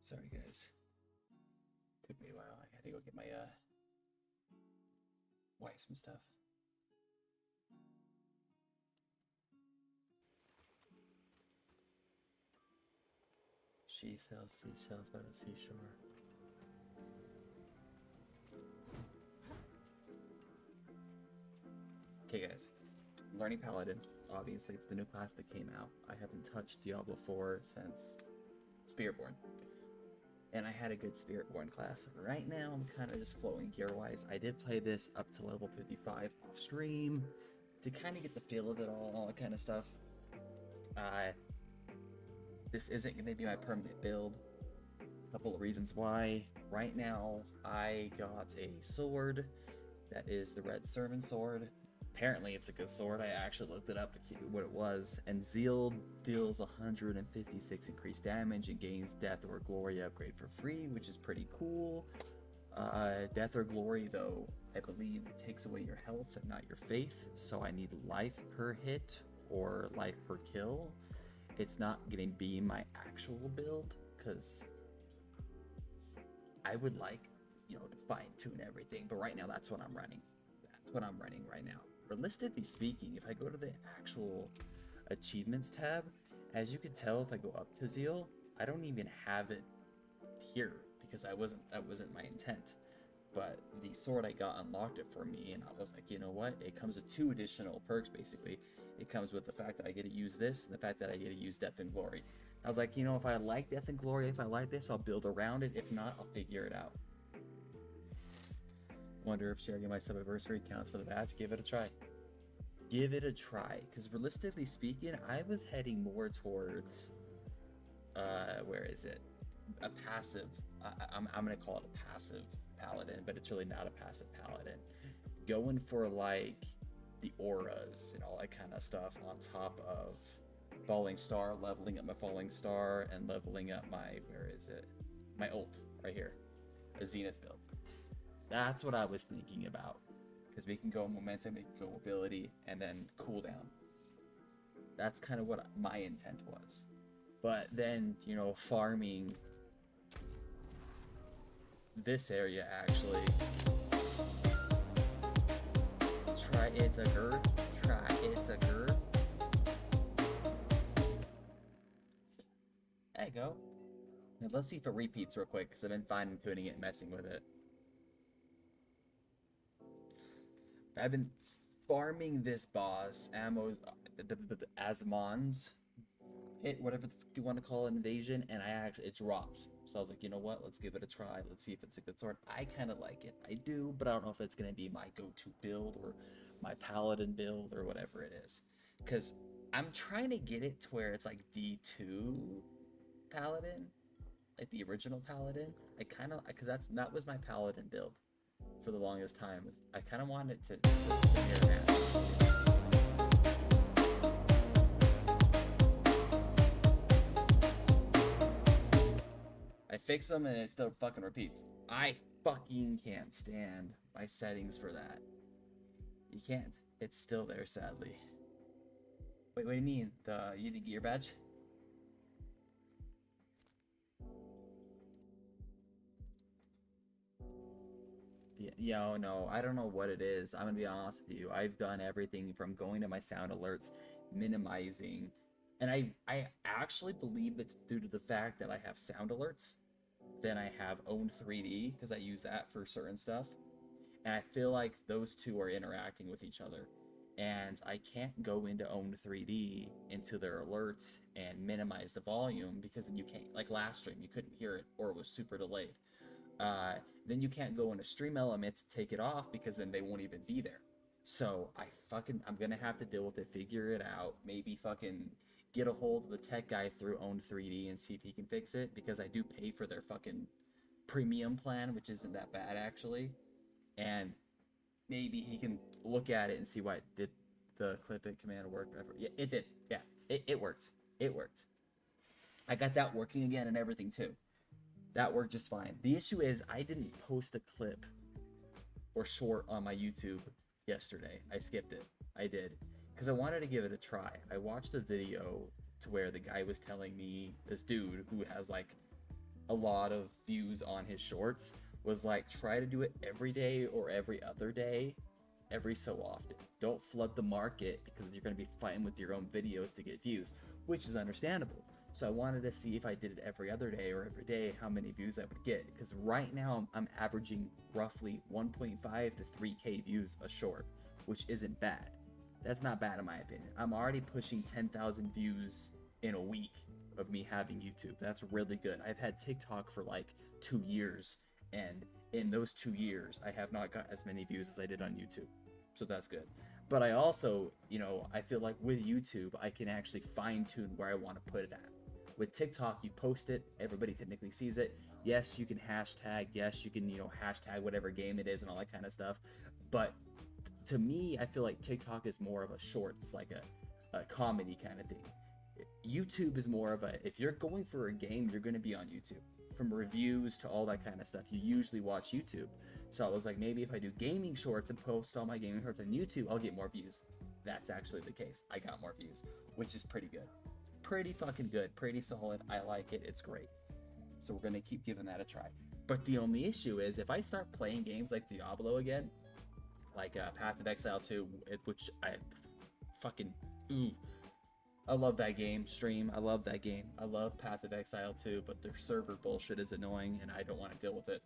Sorry, guys. Took me a while. I had to go get my wife some stuff. She sells seashells by the seashore. Okay, guys. Learning Paladin. Obviously, it's the new class that came out. I haven't touched Diablo 4 since Spiritborn. And I had a good Spiritborn class. Right now, I'm kind of just flowing gear-wise. I did play this up to level 55 off stream to kind of get the feel of it all that kind of stuff. This isn't going to be my permanent build. A couple of reasons why. Right now, I got a sword that is the Red Servant Sword. Apparently, it's a good sword. I actually looked it up to see what it was. And Zeal deals 156 increased damage and gains Death or Glory upgrade for free, which is pretty cool. Death or Glory, though, I believe takes away your health and not your faith. So I need life per hit or life per kill. It's not going to be my actual build because I would like, to fine tune everything. But right now, that's what I'm running. That's what I'm running right now. Realistically speaking, if I go to the actual achievements tab, as you can tell, if I go up to Zeal, I don't even have it here because that wasn't my intent. But the sword I got unlocked it for me, and I was like, you know what? It comes with 2 additional perks, basically. It comes with the fact that I get to use this and the fact that I get to use Death and Glory. I was like, if I like Death and Glory, if I like this, I'll build around it. If not, I'll figure it out. Wonder if sharing my sub-anniversary counts for the badge. Give it a try. Give it a try. Because realistically speaking, I was heading more towards, where is it? A passive. I'm going to call it a passive Paladin, but it's really not a passive Paladin. Going for like the auras and all that kind of stuff on top of Falling Star, leveling up my Falling Star and leveling up my, my ult right here. A Zenith build. That's what I was thinking about. Because we can go momentum, we can go mobility, and then cooldown. That's kind of what my intent was. But then, farming this area actually. Try it a girl. Try it a girl. There you go. Now let's see if it repeats real quick, because I've been fine tuning it and messing with it. I've been farming this boss, Ammo's, the Asmon's hit, whatever you want to call it, invasion, and it dropped. So I was like, you know what, let's give it a try. Let's see if it's a good sword. I kind of like it. I do, but I don't know if it's going to be my go-to build or my Paladin build or whatever it is. Because I'm trying to get it to where it's like D2 Paladin, like the original Paladin. Because that was my Paladin build for the longest time. I kind of wanted it to mirror match. I fix them and it still fucking repeats. I fucking can't stand my settings for that. You can't. It's still there, sadly. Wait, what do you mean? You didn't get your badge? Yo, no, I don't know what it is. I'm gonna be honest with you. I've done everything from going to my sound alerts, minimizing, and I actually believe it's due to the fact that I have sound alerts. Then I have Own 3D because I use that for certain stuff, and I feel like those two are interacting with each other. And I can't go into Own 3D into their alerts and minimize the volume because then you can't. Like last stream, you couldn't hear it or it was super delayed. Then you can't go into Stream Elements, take it off because then they won't even be there. So I'm gonna have to deal with it, figure it out, maybe fucking get a hold of the tech guy through Own 3D and see if he can fix it, because I do pay for their fucking premium plan, which isn't that bad actually. And maybe he can look at it and see why did the clip it command work. Yeah, it did. Yeah, it worked. It worked. I got that working again and everything too. That worked just fine. The issue is I didn't post a clip or short on my YouTube yesterday. I skipped it. I did. Because I wanted to give it a try. I watched a video to where the guy was telling me, this dude who has like a lot of views on his shorts was like, try to do it every day or every other day, every so often. Don't flood the market because you're going to be fighting with your own videos to get views, which is understandable. So I wanted to see if I did it every other day or every day, how many views I would get. Because right now I'm averaging roughly 1.5 to 3K views a short, which isn't bad. That's not bad in my opinion. I'm already pushing 10,000 views in a week of me having YouTube. That's really good. I've had TikTok for like 2 years, and in those 2 years, I have not got as many views as I did on YouTube. So that's good. But I also, I feel like with YouTube, I can actually fine tune where I want to put it at. With TikTok, you post it, everybody technically sees it. Yes, you can hashtag, yes, you can, hashtag whatever game it is and all that kind of stuff. But to me, I feel like TikTok is more of a shorts, like a comedy kind of thing. YouTube is more of if you're going for a game, you're going to be on YouTube. From reviews to all that kind of stuff, you usually watch YouTube. So I was like, maybe if I do gaming shorts and post all my gaming shorts on YouTube, I'll get more views. That's actually the case. I got more views, which is pretty good. Pretty fucking good. Pretty solid. I like it. It's great. So we're going to keep giving that a try. But the only issue is if I start playing games like Diablo again, like Path of Exile 2, which I fucking... I love that game, stream. I love that game. I love Path of Exile 2, but their server bullshit is annoying, and I don't want to deal with it.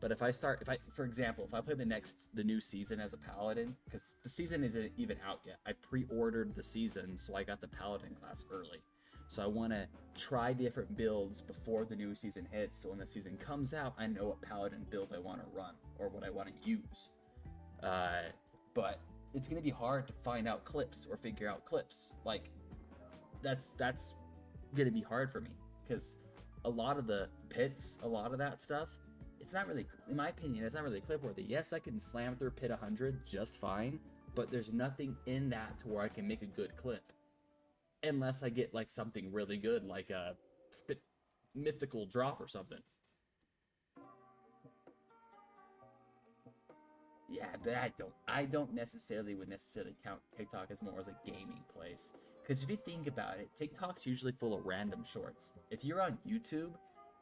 But for example, if I play the new season as a Paladin, because the season isn't even out yet. I pre-ordered the season, so I got the Paladin class early. So I want to try different builds before the new season hits, so when the season comes out, I know what Paladin build I want to run, or what I want to use. But it's going to be hard to find out clips, or figure out clips. Like, that's going to be hard for me, because a lot of the pits, a lot of that stuff, it's not really, in my opinion, it's not really clip worthy. Yes, I can slam through pit 100 just fine, but there's nothing in that to where I can make a good clip. Unless I get like something really good, like a mythical drop or something. Yeah, but I don't necessarily count TikTok as more as a gaming place. Because if you think about it, TikTok's usually full of random shorts. If you're on YouTube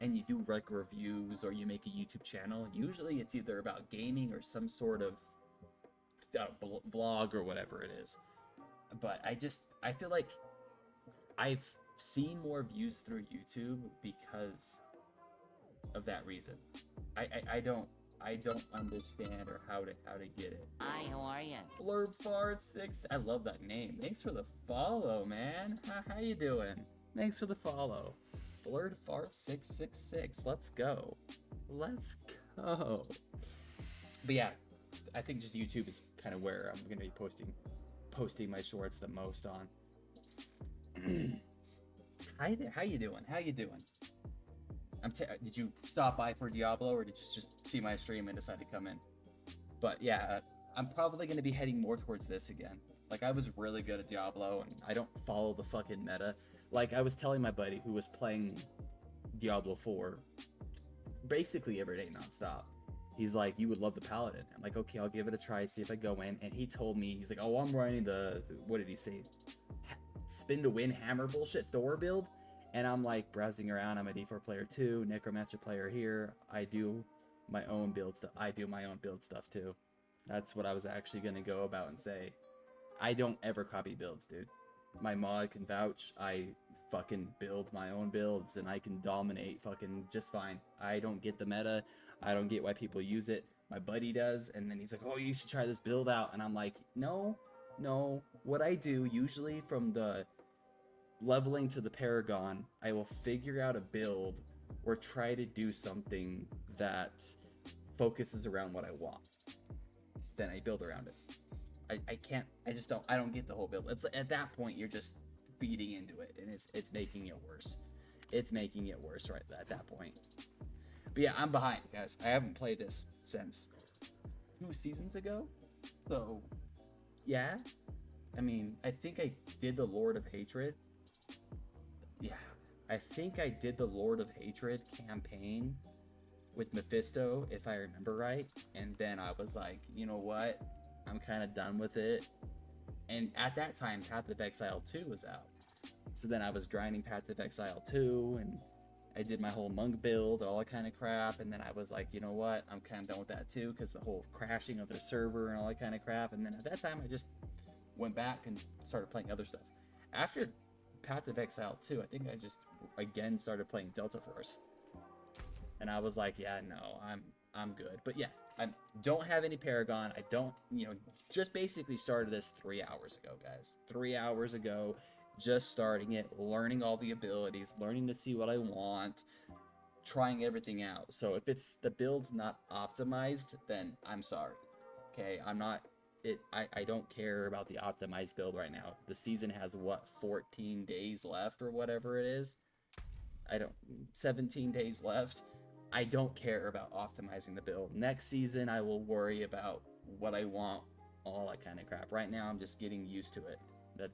and you do like reviews or you make a YouTube channel, usually it's either about gaming or some sort of vlog or whatever it is. But I feel like I've seen more views through YouTube because of that reason. I don't understand or how to get it. Hi, how are you? Blurb6, I love that name. Thanks for the follow, man. How you doing? Thanks for the follow. Blurb666. Let's go. Let's go. But yeah, I think just YouTube is kind of where I'm gonna be posting my shorts the most on. Hi there. How you doing? Did you stop by for Diablo, or did you just see my stream and decide to come in? But yeah, I'm probably going to be heading more towards this again. Like, I was really good at Diablo, and I don't follow the fucking meta. Like, I was telling my buddy who was playing Diablo 4 basically every day nonstop. He's like, you would love the Paladin. I'm like, okay, I'll give it a try, see if I go in. And he told me, he's like, oh, I'm running what did he say? Spin to win hammer bullshit Thor build. And I'm like browsing around. I'm a D4 player too, Necromancer player here. I do my own build stuff. Too. That's what I was actually gonna go about and say. I don't ever copy builds, dude. My mod can vouch. I fucking build my own builds and I can dominate fucking just fine. I don't get the meta. I don't get why people use it. My buddy does, and then he's like, oh, you should try this build out. And I'm like, no. What I do usually from the leveling to the Paragon, I will figure out a build or try to do something that focuses around what I want. Then I build around it. I don't get the whole build. It's at that point you're just feeding into it, and it's making it worse. It's making it worse right at that point. But yeah, I'm behind, guys. I haven't played this since 2 seasons ago. So yeah, I mean, I think I did the Lord of Hatred. Yeah, I think I did the Lord of Hatred campaign with Mephisto, if I remember right. And then I was like, you know what? I'm kind of done with it. And at that time, Path of Exile 2 was out. So then I was grinding Path of Exile 2, and I did my whole monk build, all that kind of crap, and then I was like, you know what, I'm kind of done with that too, because the whole crashing of their server and all that kind of crap. And then at that time, I just went back and started playing other stuff. After Path of Exile 2, I think I just again started playing Delta Force, and I was like, yeah, no, I'm good. But yeah, I don't have any Paragon. I don't, just basically started this 3 hours ago, guys. 3 hours ago. Just starting it, learning all the abilities, learning to see what I want, trying everything out. So if it's the build's not optimized, then I'm sorry. Okay, I'm not I don't care about the optimized build right now. The season has what, 14 days left or whatever it is. 17 days left. I don't care about optimizing the build. Next season I will worry about what I want, all that kind of crap. Right now I'm just getting used to it.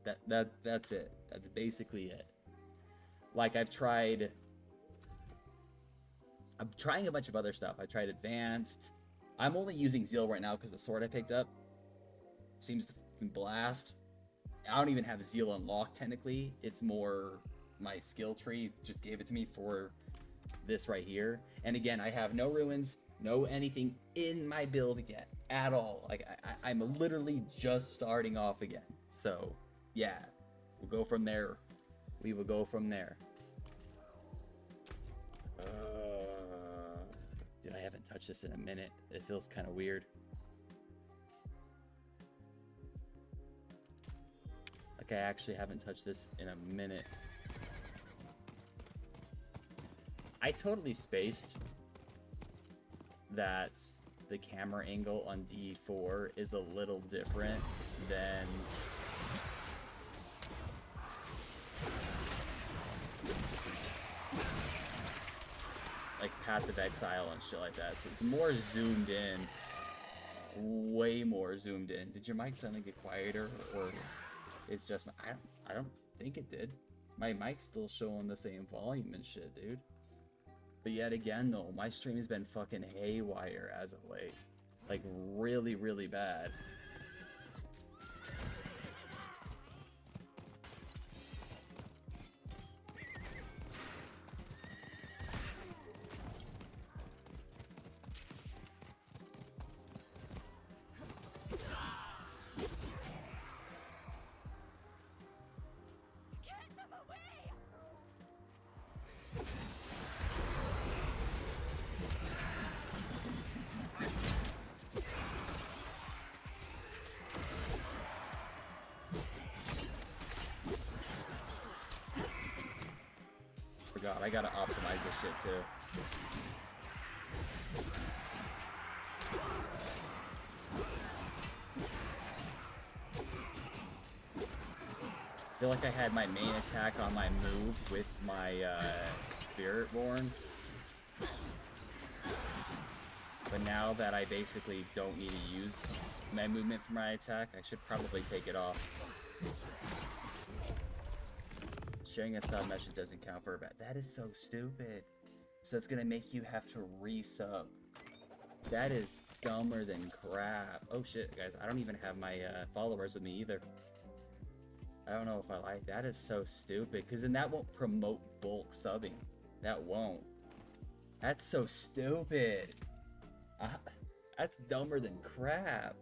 That's it. That's basically it. Like I'm trying a bunch of other stuff. I tried advanced. I'm only using Zeal right now because the sword I picked up seems to blast. I don't even have Zeal unlocked technically. It's more my skill tree just gave it to me for this right here. And again, I have no ruins, no anything in my build yet at all. Like I'm literally just starting off again. So yeah, we'll go from there. We will go from there. Dude, I haven't touched this in a minute. It feels kind of weird. Like I actually haven't touched this in a minute. I totally spaced that the camera angle on D4 is a little different than like Path of Exile and shit like that. So it's more zoomed in, way more zoomed in. Did your mic suddenly get quieter, or it's just I don't think it did. My mic's still showing the same volume and shit, dude. But yet again, though, my stream has been fucking haywire as of late, like really, really bad. Forgot, I gotta optimize this shit too. I feel like I had my main attack on my move with my Spiritborn. But now that I basically don't need to use my movement for my attack, I should probably take it off. Sharing a sub message doesn't count for a bet. That is so stupid. So it's gonna make you have to resub. That is dumber than crap. Oh shit, guys, I don't even have my followers with me either. I don't know if I like that. Is so stupid, because then that won't promote bulk subbing. That won't. That's so stupid. That's dumber than crap.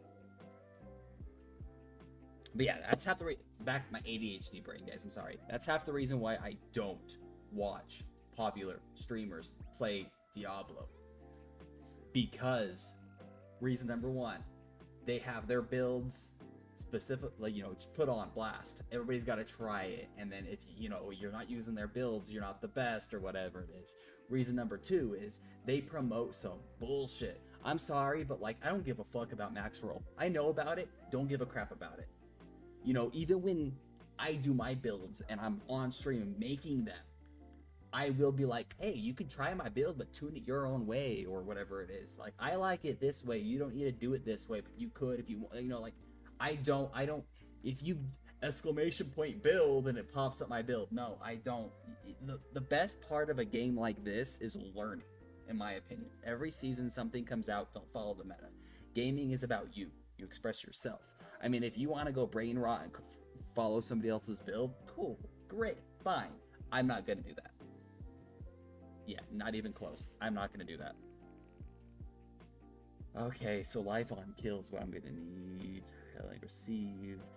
But yeah, that's half the back my ADHD brain, guys. I'm sorry. That's half the reason why I don't watch popular streamers play Diablo. Because reason number one, they have their builds specific, like, put on blast. Everybody's got to try it, and then if you're not using their builds, you're not the best or whatever it is. Reason number two is they promote some bullshit. I'm sorry, but like, I don't give a fuck about max roll. I know about it, don't give a crap about it. Even when I do my builds and I'm on stream making them, I will be like, hey, you can try my build, but tune it your own way or whatever it is. Like, I like it this way. You don't need to do it this way, but you could if you want. Like, I don't. If you exclamation point build and it pops up my build, no, I don't. The best part of a game like this is learning, in my opinion. Every season something comes out. Don't follow the meta. Gaming is about you. You express yourself. I mean, if you want to go brain rot and follow somebody else's build, cool, great, fine. I'm not gonna do that. Yeah, not even close. I'm not gonna do that. Okay, so life on kill is what I'm gonna need. Healing received.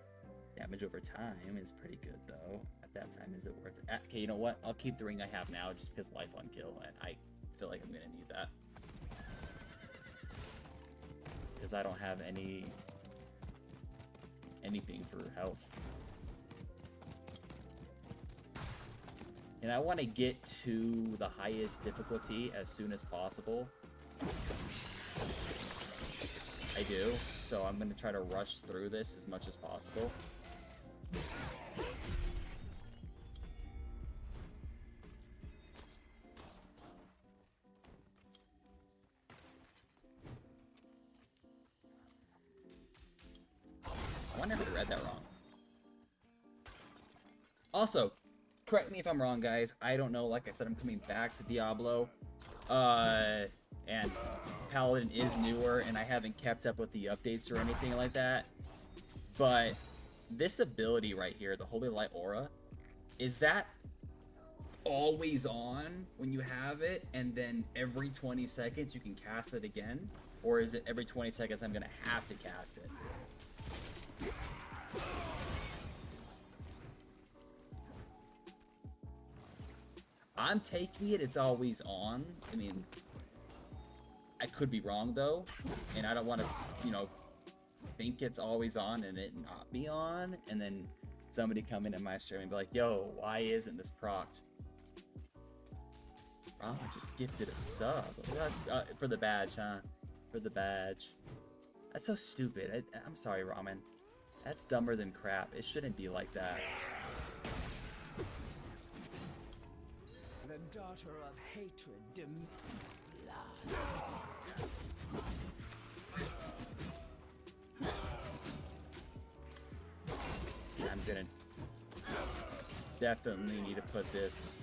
Damage over time is pretty good though. At that time, is it worth it? Okay, you know what? I'll keep the ring I have now just because life on kill, and I feel like I'm gonna need that. Because I don't have anything for health. And I want to get to the highest difficulty as soon as possible. I do, so I'm going to try to rush through this as much as possible. I wonder if I read that wrong. Also, correct me if I'm wrong, guys. I don't know. Like I said, I'm coming back to Diablo. And Paladin is newer, and I haven't kept up with the updates or anything like that. But this ability right here, the Holy Light Aura, is that always on when you have it, and then every 20 seconds you can cast it again? Or is it every 20 seconds I'm going to have to cast it? I'm taking it, it's always on. I mean, I could be wrong though, and I don't want to, you know, think it's always on and it not be on, and then somebody come into my stream and be like, yo, why isn't this procced? I just gifted a sub. That's, for the badge, huh? For the badge. That's so stupid. I'm sorry, Ramen. That's dumber than crap. It shouldn't be like that. The daughter of hatred I'm gonna definitely need to put this.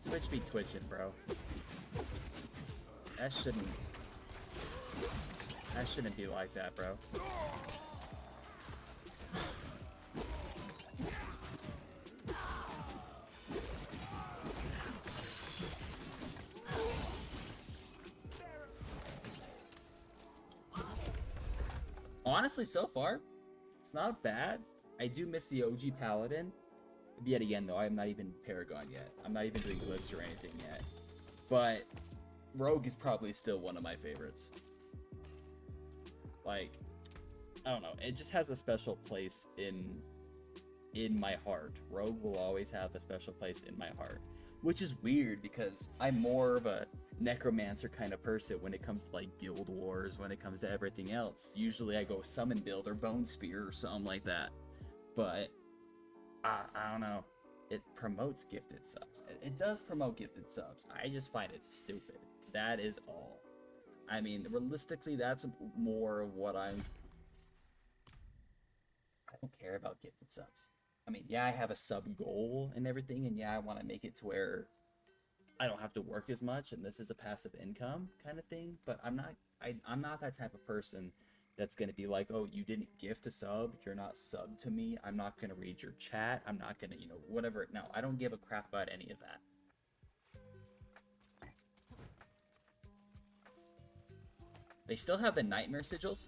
Twitch be twitching, bro. That shouldn't be like that, bro. Honestly, so far, it's not bad. I do miss the OG Paladin. Yet again, though, I am not even Paragon yet. I'm not even doing Glyphs or anything yet. But Rogue is probably still one of my favorites. Like, I don't know. It just has a special place in my heart. Rogue will always have a special place in my heart. Which is weird because I'm more of a necromancer kind of person when it comes to like guild wars, when it comes to everything else. Usually I go summon build or bone spear or something like that. But I don't know. It promotes gifted subs. It does promote gifted subs. I just find it stupid. That is all. I mean, realistically, that's more of what I don't care about gifted subs. I mean, yeah, I have a sub goal and everything, and yeah, I want to make it to where I don't have to work as much, and this is a passive income kind of thing. But I'm not that type of person that's going to be like, oh, you didn't gift a sub, you're not sub to me, I'm not going to read your chat, I'm not going to, you know, whatever. No, I don't give a crap about any of that. They still have the nightmare sigils.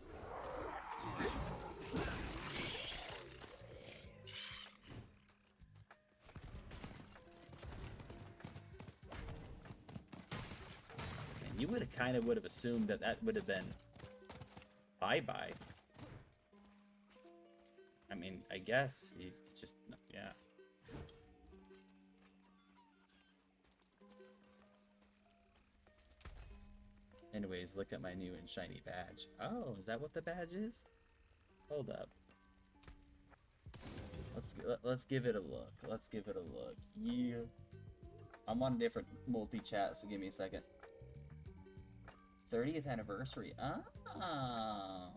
And you would have kind of assumed that that would have been bye-bye. I mean, I guess he's just, yeah. Anyways, look at my new and shiny badge. Oh, is that what the badge is? Hold up. Let's give it a look. Let's give it a look. Yeah. I'm on a different multi-chat, so give me a second. 30th anniversary. Ah.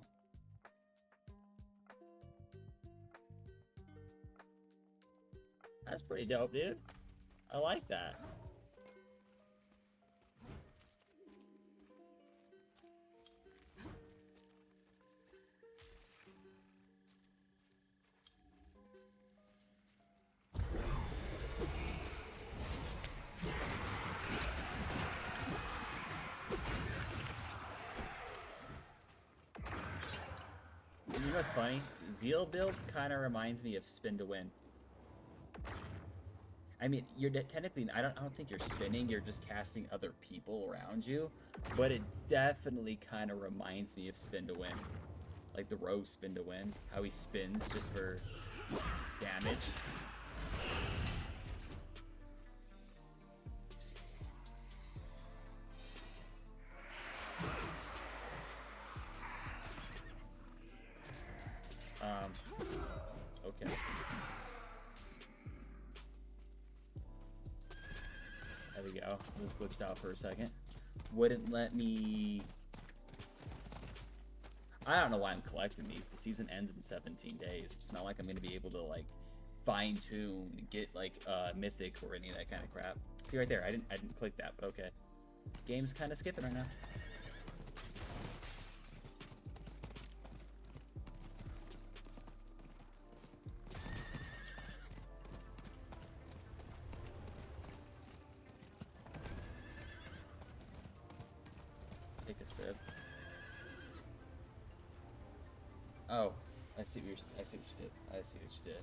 That's pretty dope, dude. I like that. You know what's funny? Zeal build kind of reminds me of spin to win. I mean, you're technically, I don't think you're spinning, you're just casting other people around you, but it definitely kind of reminds me of spin to win. Like the rogue spin to win, how he spins just for damage. Okay. There we go. It was glitched out for a second. Wouldn't let me... I don't know why I'm collecting these. The season ends in 17 days. It's not like I'm going to be able to, like, fine-tune, get, like, mythic or any of that kind of crap. See right there, I didn't click that, but okay. Game's kind of skipping right now. Take a sip. Oh, I see what you did. I see what you did.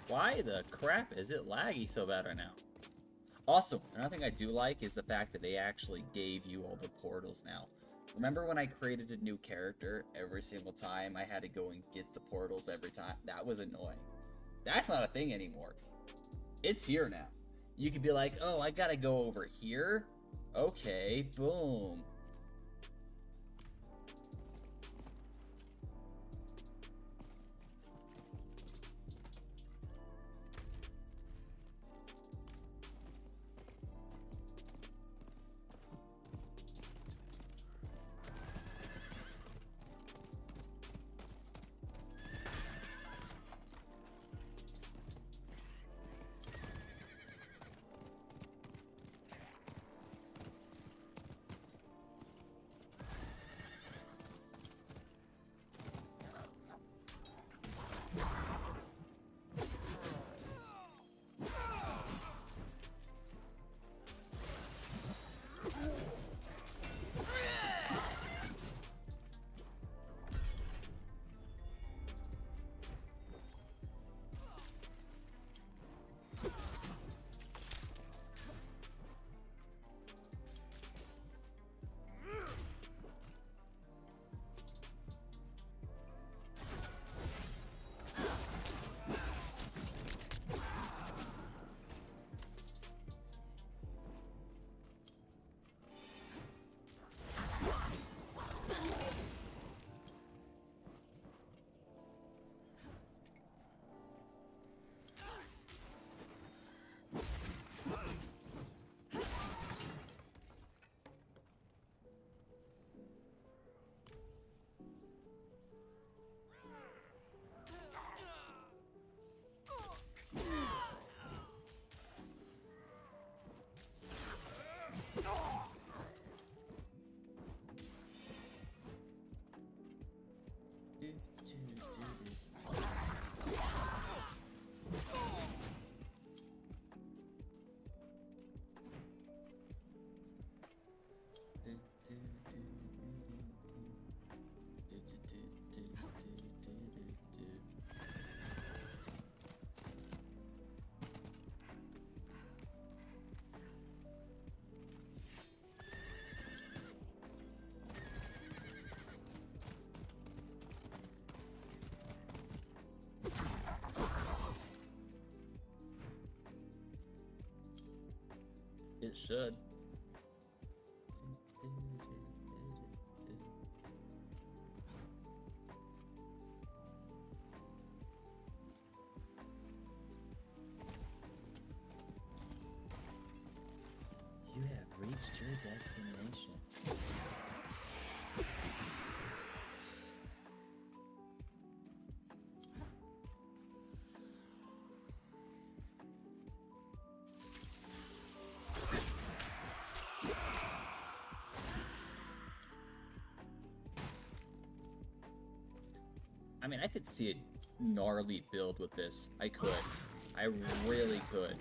Why the crap is it laggy so bad right now? Also, another thing I do like is the fact that they actually gave you all the portals now. Remember when I created a new character, every single time I had to go and get the portals every time? That was annoying. That's not a thing anymore. It's here now. You could be like, oh, I gotta go over here. Okay, boom. It should. You have reached your destination. I mean, I could see a gnarly build with this. I could. I really could.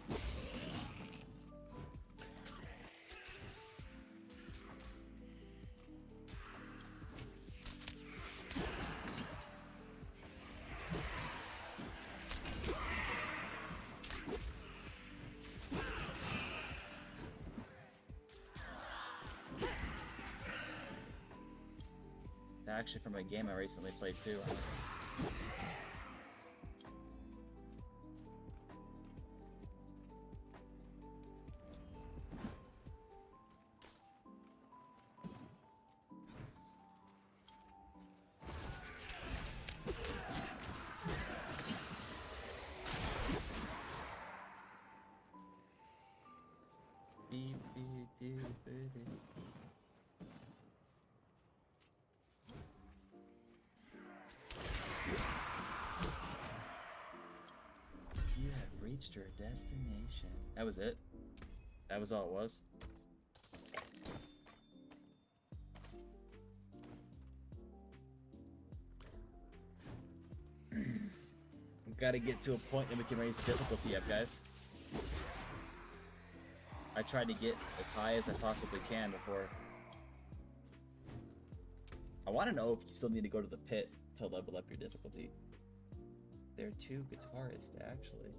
Actually, from a game I recently played too. You have reached your destination. That was it. That was all it was. We've got to get to a point that we can raise the difficulty up, guys. I tried to get as high as I possibly can before. I want to know if you still need to go to the pit to level up your difficulty. There are two guitarists, actually.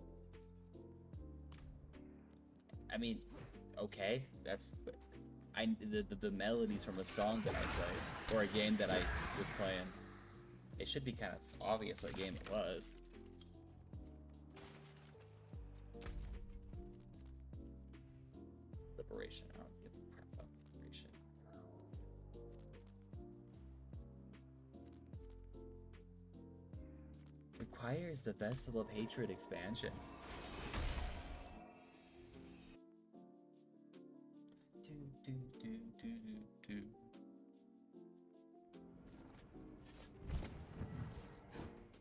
I mean, okay, that's... the melodies from a song that I played, or a game that I was playing. It should be kind of obvious what game it was. Liberation. I don't give a crap about liberation. Requires the Vessel of Hatred expansion.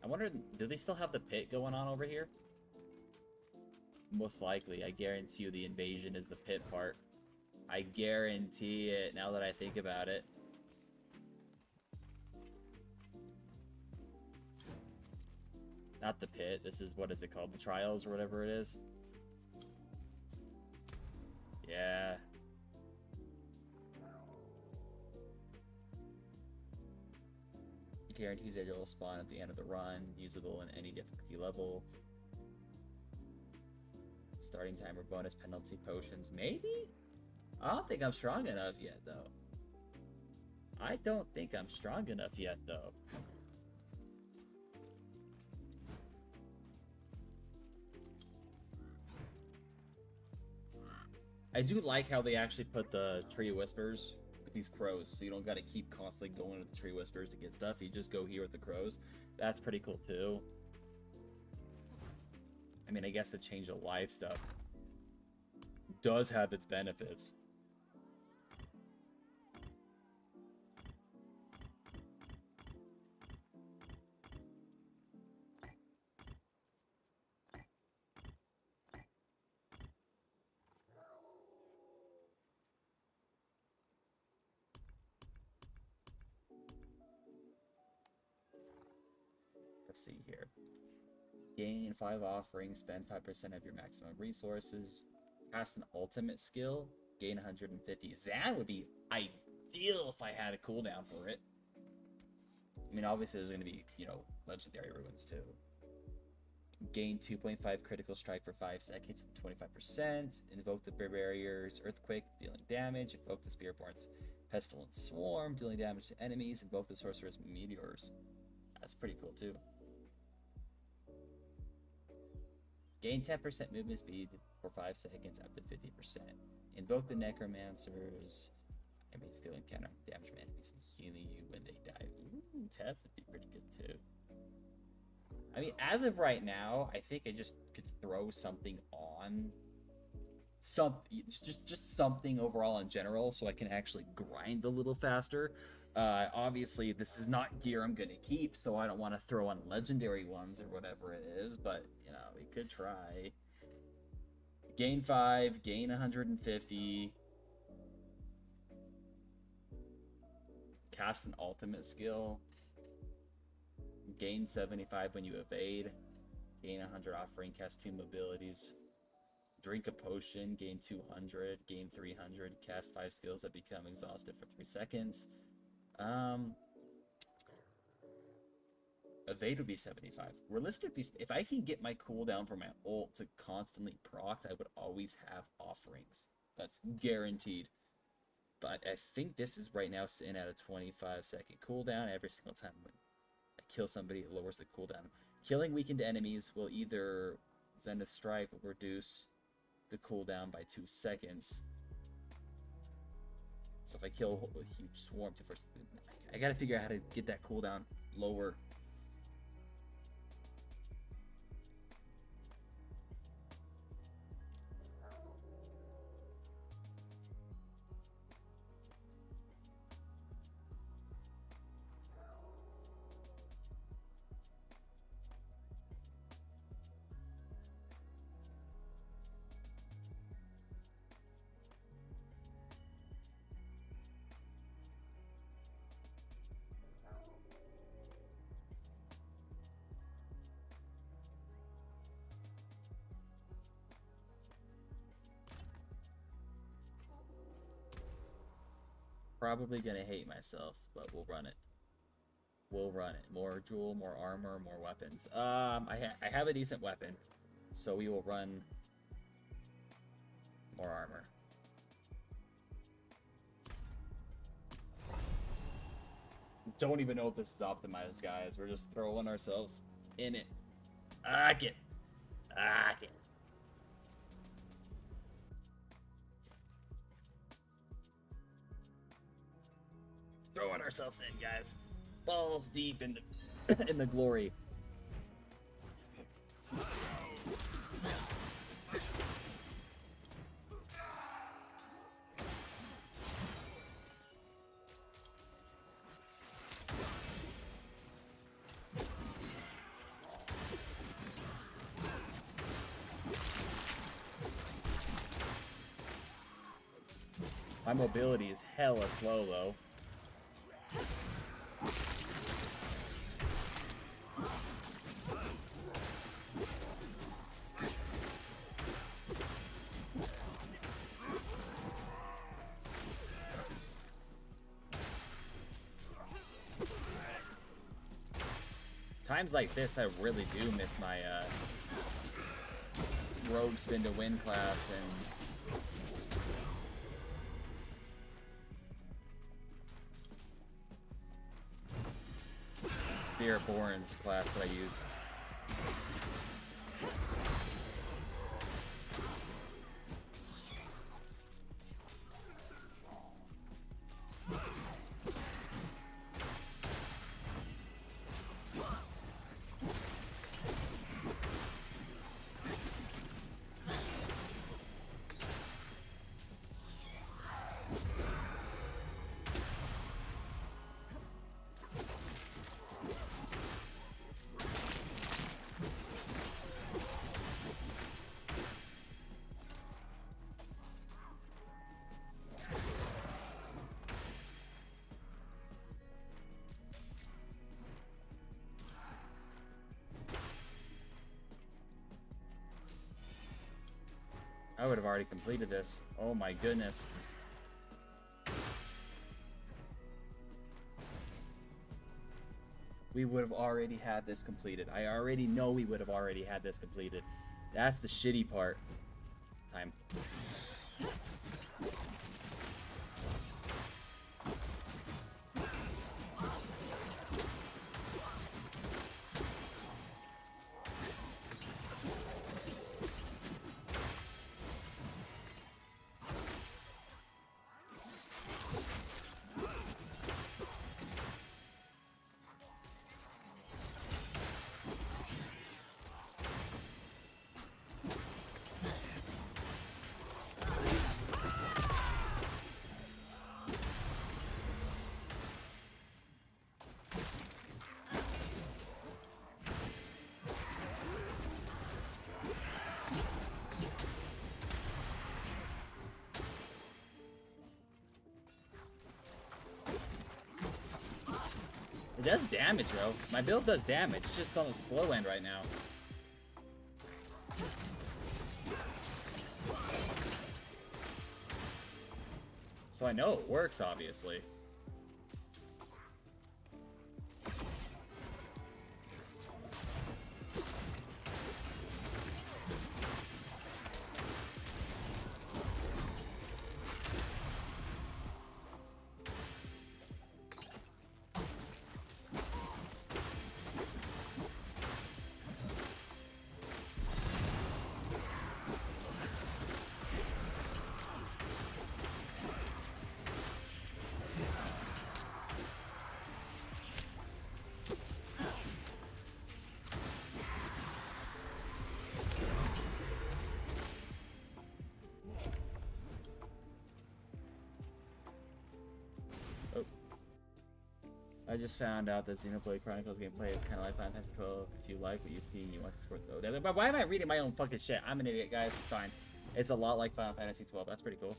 I wonder, do they still have the pit going on over here? Most likely. I guarantee you the invasion is the pit part. I guarantee it, now that I think about it. Not the pit. This is, what is it called? The trials or whatever it is? Yeah. Guarantees that you'll spawn at the end of the run, usable in any difficulty level. Starting timer, bonus penalty potions. Maybe? I don't think I'm strong enough yet, though. I don't think I'm strong enough yet, though. I do like how they actually put the Tree Whispers with these crows, so you don't gotta keep constantly going with the Tree Whispers to get stuff. You just go here with the crows. That's pretty cool, too. I mean, I guess the change of life stuff does have its benefits. Let's see here. Gain 5 offerings, spend 5% of your maximum resources. Cast an ultimate skill, gain 150. That would be ideal if I had a cooldown for it. I mean, obviously there's going to be, you know, legendary ruins too. Gain 2.5 critical strike for 5 seconds, 25%. Invoke the barriers, earthquake, dealing damage. Invoke the Spearborn's pestilent swarm, dealing damage to enemies. Invoke the sorcerer's meteors. That's pretty cool too. Gain 10% movement speed for 5 seconds up to 50%. Invoke the Necromancers. Enemy skill encounter damage from enemies and healing you when they die. Ooh, tap would be pretty good too. I mean, as of right now, I think I just could throw something on. Just something overall in general, so I can actually grind a little faster. Obviously, this is not gear I'm gonna keep, so I don't want to throw on legendary ones or whatever it is. But you know, we could try. Gain 5, gain 150. Cast an ultimate skill. Gain 75 when you evade. Gain 100 offering. Cast 2 mobilities. Drink a potion. Gain 200. Gain 300. Cast 5 skills that become exhausted for 3 seconds. Evade would be 75. Realistically, if I can get my cooldown for my ult to constantly proc, I would always have offerings. That's guaranteed. But I think this is right now sitting at a 25-second cooldown. Every single time when I kill somebody, it lowers the cooldown. Killing weakened enemies will either Zenith Strike will reduce the cooldown by 2 seconds. So if I kill a huge swarm to first, I gotta figure out how to get that cooldown lower. Probably gonna hate myself, but we'll run it. We'll run it. More jewel, more armor, more weapons. I have a decent weapon, so we will run more armor. Don't even know if this is optimized, guys. We're just throwing ourselves in it. Ack it. Ack it. Throwing ourselves in, guys. Balls deep in the in the glory. My mobility is hella slow, though. Times like this, I really do miss my rogue spin to win class and Spirit Born's class that I use. I would have already completed this. Oh my goodness. We would have already had this completed. I already know we would have already had this completed. That's the shitty part. Time. does damage, bro. My build does damage. It's just on the slow end right now. So I know it works, obviously. I just found out that Xenoblade Chronicles gameplay is kind of like Final Fantasy 12. If you like what you see and you want to support though. But why am I reading my own fucking shit? I'm an idiot, guys. It's fine. It's a lot like Final Fantasy 12. That's pretty cool.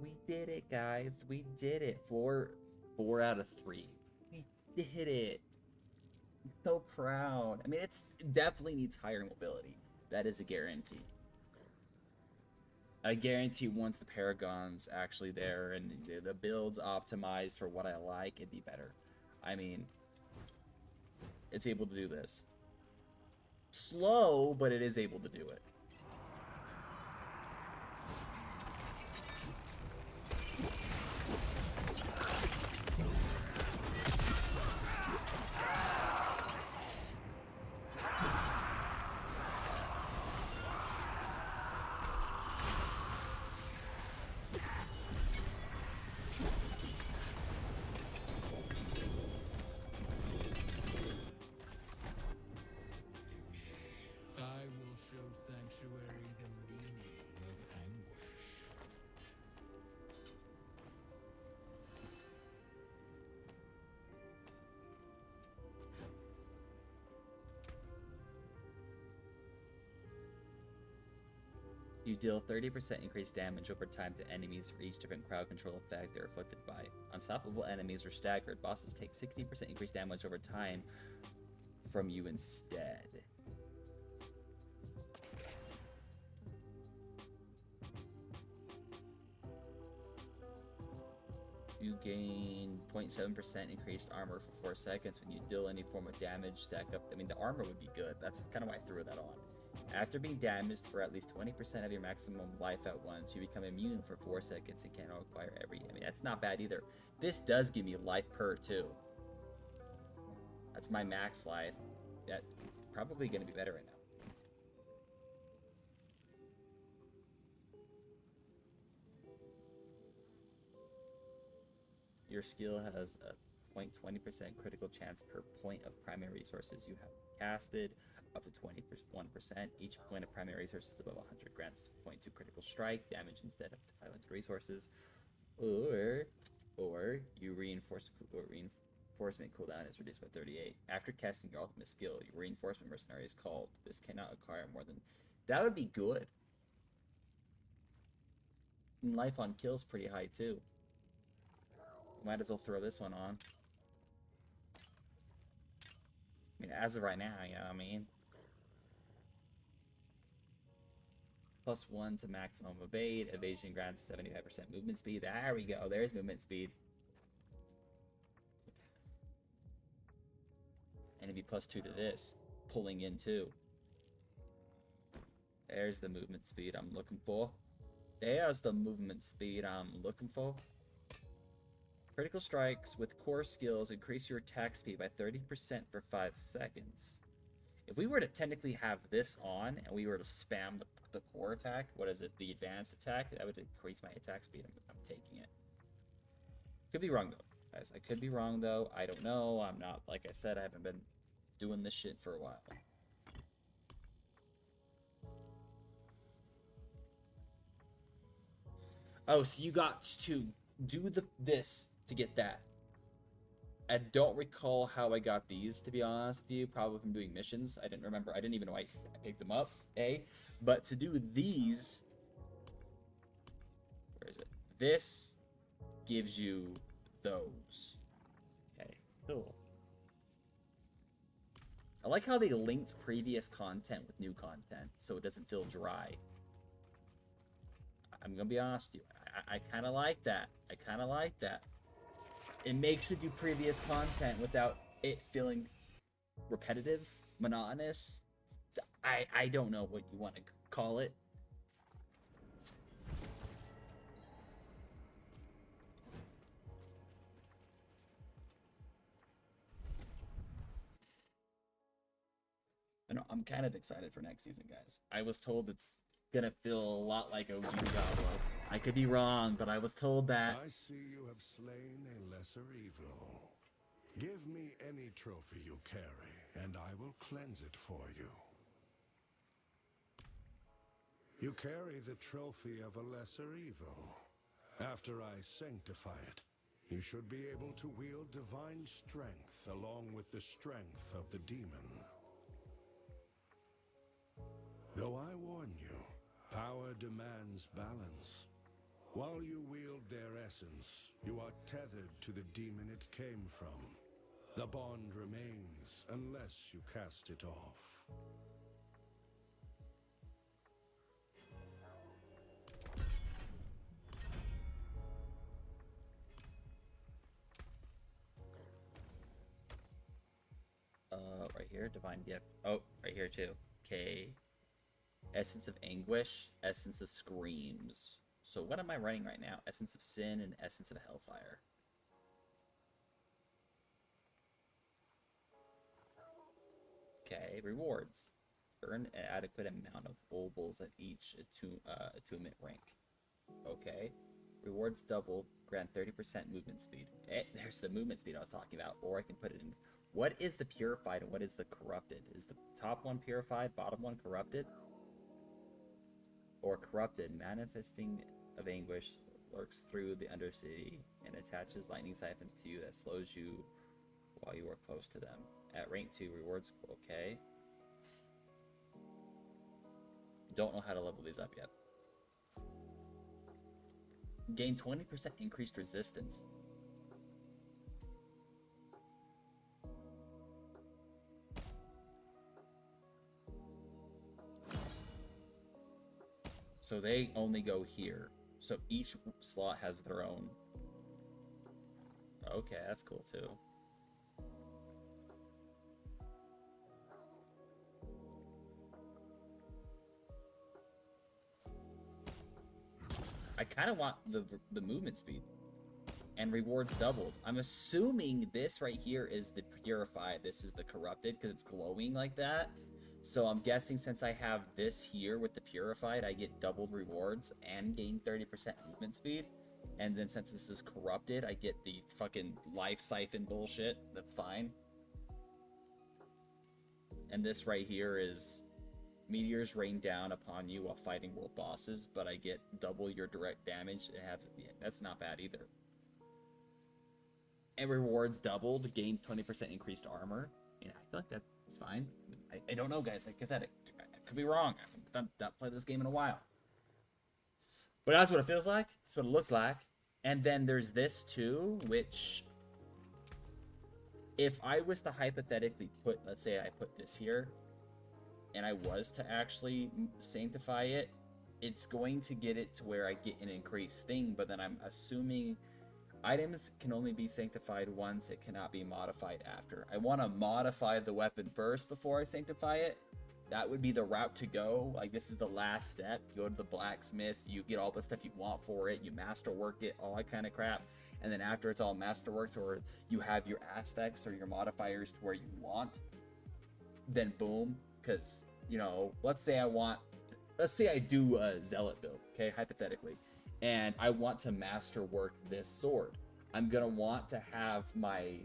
We did it, guys. We did it. 4 out of 3. We did it. I'm so proud. I mean, it definitely needs higher mobility. That is a guarantee. I guarantee once the Paragon's actually there and the build's optimized for what I like, it'd be better. I mean, it's able to do this. Slow, but it is able to do it. You deal 30% increased damage over time to enemies for each different crowd control effect they're afflicted by. Unstoppable enemies are staggered. Bosses take 60% increased damage over time from you instead. You gain 0.7% increased armor for 4 seconds when you deal any form of damage. Stack up. I mean, the armor would be good. That's kind of why I threw that on. After being damaged for at least 20% of your maximum life at once, you become immune for 4 seconds and cannot acquire every... I mean, that's not bad either. This does give me life per, too. That's my max life. That's probably going to be better right now. Your skill has a 0.20% critical chance per point of primary resources you have casted, up to 21%. Each point of primary resources above 100 grants 0.2 critical strike damage instead up to 500 resources. Or you reinforce Reinforcement cooldown is reduced by 38. After casting your ultimate skill, your reinforcement mercenary is called. This cannot acquire more than... That would be good. And life on kill is pretty high too. Might as well throw this one on. I mean, as of right now, you know what I mean? +1 to maximum evade. Evasion grants 75% movement speed. There we go. There's movement speed. And it'd be +2 to this. Pulling in too. There's the movement speed I'm looking for. There's the movement speed I'm looking for. Critical strikes with core skills increase your attack speed by 30% for 5 seconds. If we were to technically have this on and we were to spam the core attack, what is it, the advanced attack, that would increase my attack speed. I'm taking it. Could be wrong though, guys. I could be wrong though. I don't know. I'm not, like I said, I haven't been doing this shit for a while. Oh, so you got to do this to get that. I don't recall how I got these, to be honest with you. Probably from doing missions. I didn't remember. I didn't even know I picked them up, But to do these... Where is it? This gives you those. Okay, cool. I like how they linked previous content with new content, so it doesn't feel dry. I'm gonna be honest with you. I kind of like that. I kind of like that. It makes you do previous content without it feeling repetitive, monotonous. I don't know what you want to call it. I know, I'm kind of excited for next season, guys. I was told it's gonna feel a lot like OG Diablo. I could be wrong, but I was told that. I see you have slain a lesser evil. Give me any trophy you carry, and I will cleanse it for you. You carry the trophy of a lesser evil. After I sanctify it, you should be able to wield divine strength along with the strength of the demon. Though I warn you, power demands balance. While you wield their essence, you are tethered to the demon it came from. The bond remains unless you cast it off. Right here, divine gift. Oh, right here too. Okay. Essence of anguish, essence of screams. So what am I running right now? Essence of sin and essence of hellfire. Okay, rewards. Earn an adequate amount of obols at each attunement rank. Okay. Rewards doubled. Grant 30% movement speed. There's the movement speed I was talking about. Or I can put it in. What is the purified and what is the corrupted? Is the top one purified, bottom one corrupted? Or corrupted, manifesting of anguish lurks through the undercity and attaches lightning siphons to you that slows you while you are close to them. At rank 2, rewards, okay. Don't know how to level these up yet. Gain 20% increased resistance. So they only go here. So each slot has their own. Okay, that's cool too. I kind of want the movement speed and rewards doubled. I'm assuming this right here is the purified. This is the corrupted because it's glowing like that. So I'm guessing since I have this here with the purified, I get doubled rewards and gain 30% movement speed. And then since this is corrupted, I get the fucking life siphon bullshit. That's fine. And this right here is meteors rain down upon you while fighting world bosses, but I get double your direct damage. Yeah, that's not bad either. and rewards doubled, gains 20% increased armor. Yeah, I feel like that's fine. I don't know, guys. Like I said, I could be wrong. I haven't played this game in a while. But that's what it feels like. That's what it looks like. And then there's this too, which if I was to hypothetically put, let's say I put this here, and I was to actually sanctify it, it's going to get it to where I get an increased thing, but then I'm assuming items can only be sanctified once, it cannot be modified after. I want to modify the weapon first before I sanctify it. That would be the route to go. Like, this is the last step. You go to the blacksmith, you get all the stuff you want for it, you masterwork it, all that kind of crap. And then after it's all masterworked, or you have your aspects or your modifiers to where you want, then boom. Because, you know, let's say I do a zealot build, okay, hypothetically, and I want to masterwork this sword. I'm gonna want to have my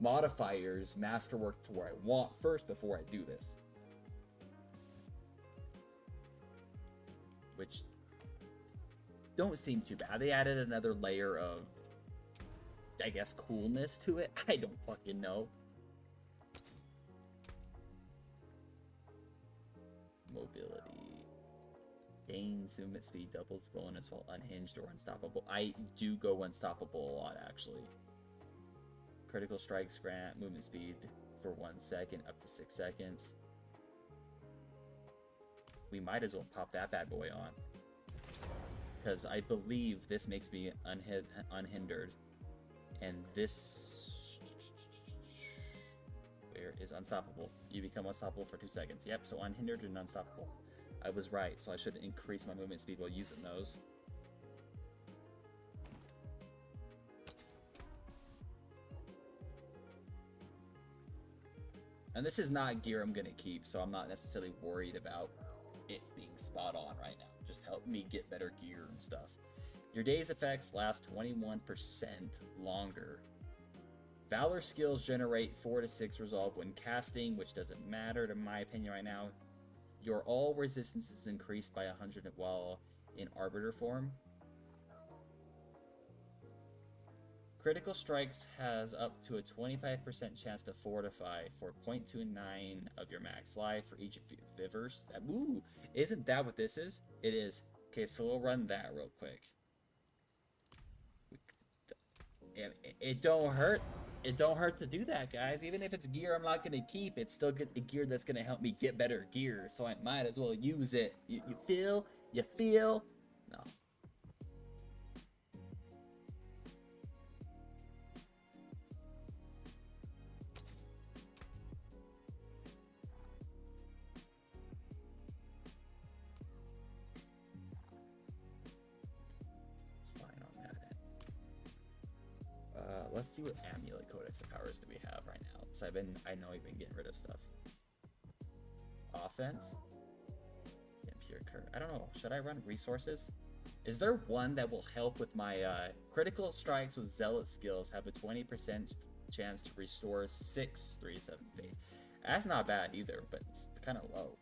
modifiers masterworked to where I want first before I do this. Which don't seem too bad. They added another layer of, I guess, coolness to it. I don't fucking know. Mobility. Gains movement speed, doubles bonus while unhinged or unstoppable. I do go unstoppable a lot, actually. Critical strikes grant movement speed for 1 second up to 6 seconds. We might as well pop that bad boy on, because I believe this makes me unhindered, and this where is unstoppable. You become unstoppable for 2 seconds. Yep, so unhindered and unstoppable. I was right, so I should increase my movement speed while using those. And this is not gear I'm gonna keep, so I'm not necessarily worried about it being spot on right now. Just help me get better gear and stuff. Your day's effects last 21% longer. Valor skills generate 4 to 6 resolve when casting, which doesn't matter to my opinion right now. Your all resistance is increased by 100 while in Arbiter form. Critical strikes has up to a 25% chance to fortify for 0.29 of your max life for each Vivers. Ooh, isn't that what this is? It is. Okay, so we'll run that real quick. It don't hurt. It don't hurt to do that, guys. Even if it's gear I'm not gonna keep, it's still good gear that's gonna help me get better gear. So I might as well use it. You feel? You feel? No. Let's see what amulet codex of powers do we have right now. Because I know I've been getting rid of stuff. Offense. Impure curse. I don't know. Should I run resources? Is there one that will help with my critical strikes with zealot skills have a 20% chance to restore 637 faith? That's not bad either, but it's kind of low.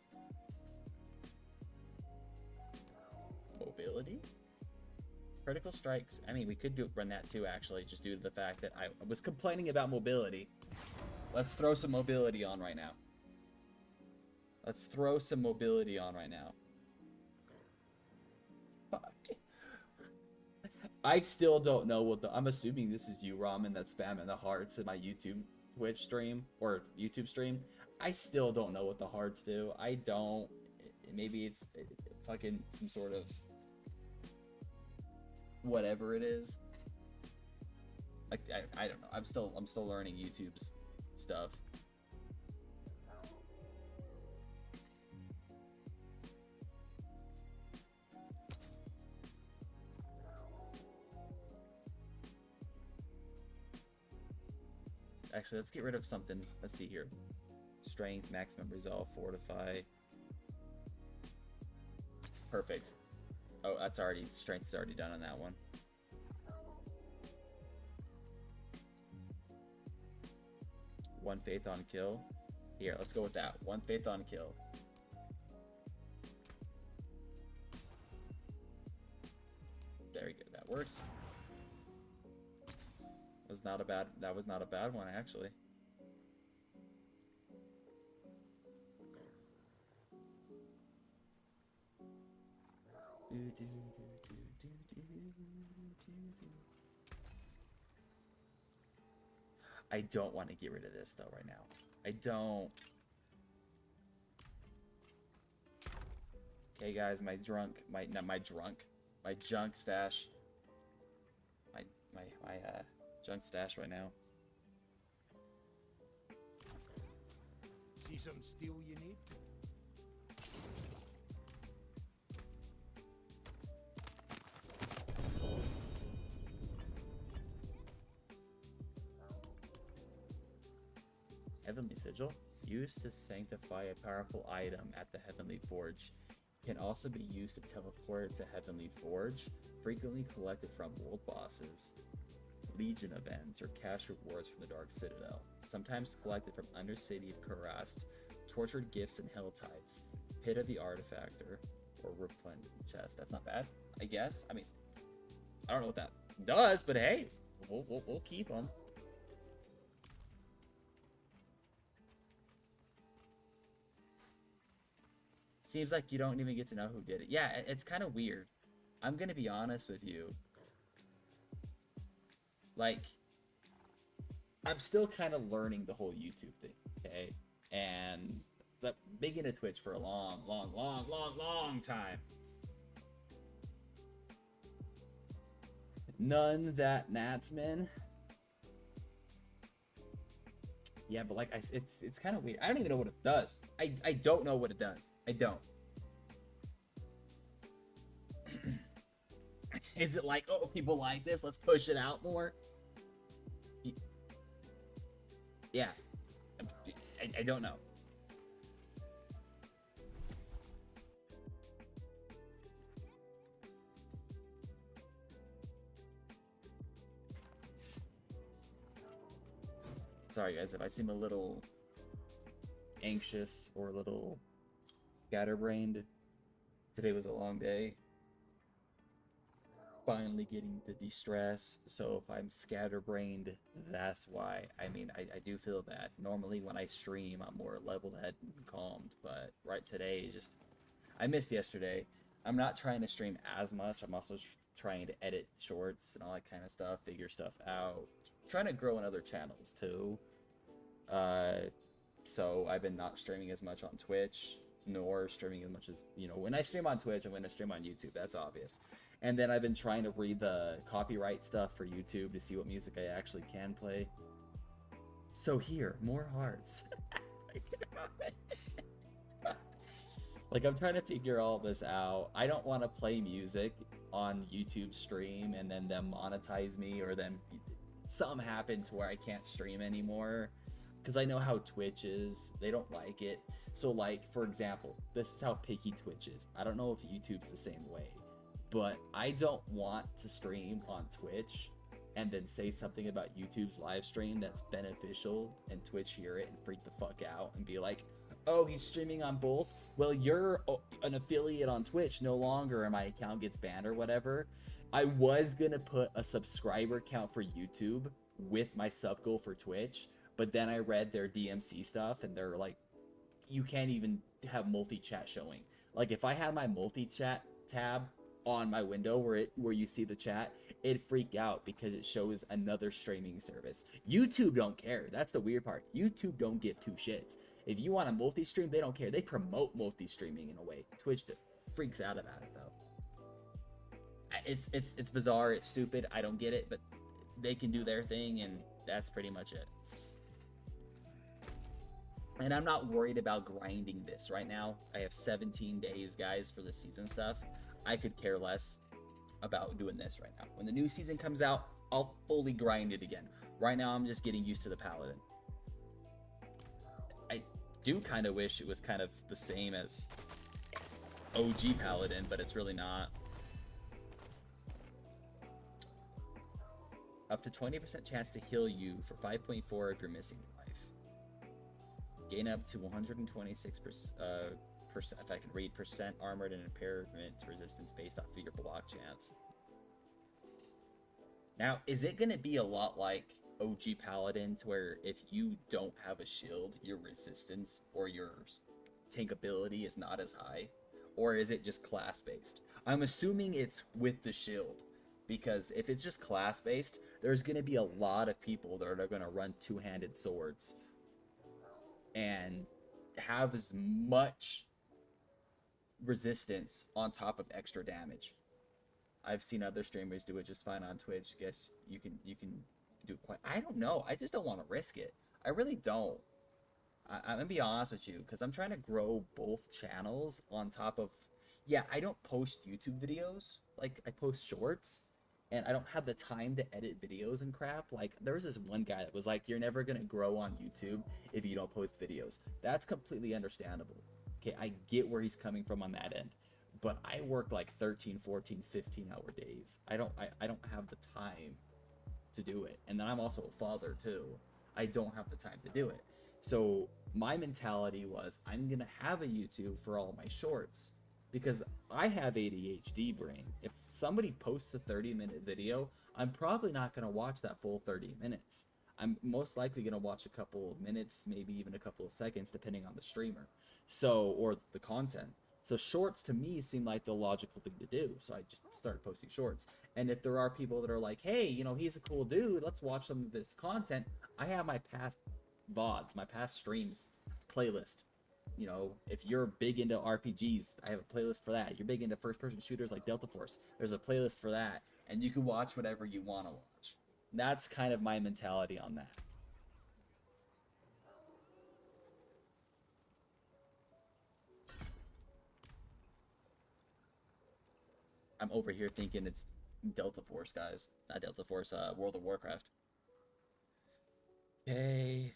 Mobility. Critical strikes. I mean, we could run that too, actually, just due to the fact that I was complaining about mobility. Let's throw some mobility on right now. Let's throw some mobility on right now. Fuck. I still don't know what I'm assuming this is you, Ramen, that's spamming the hearts in my Twitch stream, or YouTube stream. I still don't know what the hearts do. I don't. Maybe it's fucking some sort of whatever it is. Like I don't know. I'm still learning YouTube's stuff. Actually, let's get rid of something. Let's see here. Strength, maximum resolve, fortify. Perfect. Oh, that's already, strength is already done on that one. One faith on kill. Here, let's go with that. One faith on kill. There we go, that works. Was not a bad. That was not a bad one actually. I don't want to get rid of this though right now. I don't. Okay, guys, my junk stash. My junk stash right now. See some steel you need? Heavenly Sigil, used to sanctify a powerful item at the Heavenly Forge, can also be used to teleport to Heavenly Forge, frequently collected from world bosses, Legion events, or cash rewards from the Dark Citadel, sometimes collected from Undercity of Kurast, Tortured Gifts and Helltides, Pit of the Artifactor, or Replenish Chest. That's not bad, I guess. I mean, I don't know what that does, but hey, we'll keep them. Seems like you don't even get to know who did it. Yeah, it's kind of weird. I'm gonna be honest with you. Like, I'm still kind of learning the whole YouTube thing, okay? And so I've been into Twitch for a long time. None that Natsman. Yeah, but like it's kind of weird. I don't even know what it does. I don't know what it does. I don't. Is it like, oh, people like this, let's push it out more? Yeah. I don't know. Sorry guys if I seem a little anxious or a little scatterbrained. Today was a long day. Finally getting the de-stress, so if I'm scatterbrained, that's why. I mean, I do feel bad. Normally when I stream, I'm more level-headed and calmed, but right today, just, I missed yesterday. I'm not trying to stream as much. I'm also trying to edit shorts and all that kind of stuff, figure stuff out. Trying to grow in other channels too. So I've been not streaming as much on Twitch, nor streaming as much as, you know, when I stream on Twitch, I'm going to stream on YouTube. That's obvious. And then I've been trying to read the copyright stuff for YouTube to see what music I actually can play. So here, more hearts. Like, I'm trying to figure all this out. I don't want to play music on YouTube stream and then them monetize me, or then something happen to where I can't stream anymore. Because I know how Twitch is. They don't like it. So, like, for example, this is how picky Twitch is. I don't know if YouTube's the same way. But I don't want to stream on Twitch and then say something about YouTube's live stream that's beneficial and Twitch hear it and freak the fuck out and be like, oh, he's streaming on both? Well, you're an affiliate on Twitch no longer and my account gets banned or whatever. I was gonna put a subscriber count for YouTube with my sub goal for Twitch, but then I read their DMC stuff and they're like, you can't even have multi-chat showing. Like, if I had my multi-chat tab on my window where you see the chat, it'd freak out because it shows another streaming service. YouTube don't care. That's the weird part. YouTube don't give two shits. If you want a multi-stream, they don't care. They promote multi-streaming in a way. Twitch freaks out about it though. It's bizarre. It's stupid. I don't get it, but they can do their thing, and that's pretty much it. And I'm not worried about grinding this right now. I have 17 days, guys, for the season stuff. I could care less about doing this right now. When the new season comes out, I'll fully grind it again. Right now, I'm just getting used to the Paladin. I do kind of wish it was kind of the same as OG Paladin, but it's really not. Up to 20% chance to heal you for 5.4 if you're missing life. Gain up to 126%. If I can read, percent armored and impairment resistance based off of your block chance. Now, is it going to be a lot like OG Paladin, to where if you don't have a shield, your resistance or your tank ability is not as high? Or is it just class based? I'm assuming it's with the shield, because if it's just class based, there's going to be a lot of people that are going to run two-handed swords and have as much resistance on top of extra damage. I've seen other streamers do it just fine on Twitch. Guess you can do it quite. I don't know. I just don't want to risk it. I really don't. I'm gonna be honest with you, because I'm trying to grow both channels on top of. Yeah, I don't post YouTube videos. Like, I post shorts, and I don't have the time to edit videos and crap. Like, there was this one guy that was like, "You're never gonna grow on YouTube if you don't post videos." That's completely understandable. Okay, I get where he's coming from on that end. But I work like 13, 14, 15-hour days. I don't have the time to do it. And then I'm also a father too. I don't have the time to do it. So my mentality was, I'm gonna have a YouTube for all my shorts, because I have ADHD brain. If somebody posts a 30-minute video, I'm probably not gonna watch that full 30 minutes. I'm most likely gonna watch a couple of minutes, maybe even a couple of seconds, depending on the streamer. So, or the content. So shorts to me seem like the logical thing to do. So I just started posting shorts. And if there are people that are like, hey, you know, he's a cool dude, let's watch some of this content, I have my past VODs, my past streams playlist. You know, if you're big into RPGs, I have a playlist for that. You're big into first-person shooters like Delta Force, there's a playlist for that. And you can watch whatever you want to watch. That's kind of my mentality on that. I'm over here thinking it's Delta Force, guys. Not Delta Force, World of Warcraft. Okay.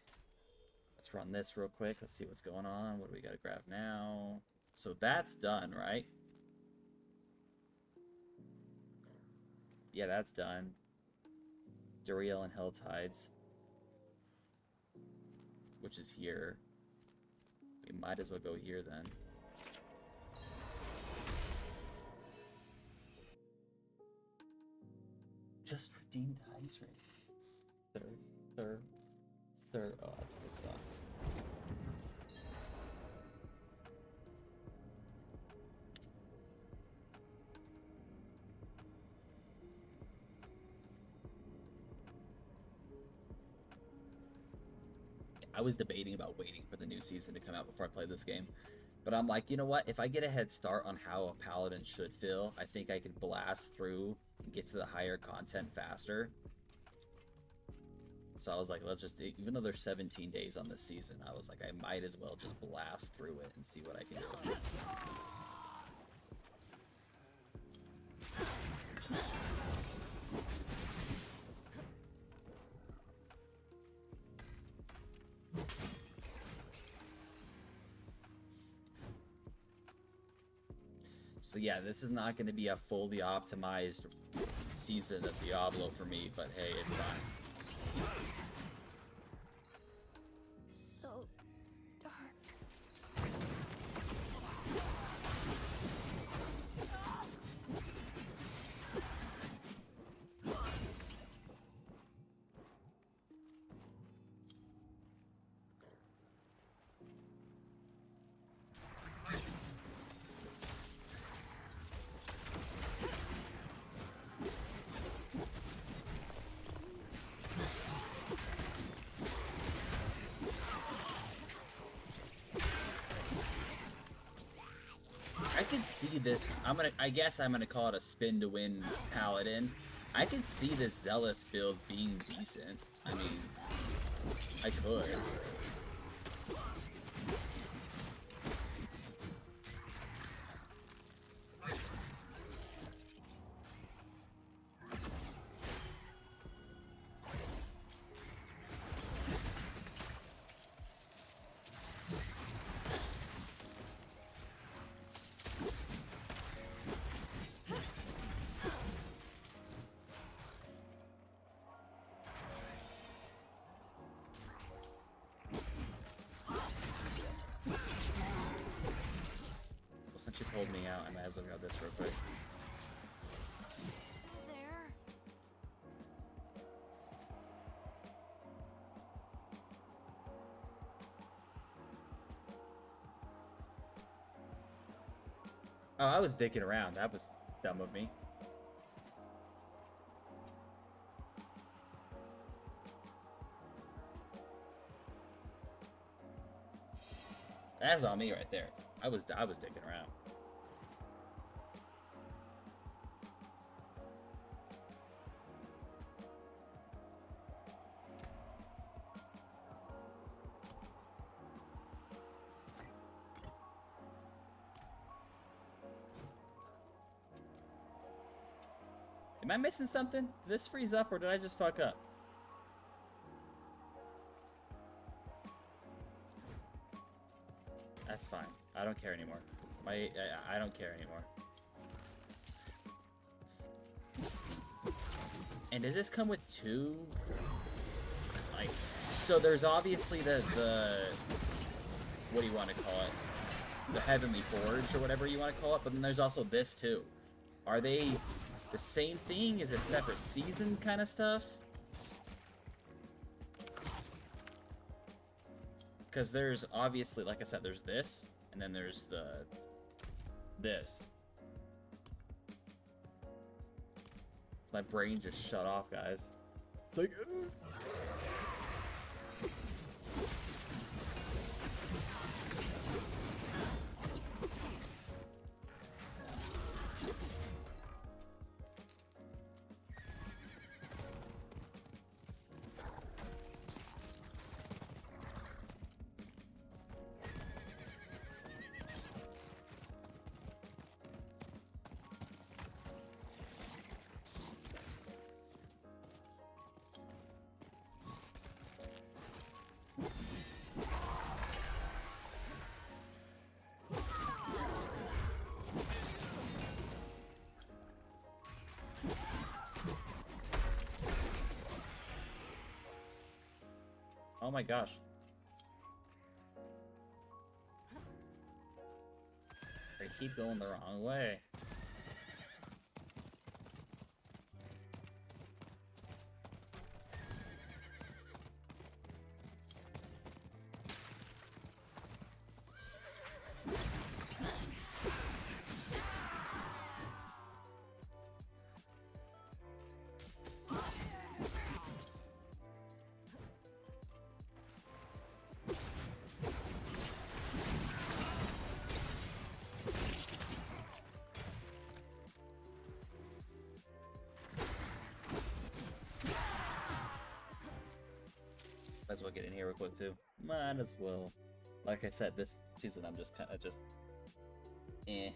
Let's run this real quick. Let's see what's going on. What do we got to grab now? So that's done, right? Yeah, that's done. Duriel and Helltides. Which is here. We might as well go here then. Just redeemed hydrate. Third. Oh, it's gone. I was debating about waiting for the new season to come out before I play this game. But I'm like, you know what? If I get a head start on how a Paladin should feel, I think I could blast through and get to the higher content faster. So I was like, let's just, even though there's 17 days on this season, I was like, I might as well just blast through it and see what I can do. So yeah, this is not going to be a fully optimized season of Diablo for me, but hey, it's fine. So dark. I could see this. I guess I'm gonna call it a spin to win Paladin. I could see this Zealot build being decent. I mean, I could. Since you pulled me out, I might as well grab this real quick. There. Oh, I was dicking around. That was dumb of me. That's on me right there. I was dicking around. Am I missing something? Did this freeze up or did I just fuck up? That's fine. I don't care anymore. I don't care anymore. And does this come with two? Like, so there's obviously the what do you want to call it? The Heavenly Forge or whatever you want to call it, but then there's also this too. Are they the same thing? Is it separate season kind of stuff? Because there's obviously, like I said, there's this, and then there's this. My brain just shut off, guys. It's like... Oh my gosh. They keep going the wrong way. Might as well get in here real quick too. Might as well. Like I said, this season I'm just kind of just... eh.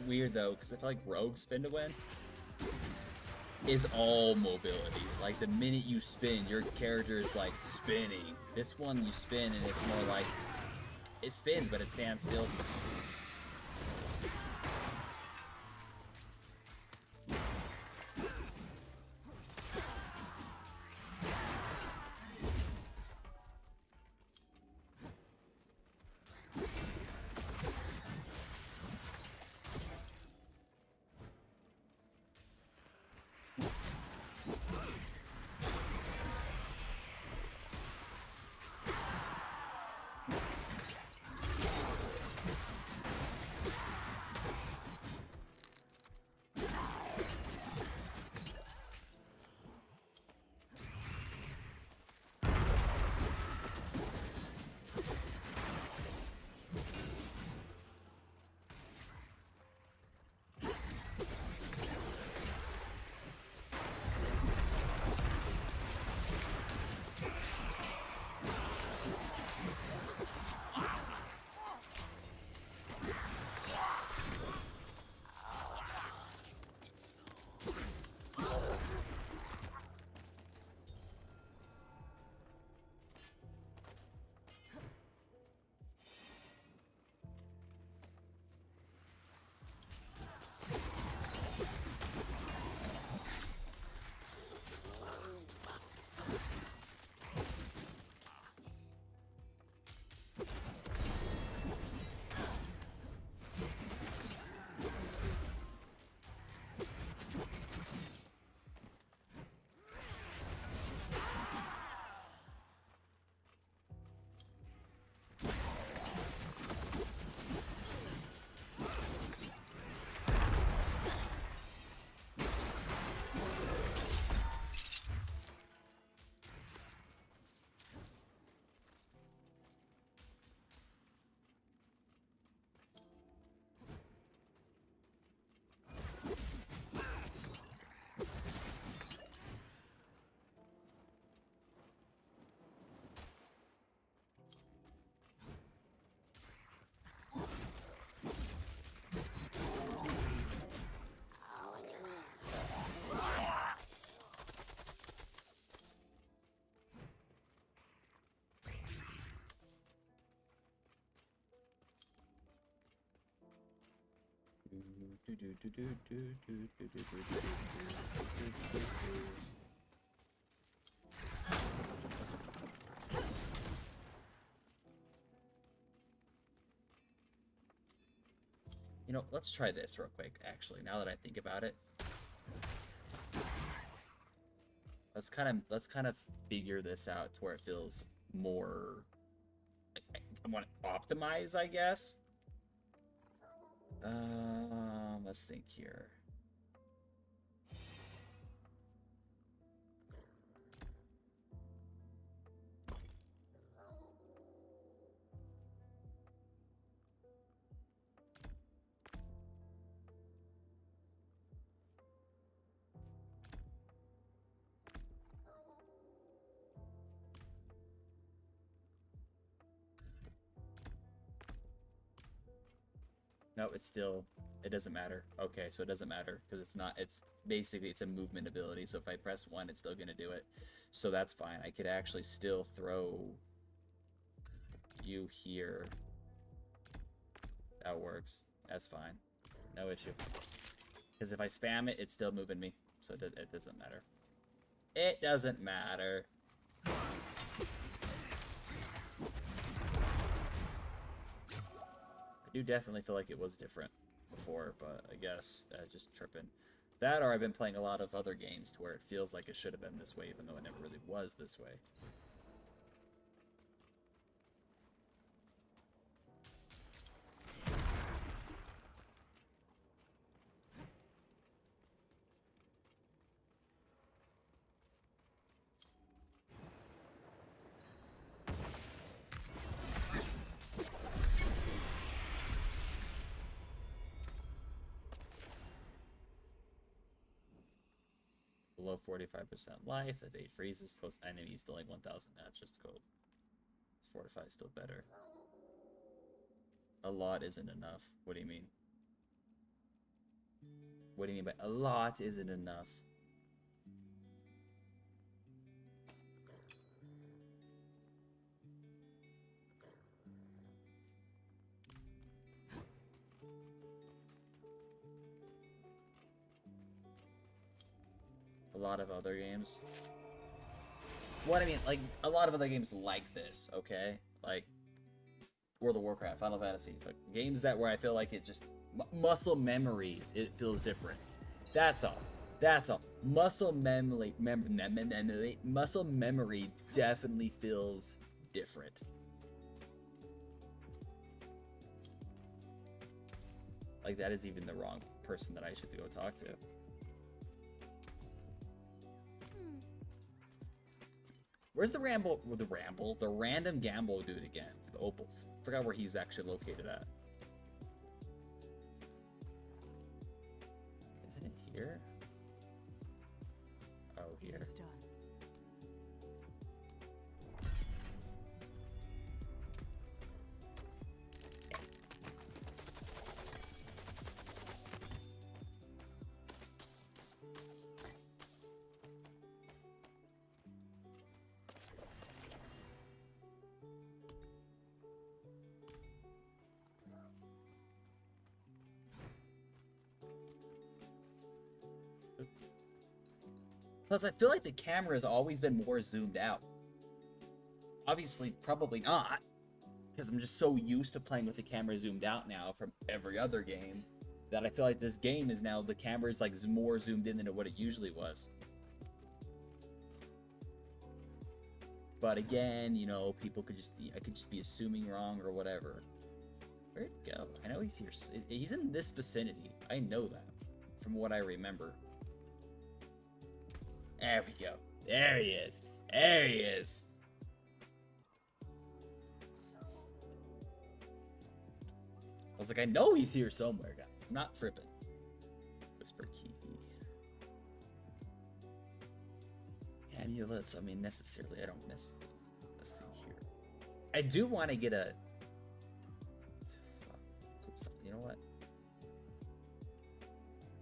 Weird though, because I feel like Rogue spin to win is all mobility. Like the minute you spin, your character is like spinning. This one you spin and it's more like it spins, but it stands still. Spins. You know, let's try this real quick, actually, now that I think about it. Let's kind of figure this out to where it feels more... I want to optimize, I guess. Let's think here. No, it's still, it doesn't matter. Okay, so it doesn't matter because it's not, it's basically, it's a movement ability. So if I press 1, it's still going to do it. So that's fine. I could actually still throw you here. That works. That's fine. No issue. Because if I spam it, it's still moving me. So it doesn't matter. It doesn't matter. I do definitely feel like it was different before, but I guess just tripping. That, or I've been playing a lot of other games to where it feels like it should have been this way, even though it never really was this way. Below 45% life. If 8 freezes, close enemies dealing 1,000. That's just cold. 45 is still better. A lot isn't enough. What do you mean? What do you mean by a lot isn't enough? A lot of other games. What I mean, like, a lot of other games like this, okay? Like, World of Warcraft, Final Fantasy. Like, games that where I feel like it just... muscle memory, it feels different. That's all. That's all. Muscle memory... muscle memory definitely feels different. Like, that is even the wrong person that I should go talk to. Where's the ramble? Well, the random gamble dude again for the opals. Forgot where he's actually located at. Isn't it here? Oh, here. Plus, I feel like the camera has always been more zoomed out. Obviously, probably not, because I'm just so used to playing with the camera zoomed out now from every other game that I feel like this game is now, the camera is like more zoomed in than what it usually was. But again, you know, people could just be, I could just be assuming wrong or whatever. Where'd it go? I know he's here. He's in this vicinity. I know that from what I remember. There we go. There he is. There he is. I was like, I know he's here somewhere, guys. I'm not tripping. Whisper key. Amulets, I mean, necessarily, I don't necessarily. Let's see here. I do want to get a... You know what?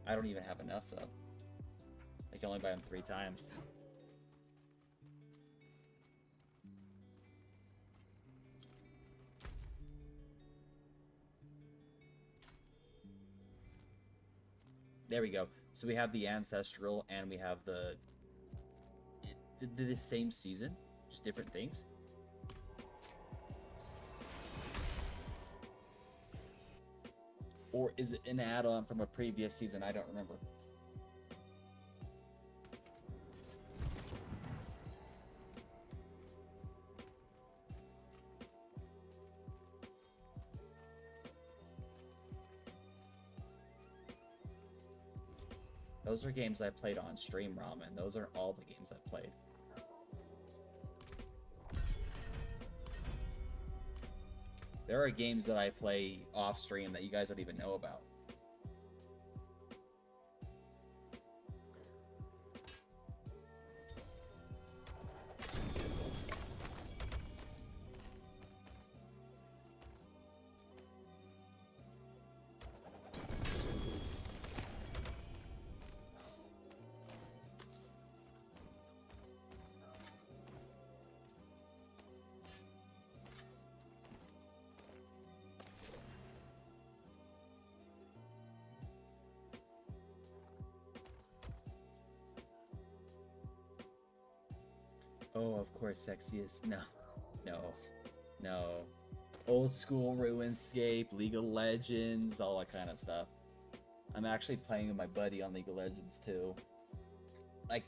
I don't even have enough, though. I can only buy them 3 times. There we go. So we have the ancestral and we have the same season, just different things. Or is it an add-on from a previous season? I don't remember. Those are games I played on stream, Ramen. Those are all the games I've played. There are games that I play off stream that you guys don't even know about. Oh, of course, sexiest. No, no, no. Old school RuneScape, League of Legends, all that kind of stuff. I'm actually playing with my buddy on League of Legends too. Like,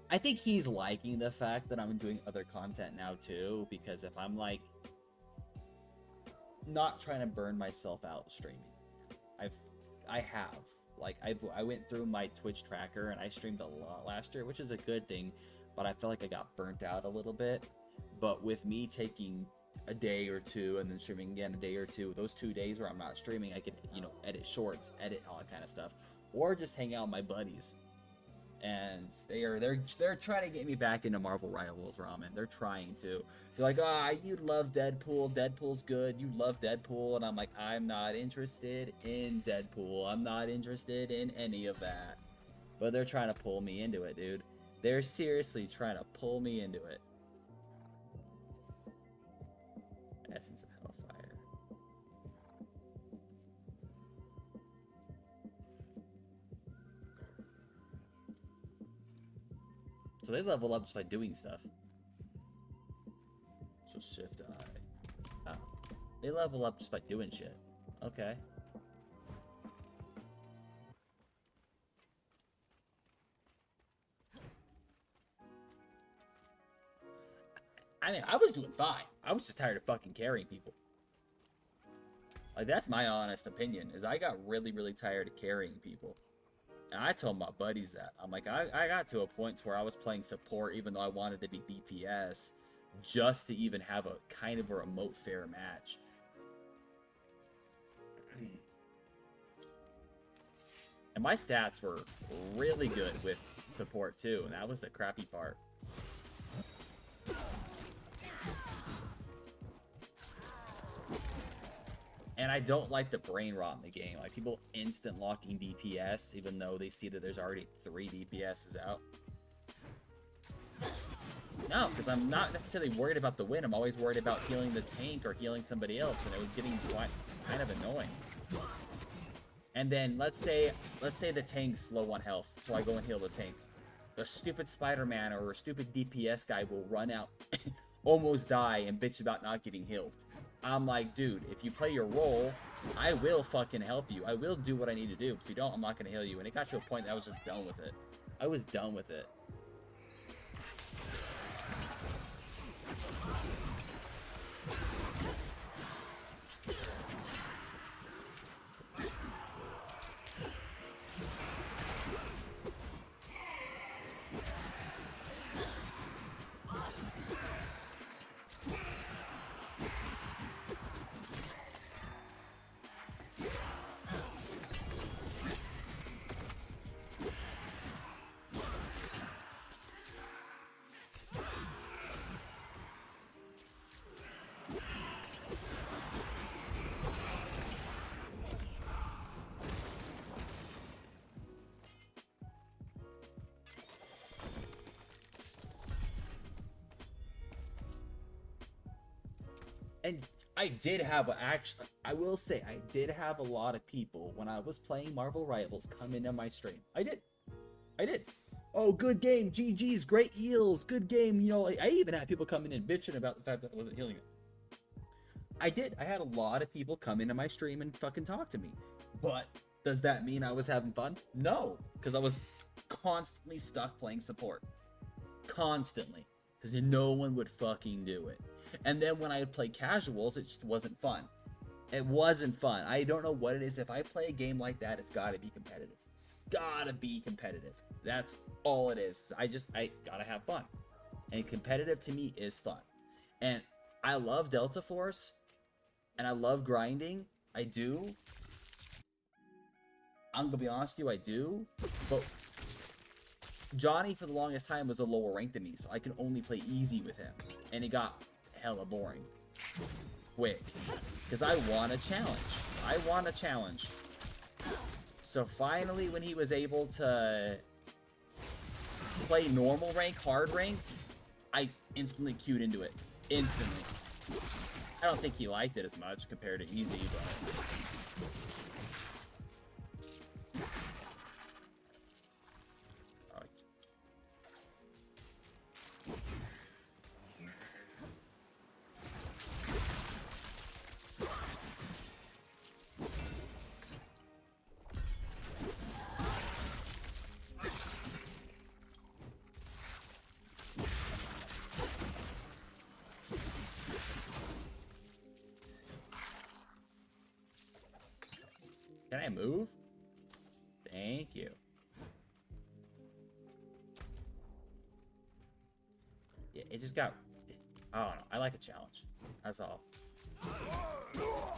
I think he's liking the fact that I'm doing other content now too, because if I'm like not trying to burn myself out streaming, I went through my Twitch tracker and I streamed a lot last year, which is a good thing. But I feel like I got burnt out a little bit. But with me taking a day or two and then streaming again a day or two, those 2 days where I'm not streaming, I can, edit shorts, edit all that kind of stuff, or just hang out with my buddies. And they're trying to get me back into Marvel Rivals, Ramen. They're trying to. They're like, you love Deadpool. Deadpool's good. You love Deadpool. And I'm like, I'm not interested in Deadpool. I'm not interested in any of that. But they're trying to pull me into it, dude. They're seriously trying to pull me into it. Essence of Hellfire. So they level up just by doing stuff. So shift I. Oh. They level up just by doing shit. Okay. I mean, I was doing fine. I was just tired of fucking carrying people. Like, that's my honest opinion, is I got really, really tired of carrying people. And I told my buddies that. I'm like, I got to a point where I was playing support even though I wanted to be DPS just to even have a kind of a remote fair match. And my stats were really good with support too, and that was the crappy part. And I don't like the brain rot in the game. Like, people instant locking DPS, even though they see that there's already 3 DPSs out. No, because I'm not necessarily worried about the win. I'm always worried about healing the tank or healing somebody else, and it was getting quite kind of annoying. And then let's say the tank's low on health, so I go and heal the tank. The stupid Spider-Man or a stupid DPS guy will run out, almost die, and bitch about not getting healed. I'm like, dude, if you play your role, I will fucking help you. I will do what I need to do. If you don't, I'm not going to heal you. And it got to a point that I was just done with it. I was done with it. And I did have actually, I will say, I did have a lot of people when I was playing Marvel Rivals come into my stream. I did. Oh, good game, GG's, great heals, good game. You know, I even had people coming in bitching about the fact that I wasn't healing them. I did. I had a lot of people come into my stream and fucking talk to me. But does that mean I was having fun? No, because I was constantly stuck playing support. Constantly. Because no one would fucking do it. And then when I would play casuals, it just wasn't fun. It wasn't fun. I don't know what it is. If I play a game like that, it's gotta be competitive. It's gotta be competitive. That's all it is. I gotta have fun. And competitive to me is fun. And I love Delta Force. And I love grinding. I do. I'm gonna be honest with you, I do. But Johnny, for the longest time, was a lower rank than me, so I could only play easy with him. And it got hella boring. Quick. Because I want a challenge. So finally, when he was able to play normal rank, hard ranked, I instantly queued into it. Instantly. I don't think he liked it as much compared to easy, but... Can I move? Thank you. Yeah, it just got... I don't know. I like a challenge. That's all.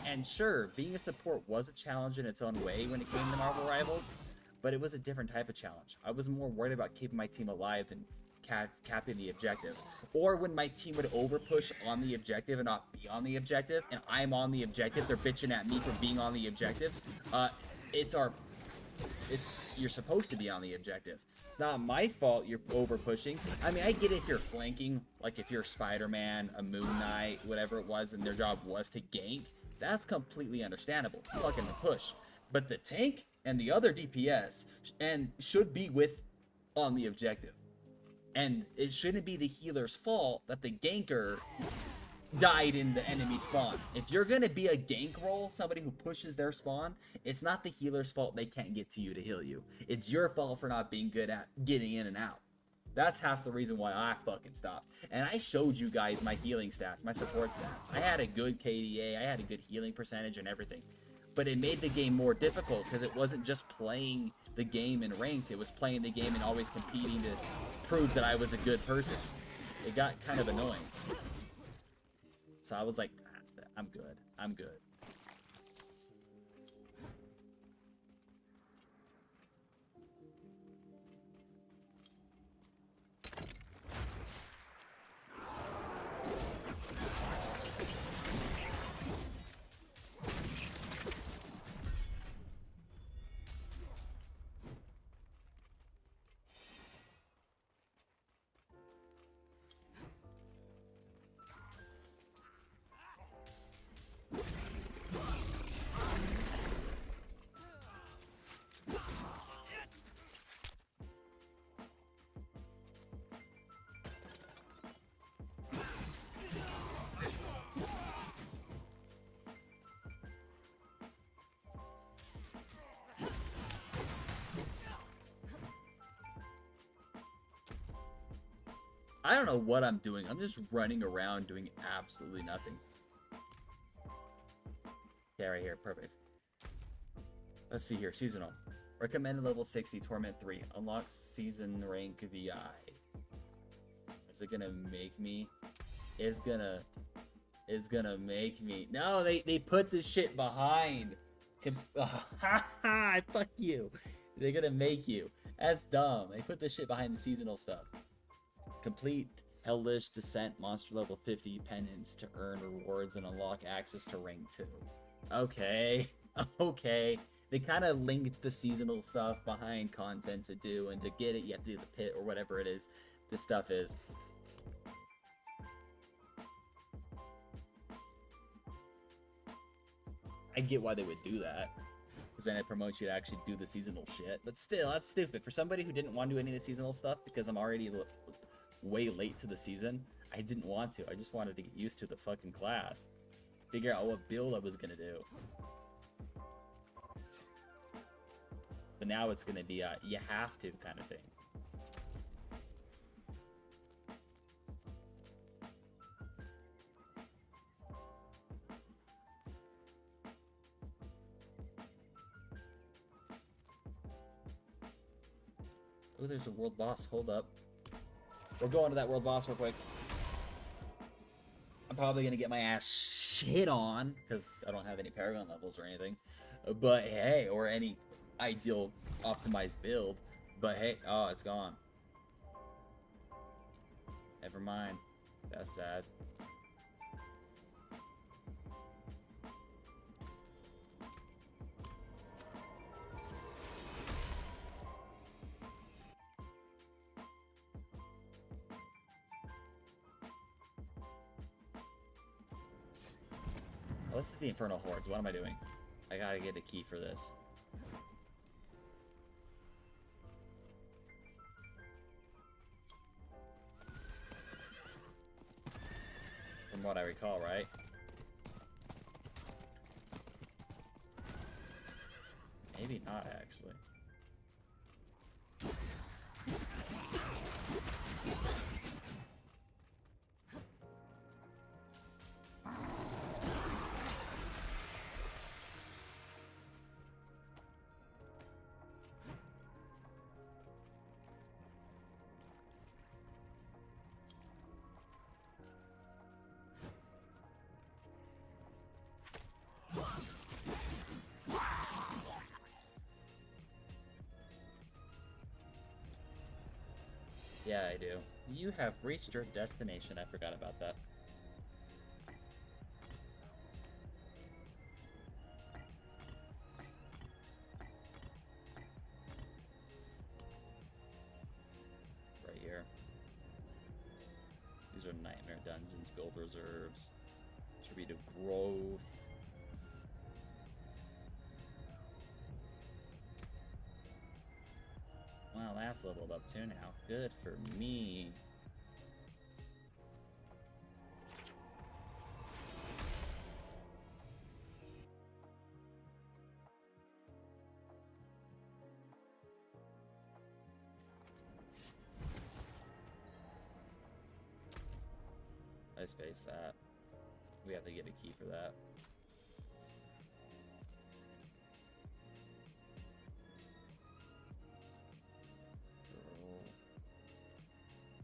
And sure, being a support was a challenge in its own way when it came to Marvel Rivals, but it was a different type of challenge. I was more worried about keeping my team alive than capping the objective. Or when my team would overpush on the objective and not be on the objective, and I'm on the objective, they're bitching at me for being on the objective. You're supposed to be on the objective. It's not my fault you're overpushing. I mean, I get it if you're flanking, like if you're Spider-Man, a Moon Knight, whatever it was, and their job was to gank. That's completely understandable. Fucking the push. But the tank and the other DPS should be on the objective. And it shouldn't be the healer's fault that the ganker died in the enemy spawn. If you're gonna be a gank role, somebody who pushes their spawn, it's not the healer's fault they can't get to you to heal you. It's your fault for not being good at getting in and out. That's half the reason why I fucking stopped. And I showed you guys my healing stats, my support stats. I had a good KDA, I had a good healing percentage and everything. But it made the game more difficult because it wasn't just playing the game in ranked, it was playing the game and always competing to prove that I was a good person. It got kind of annoying. So I was like, I'm good. I don't know what I'm doing. I'm just running around doing absolutely nothing. Yeah, right here. Perfect. Let's see here. Seasonal. Recommended level 60, Torment 3. Unlock season rank VI. Is it gonna make me? It's gonna make me. No, they put this shit behind. Fuck you. They're gonna make you. That's dumb. They put this shit behind the seasonal stuff. Complete Hellish Descent Monster Level 50 penance to earn rewards and unlock access to rank 2. Okay. Okay. They kind of linked the seasonal stuff behind content to do, and to get it, you have to do the pit or whatever it is this stuff is. I get why they would do that, because then it promotes you to actually do the seasonal shit. But still, that's stupid. For somebody who didn't want to do any of the seasonal stuff because I'm already way late to the season, I didn't want to. I just wanted to get used to the fucking class. Figure out what build I was gonna do. But now it's gonna be a you have to kind of thing. Oh, there's a world boss. Hold up. We're going to that world boss real quick. I'm probably gonna get my ass shit on because I don't have any Paragon levels or anything. But hey, or any ideal optimized build. But hey, oh, it's gone. Never mind. That's sad. Oh, this is the Infernal Hordes. What am I doing? I gotta get a key for this. From what I recall, right? Maybe not, actually. Yeah, I do. You have reached your destination. I forgot about that. Right here. These are nightmare dungeons, gold reserves, tribute to growth. Well, that's leveled up too now. Good for me. I spaced that. We have to get a key for that.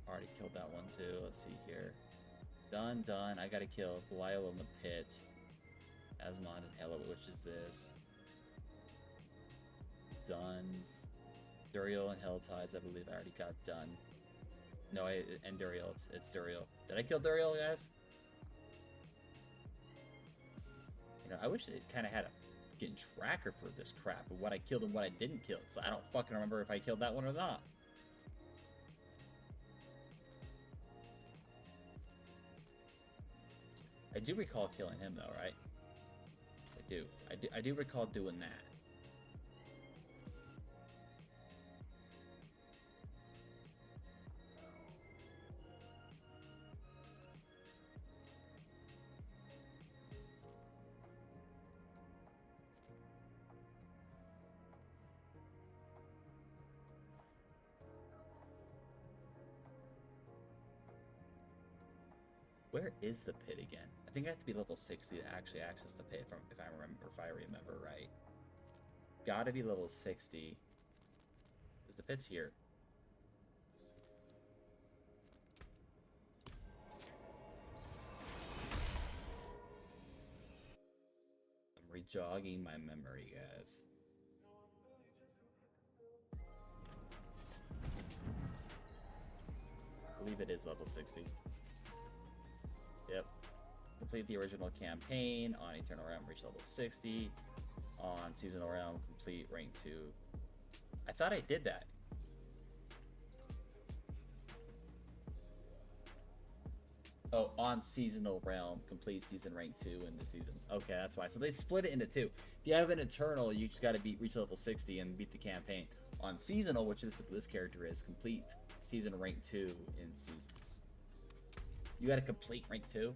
Already killed that one too. Let's see here. Done. I gotta kill Belial in the pit. Asmon and Hela, which is this. Done. Duriel and Helltides, I believe I already got done. No, and Duriel, it's Duriel. Did I kill Duriel, guys? You know, I wish it kind of had a fucking tracker for this crap of what I killed and what I didn't kill, because I don't fucking remember if I killed that one or not. I do recall killing him though, right? I do recall doing that. Where is the pit again? I think I have to be level 60 to actually access the pit if I remember right. Gotta be level 60. Because the pit's here. I'm rejogging my memory, guys. I believe it is level 60. Yep. Complete the original campaign on Eternal Realm, reach level 60. On Seasonal Realm, complete rank 2. I thought I did that. Oh, on seasonal realm, complete season rank 2 in the seasons. Okay, that's why. So they split it into 2. If you have an Eternal, you just gotta reach level 60 and beat the campaign. On seasonal, which this character is, complete season rank 2 in seasons. You gotta complete rank 2?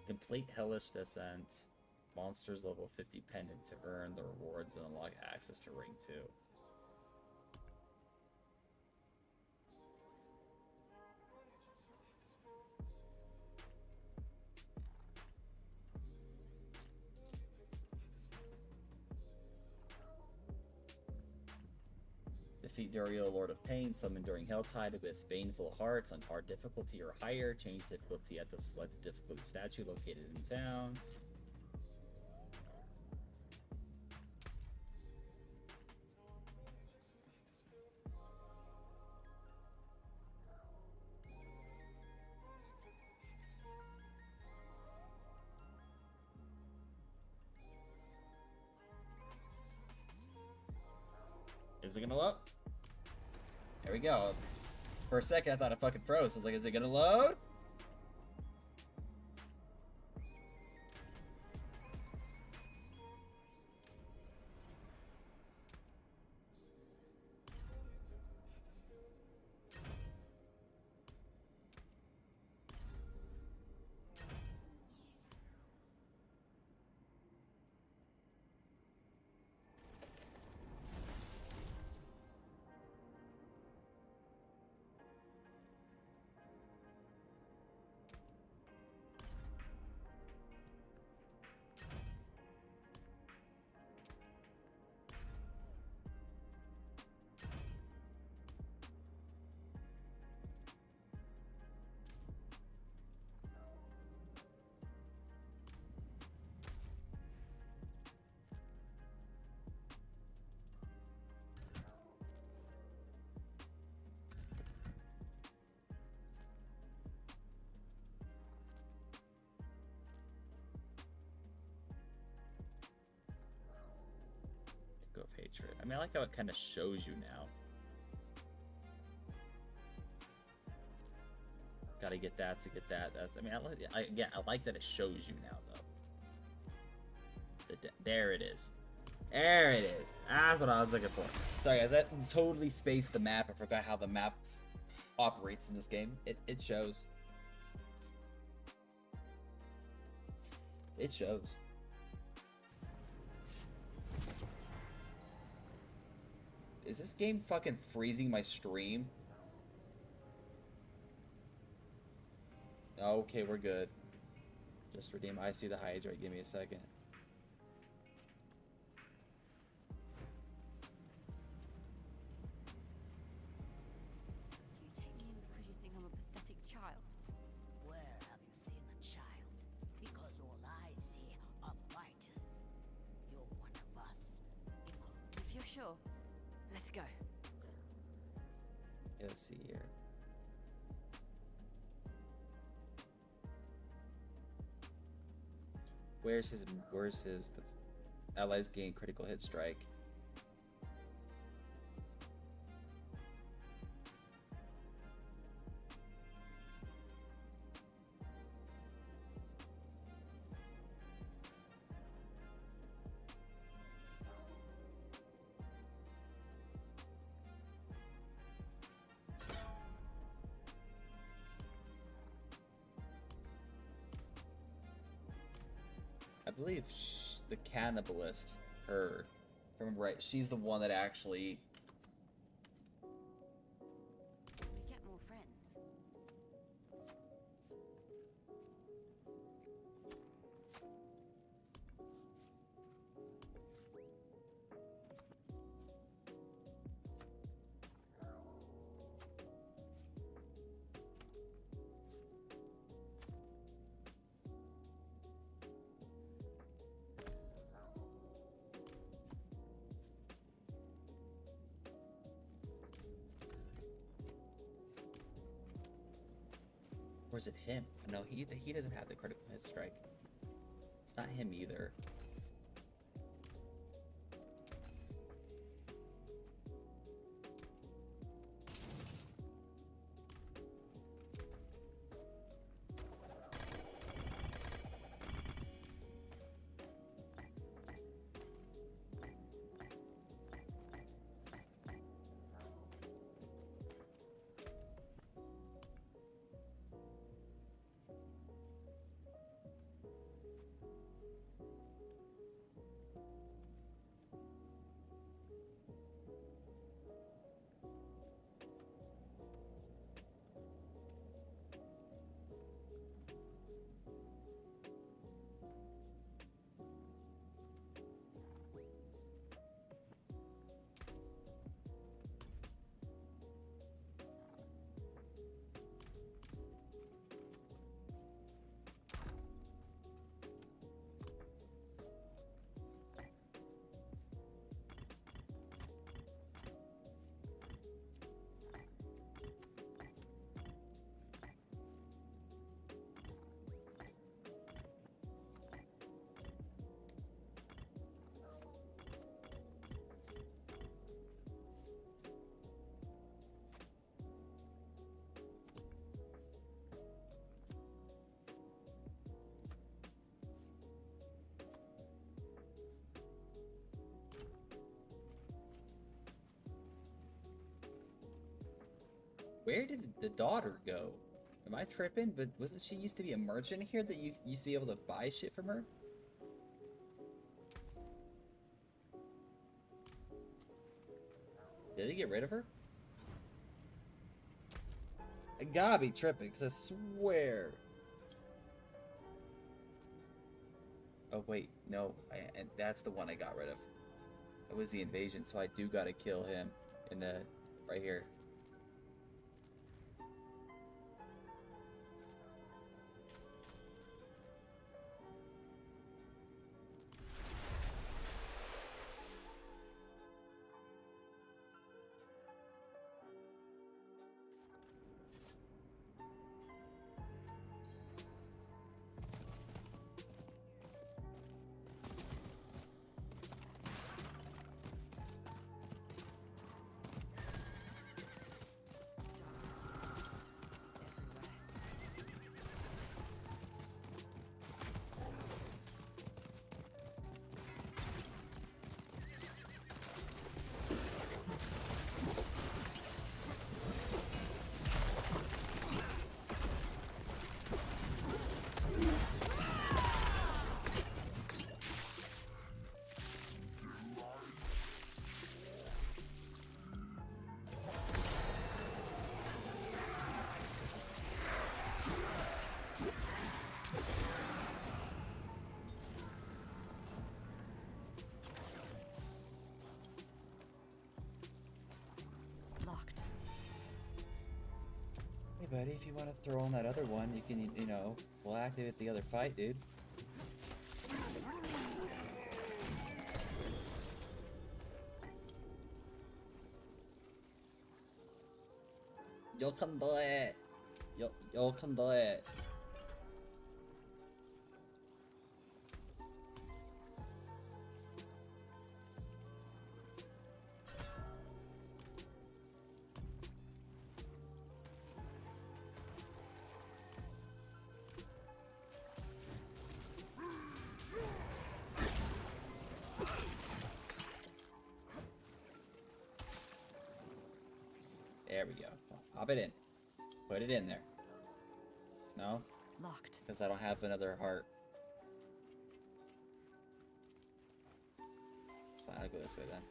Complete Hellish Descent. Monsters level 50 pendant to earn the rewards and unlock access to rank 2. Defeat Dario, Lord of Pain, summon during Helltide with Baneful Hearts on hard difficulty or higher. Change difficulty at the selected difficulty statue located in town. Is it gonna load? There we go. For a second, I thought it fucking froze. I was like, is it gonna load? Of hatred. I mean, I like how it kind of shows you now. Gotta get that to get that. That's. I mean, I like that it shows you now, though. There it is. There it is. That's what I was looking for. Sorry, guys. I totally spaced the map. I forgot how the map operates in this game. It shows. It shows. Is this game fucking freezing my stream? Okay, we're good. Just redeem. I see the hydrate. Give me a second. You take me in because you think I'm a pathetic child. Where have you seen a child? Because all I see are fighters. You're one of us. If you're sure, let's go. Yeah, let's see here. Where's his that's allies gain critical hit strike. I believe the cannibalist, her, if I remember right, she's the one that actually. We get more friends. Or is it him? No, he doesn't have the critical hit strike. Not him either. Where did the daughter go? Am I tripping? But wasn't she used to be a merchant here that you used to be able to buy shit from her? Did they get rid of her? I gotta be tripping, because I swear. Oh, wait. No. And that's the one I got rid of. It was the invasion, so I do gotta kill him in the... right here. Locked. Hey, buddy, if you want to throw on that other one, you can, you know, we'll activate the other fight, dude. You can do it. You can do it. There we go. Pop it in. Put it in there. No? Locked. Because I don't have another heart. Fine, I'll go this way then.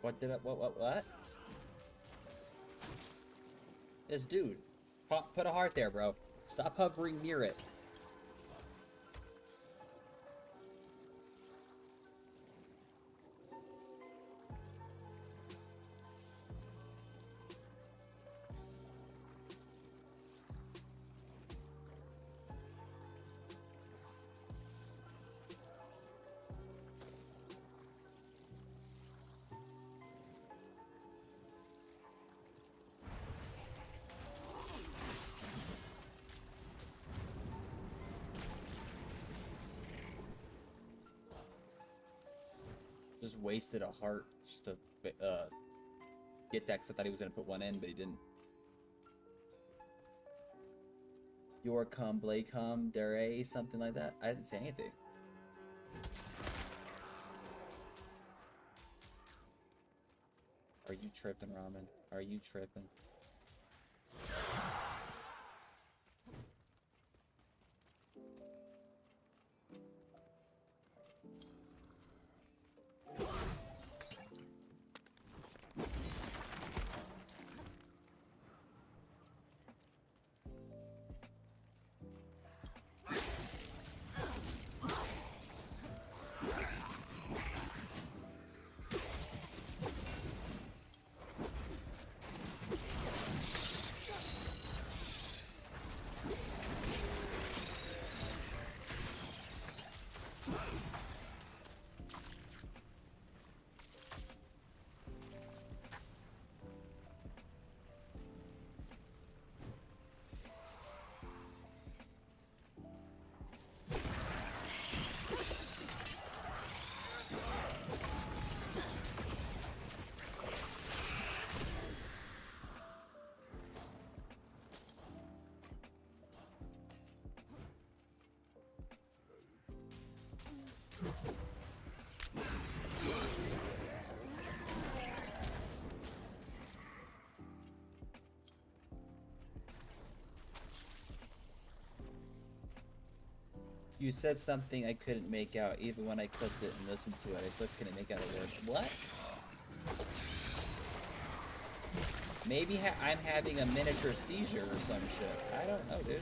What did I... What? This dude. Put a heart there, bro. Stop hovering near it. Just wasted a heart just to get that, because I thought he was going to put one in, but he didn't. Your cum, Blake cum, dare, something like that. I didn't say anything. Are you tripping, Ramen? Are you tripping? You said something I couldn't make out, even when I clicked it and listened to it. I still couldn't make out a word. What? Maybe I'm having a miniature seizure or some shit. I don't know, dude.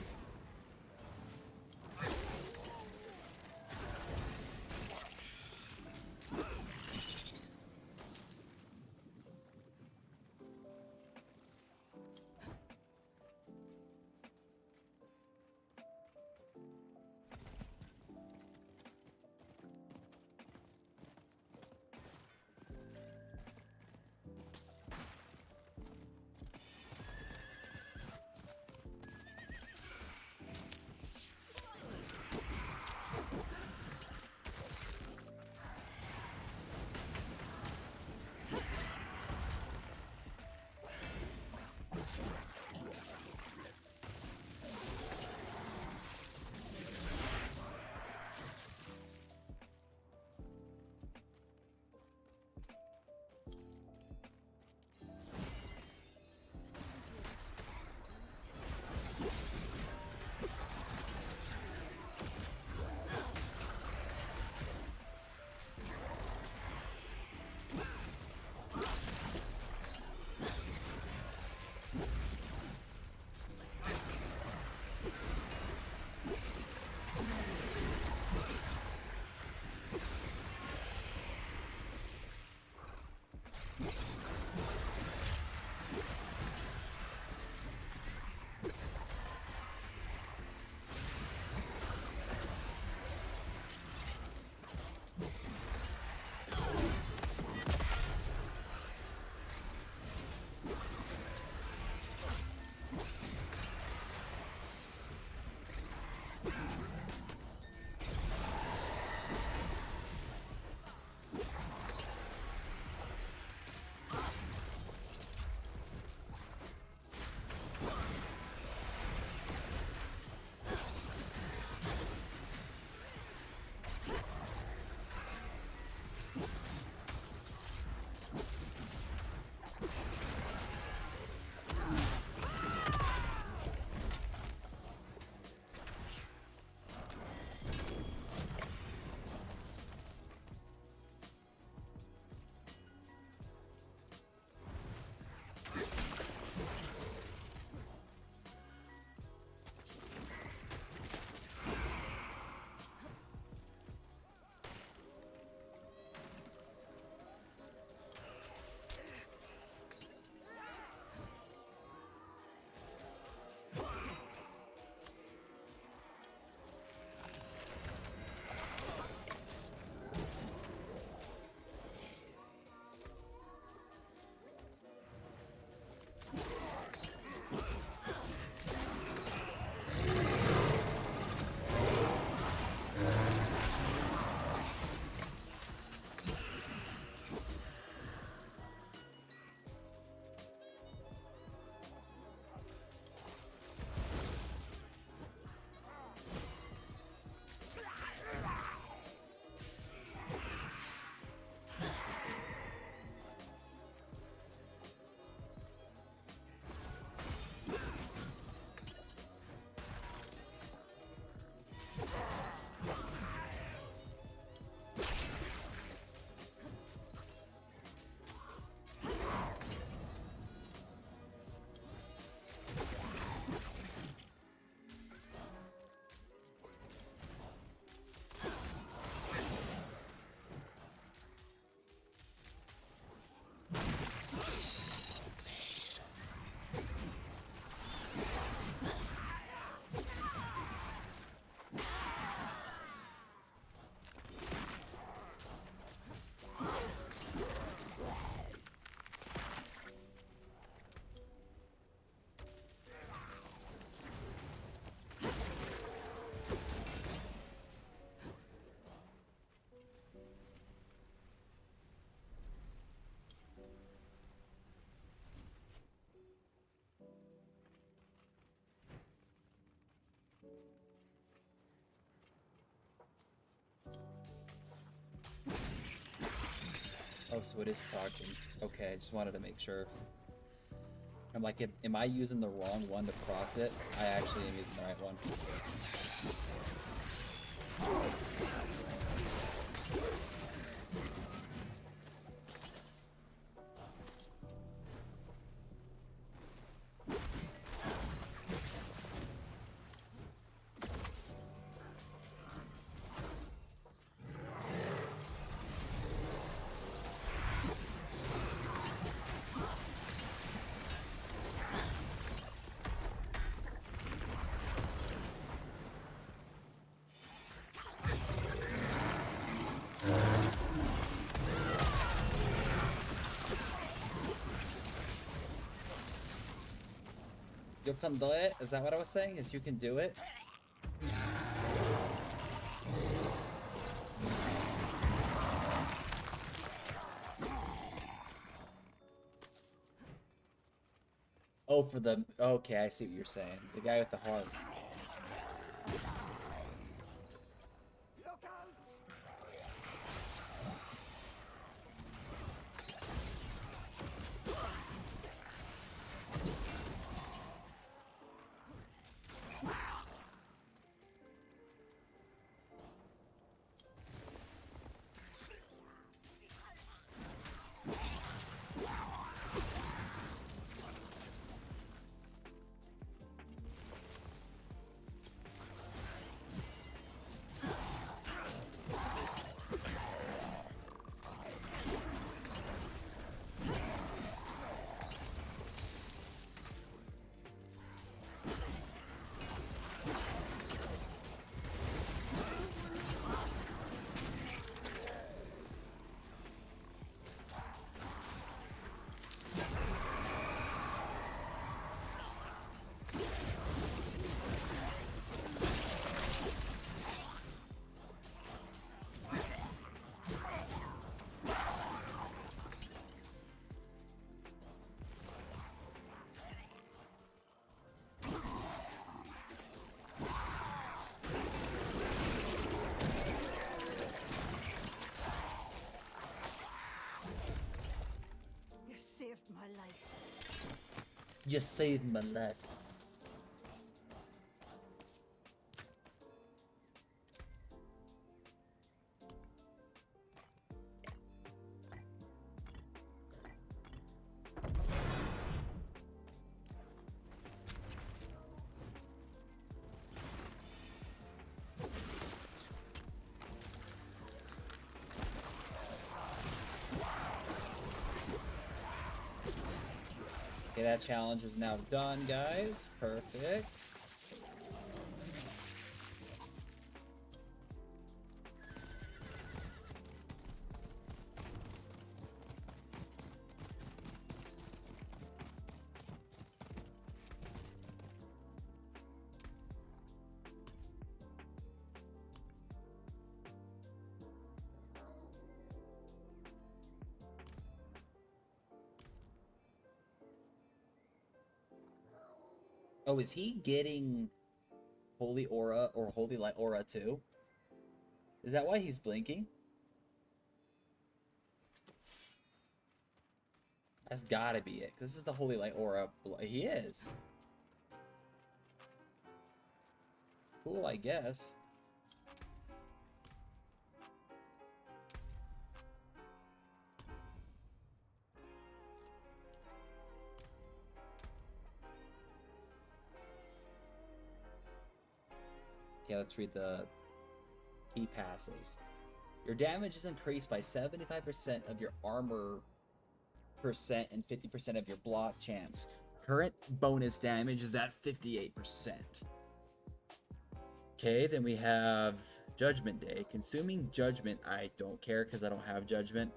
Oh, so it is proccing. Okay, I just wanted to make sure. I'm like, am I using the wrong one to proc it? I actually am using the right one. You can do it? Is that what I was saying? Is you can do it? Oh, for the... Okay, I see what you're saying. The guy with the heart. Look out! You saved my life. You saved my life. Okay, that challenge is now done, guys. Perfect. Oh, is he getting Holy Aura or Holy Light Aura too? Is that why he's blinking? That's gotta be it. This is the Holy Light Aura. He is. Cool, I guess. Okay, let's read the key passes. Your damage is increased by 75% of your armor percent and 50% of your block chance. Current bonus damage is at 58%. Okay, then we have Judgment Day. Consuming Judgment, I don't care because I don't have Judgment.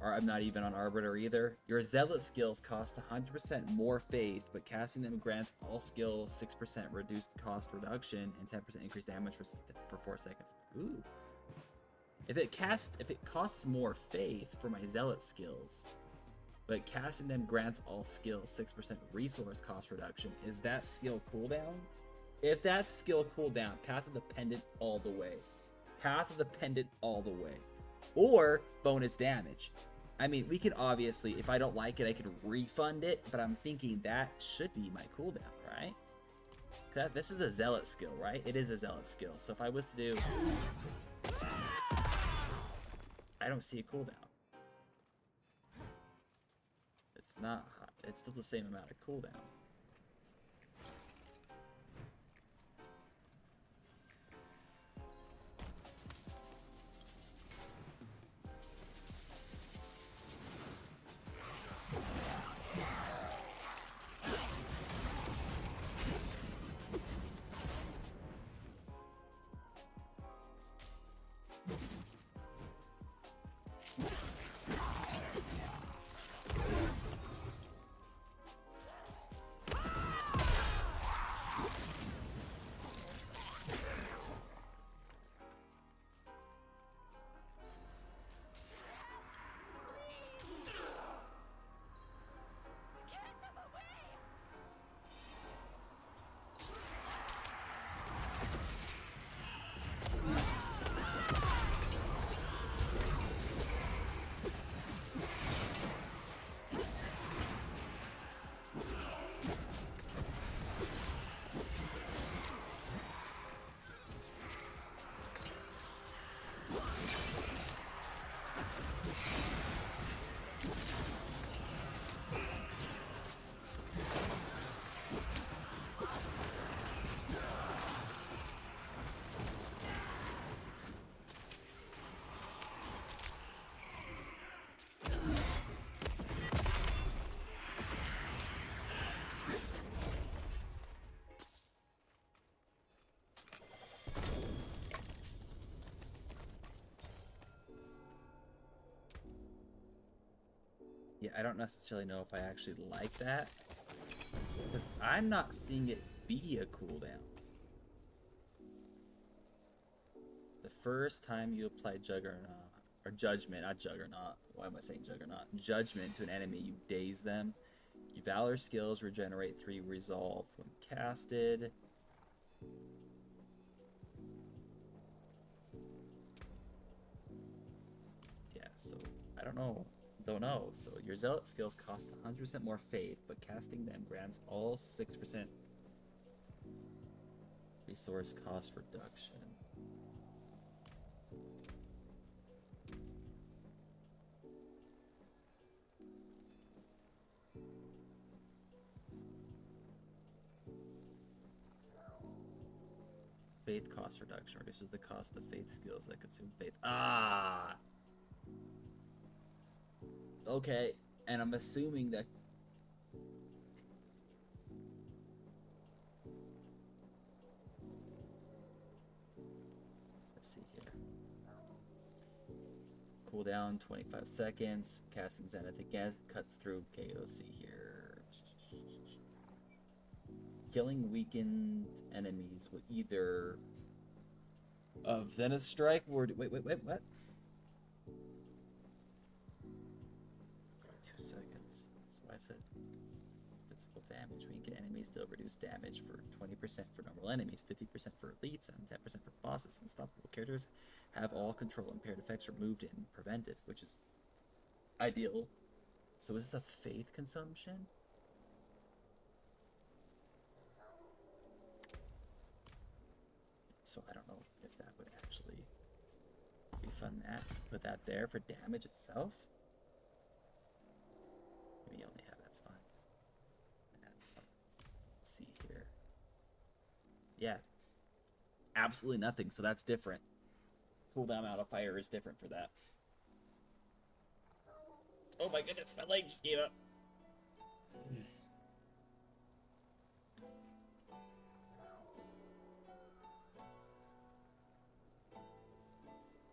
Or I'm not even on Arbiter either. Your Zealot skills cost 100% more faith, but casting them grants all skills 6% reduced cost reduction and 10% increased damage for 4 seconds. Ooh. If it costs more faith for my Zealot skills, but casting them grants all skills 6% resource cost reduction, is that skill cooldown? If that skill cooldown, Path of the Pendant all the way. Path of the Pendant all the way. Or bonus damage. I mean, we could obviously, if I don't like it, I could refund it, but I'm thinking that should be my cooldown, right? This is a zealot skill, right? It is a zealot skill. So if I was to do... I don't see a cooldown. It's not high. It's still the same amount of cooldown. Yeah, I don't necessarily know if I actually like that, because I'm not seeing it be a cooldown. The first time you apply Juggernaut, or Judgment, not Juggernaut, why am I saying Juggernaut? Judgment to an enemy, you daze them. Your Valor skills regenerate 3 resolve when casted. Yeah, so I don't know. Don't know. So your Zealot skills cost 100% more faith, but casting them grants all 6% resource cost reduction. Faith cost reduction reduces the cost of faith skills that consume faith. Ah! Okay, and I'm assuming that... Let's see here. Cooldown 25 seconds. Casting Zenith again cuts through. Okay, let's see here. Killing weakened enemies with either of Zenith Strike or... Wait, what? 2 seconds. So why is it physical damage? Weakened enemies deal reduced damage for 20% for normal enemies, 50% for elites, and 10% for bosses. Unstoppable characters have all control impaired effects removed and prevented, which is ideal. So is this a faith consumption? So I don't know if that would actually refund that. Put that there for damage itself. Maybe you only have that's fine. That's fine. Let's see here. Yeah. Absolutely nothing, so that's different. Cooldown modifier is different for that. Oh my goodness, my leg just gave up.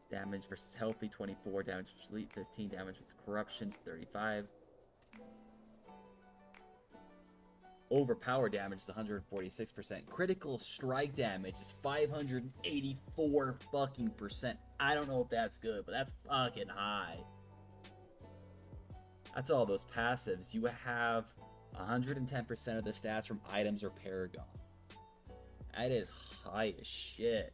Damage versus healthy 24, damage versus elite 15, damage with corruptions 35. Overpower damage is 146%. Critical strike damage is 584 fucking percent. I don't know if that's good, but that's fucking high. That's all those passives. You have 110% of the stats from items or Paragon. That is high as shit.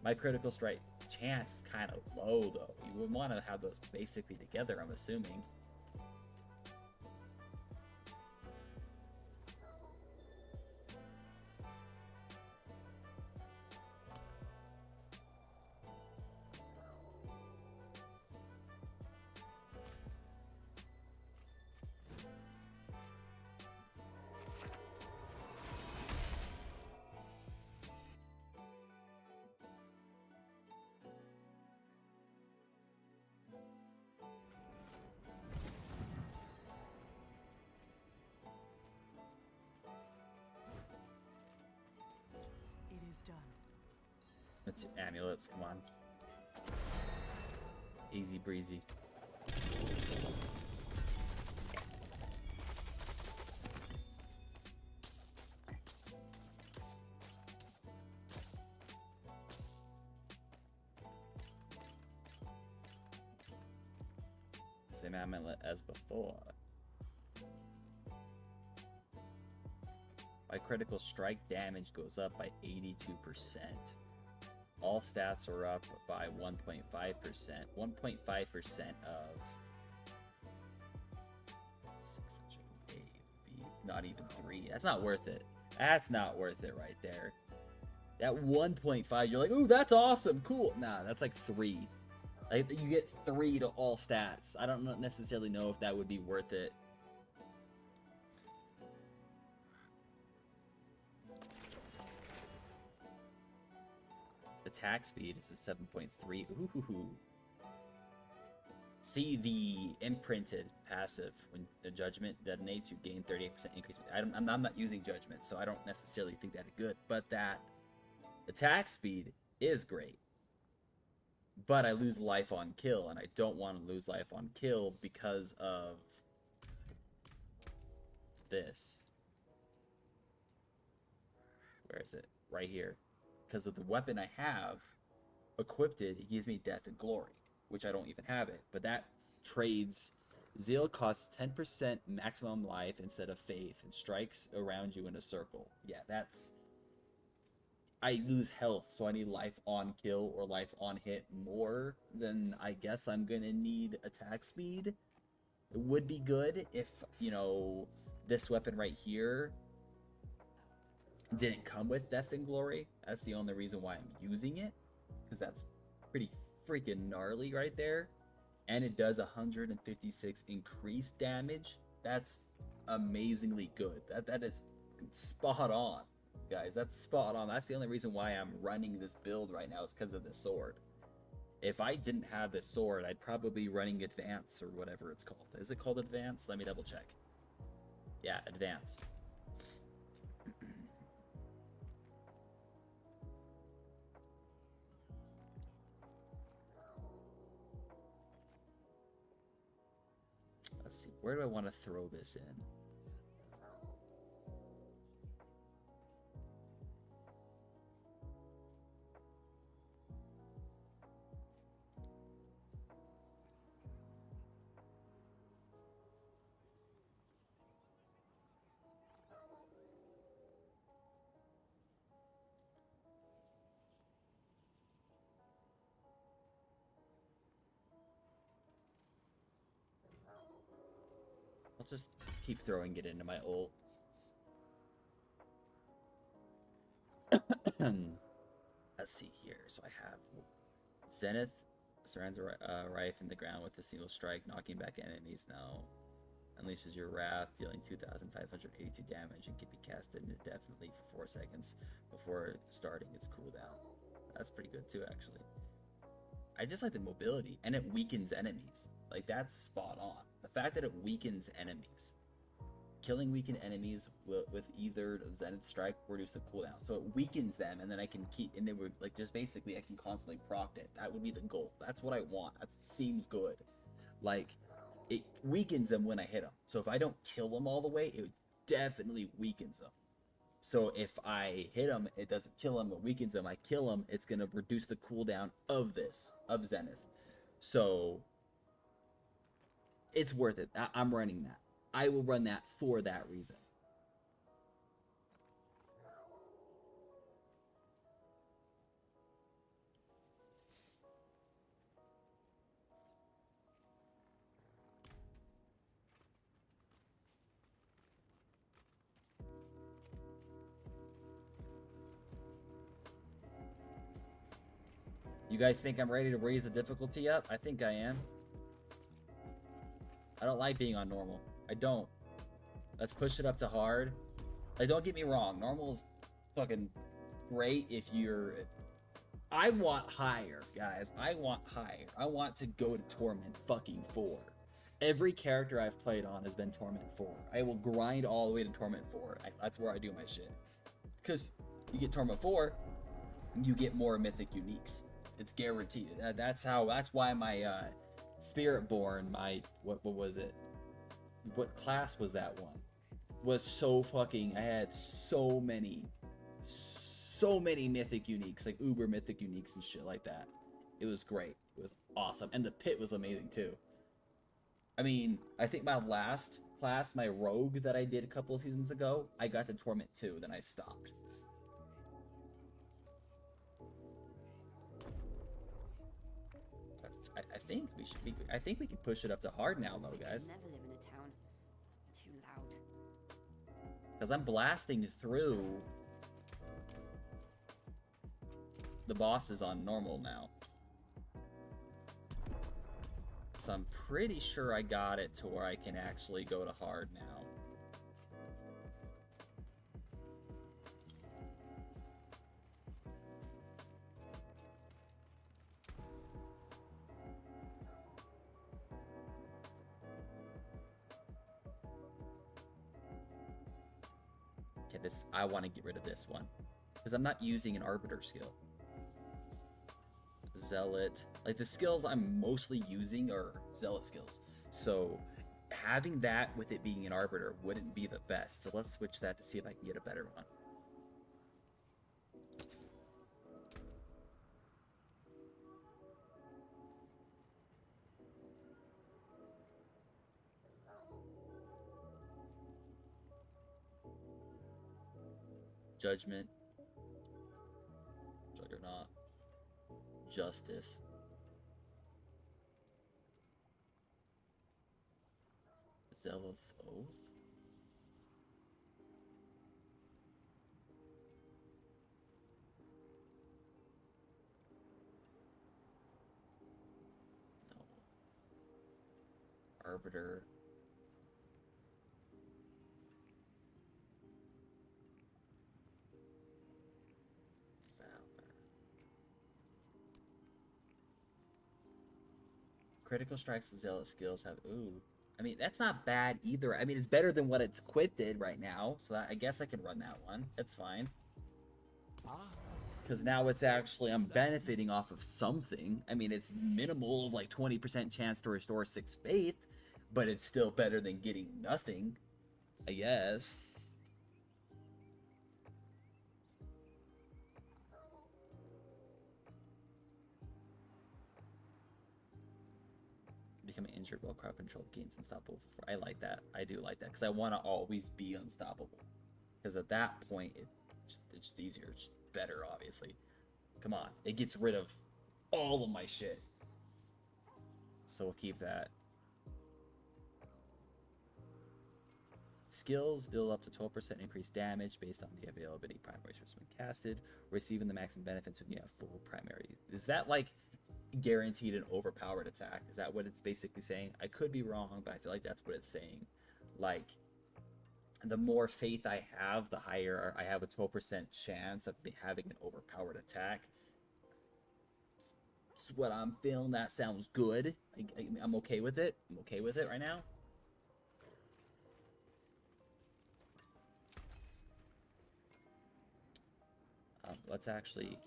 My critical strike chance is kind of low, though. You would want to have those basically together, I'm assuming. It is done. Let's amulets, come on. Easy breezy. Same amulet as before. My critical strike damage goes up by 82%. All stats are up by 1.5%. 1.5% of 608 would be not even 3. That's not worth it. That's not worth it right there. That 1.5, you're like, ooh, that's awesome, cool. Nah, that's like 3. Like, you get 3 to all stats. I don't necessarily know if that would be worth it. Attack speed is a 7.3. Ooh. See the imprinted passive. When the judgment detonates, you gain 38% increase. I'm not using judgment, so I don't necessarily think that's good. But that attack speed is great. But I lose life on kill, and I don't want to lose life on kill because of this. Where is it? Right here. Because of the weapon I have equipped, it gives me death and glory, which I don't even have it. But that trades. Zeal costs 10% maximum life instead of faith and strikes around you in a circle. Yeah, that's... I lose health, so I need life on kill or life on hit more than I guess I'm gonna need attack speed. It would be good if, you know, this weapon right here didn't come with death and glory. That's the only reason why I'm using it, because that's pretty freaking gnarly right there. And it does 156 increased damage. That's amazingly good. That is spot on, guys. That's spot on. That's the only reason why I'm running this build right now, is because of the sword. If I didn't have this sword, I'd probably be running Advance or whatever it's called. Is it called Advance? Let me double check. Yeah, Advance. Let's see, where do I want to throw this in? I'll just keep throwing it into my ult. Let's see here. So I have Zenith surrounds Rife in the ground with a single strike, knocking back enemies. Now unleashes your wrath, dealing 2,582 damage, and can be casted indefinitely for 4 seconds before starting its cooldown. That's pretty good too, actually. I just like the mobility, and it weakens enemies. Like, that's spot on. The fact that it weakens enemies. Killing weakened enemies with either Zenith Strike or reduce the cooldown. So it weakens them, and then I can keep, and they would, like, just basically I can constantly proc it. That would be the goal. That's what I want. That seems good. Like, it weakens them when I hit them. So if I don't kill them all the way, it definitely weakens them. So if I hit them, it doesn't kill them, it weakens them. I kill them, it's going to reduce the cooldown of this, of Zenith. So it's worth it. I'm running that. I will run that for that reason. You guys think I'm ready to raise the difficulty up? I think I am. I don't like being on normal. I don't. Let's push it up to hard. Like, don't get me wrong. Normal is fucking great if you're... I want higher, guys. I want higher. I want to go to Torment fucking 4. Every character I've played on has been Torment 4. I will grind all the way to Torment 4. That's where I do my shit. Because you get Torment 4, you get more mythic uniques. It's guaranteed. That's why my Spiritborn, my what was it? What class was that one? Was so fucking... I had so many mythic uniques, like uber mythic uniques and shit like that. It was great. It was awesome. And the pit was amazing too. I mean, I think my last class, my rogue that I did a couple of seasons ago, I got to Torment 2, then I stopped. I think we should be... I think we can push it up to hard now though, guys. Never live in a town. Too loud. Because I'm blasting through the bosses on normal now. So I'm pretty sure I got it to where I can actually go to hard now. Okay, this... I want to get rid of this one. Because I'm not using an Arbiter skill. Zealot. Like, the skills I'm mostly using are Zealot skills. So, having that with it being an Arbiter wouldn't be the best. So let's switch that to see if I can get a better one. Judgment. Juggernaut. Justice. Zealot's Oath? No. Arbiter. Critical strikes and zealot skills have... Ooh. I mean, that's not bad either. I mean, it's better than what it's equipped right now. So I guess I can run that one. That's fine. Because now it's actually... I'm benefiting off of something. I mean, it's minimal of like 20% chance to restore 6 faith. But it's still better than getting nothing. I guess. Becoming injured while crowd control gains unstoppable. I like that. I do like that because I want to always be unstoppable. Because at that point, it's just easier. It's better, obviously. Come on, it gets rid of all of my shit. So we'll keep that. Skills deal up to 12% increased damage based on the availability primary source when casted, receiving the maximum benefits when you have full primary. Is that like guaranteed an overpowered attack? Is that what it's basically saying? I could be wrong, but I feel like that's what it's saying. Like, the more faith I have, the higher I have a 12% chance of having an overpowered attack. That's what I'm feeling. That sounds good. I'm okay with it. I'm okay with it right now. Let's actually,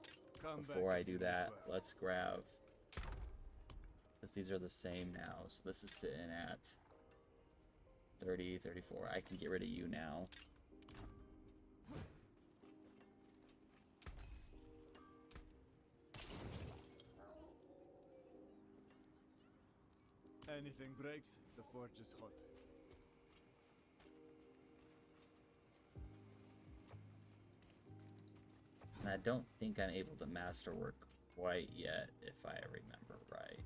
before I do that, let's grab, because these are the same now. So this is sitting at 30, 34. I can get rid of you now. Anything breaks, the forge is hot. And I don't think I'm able to masterwork quite yet, if I remember right.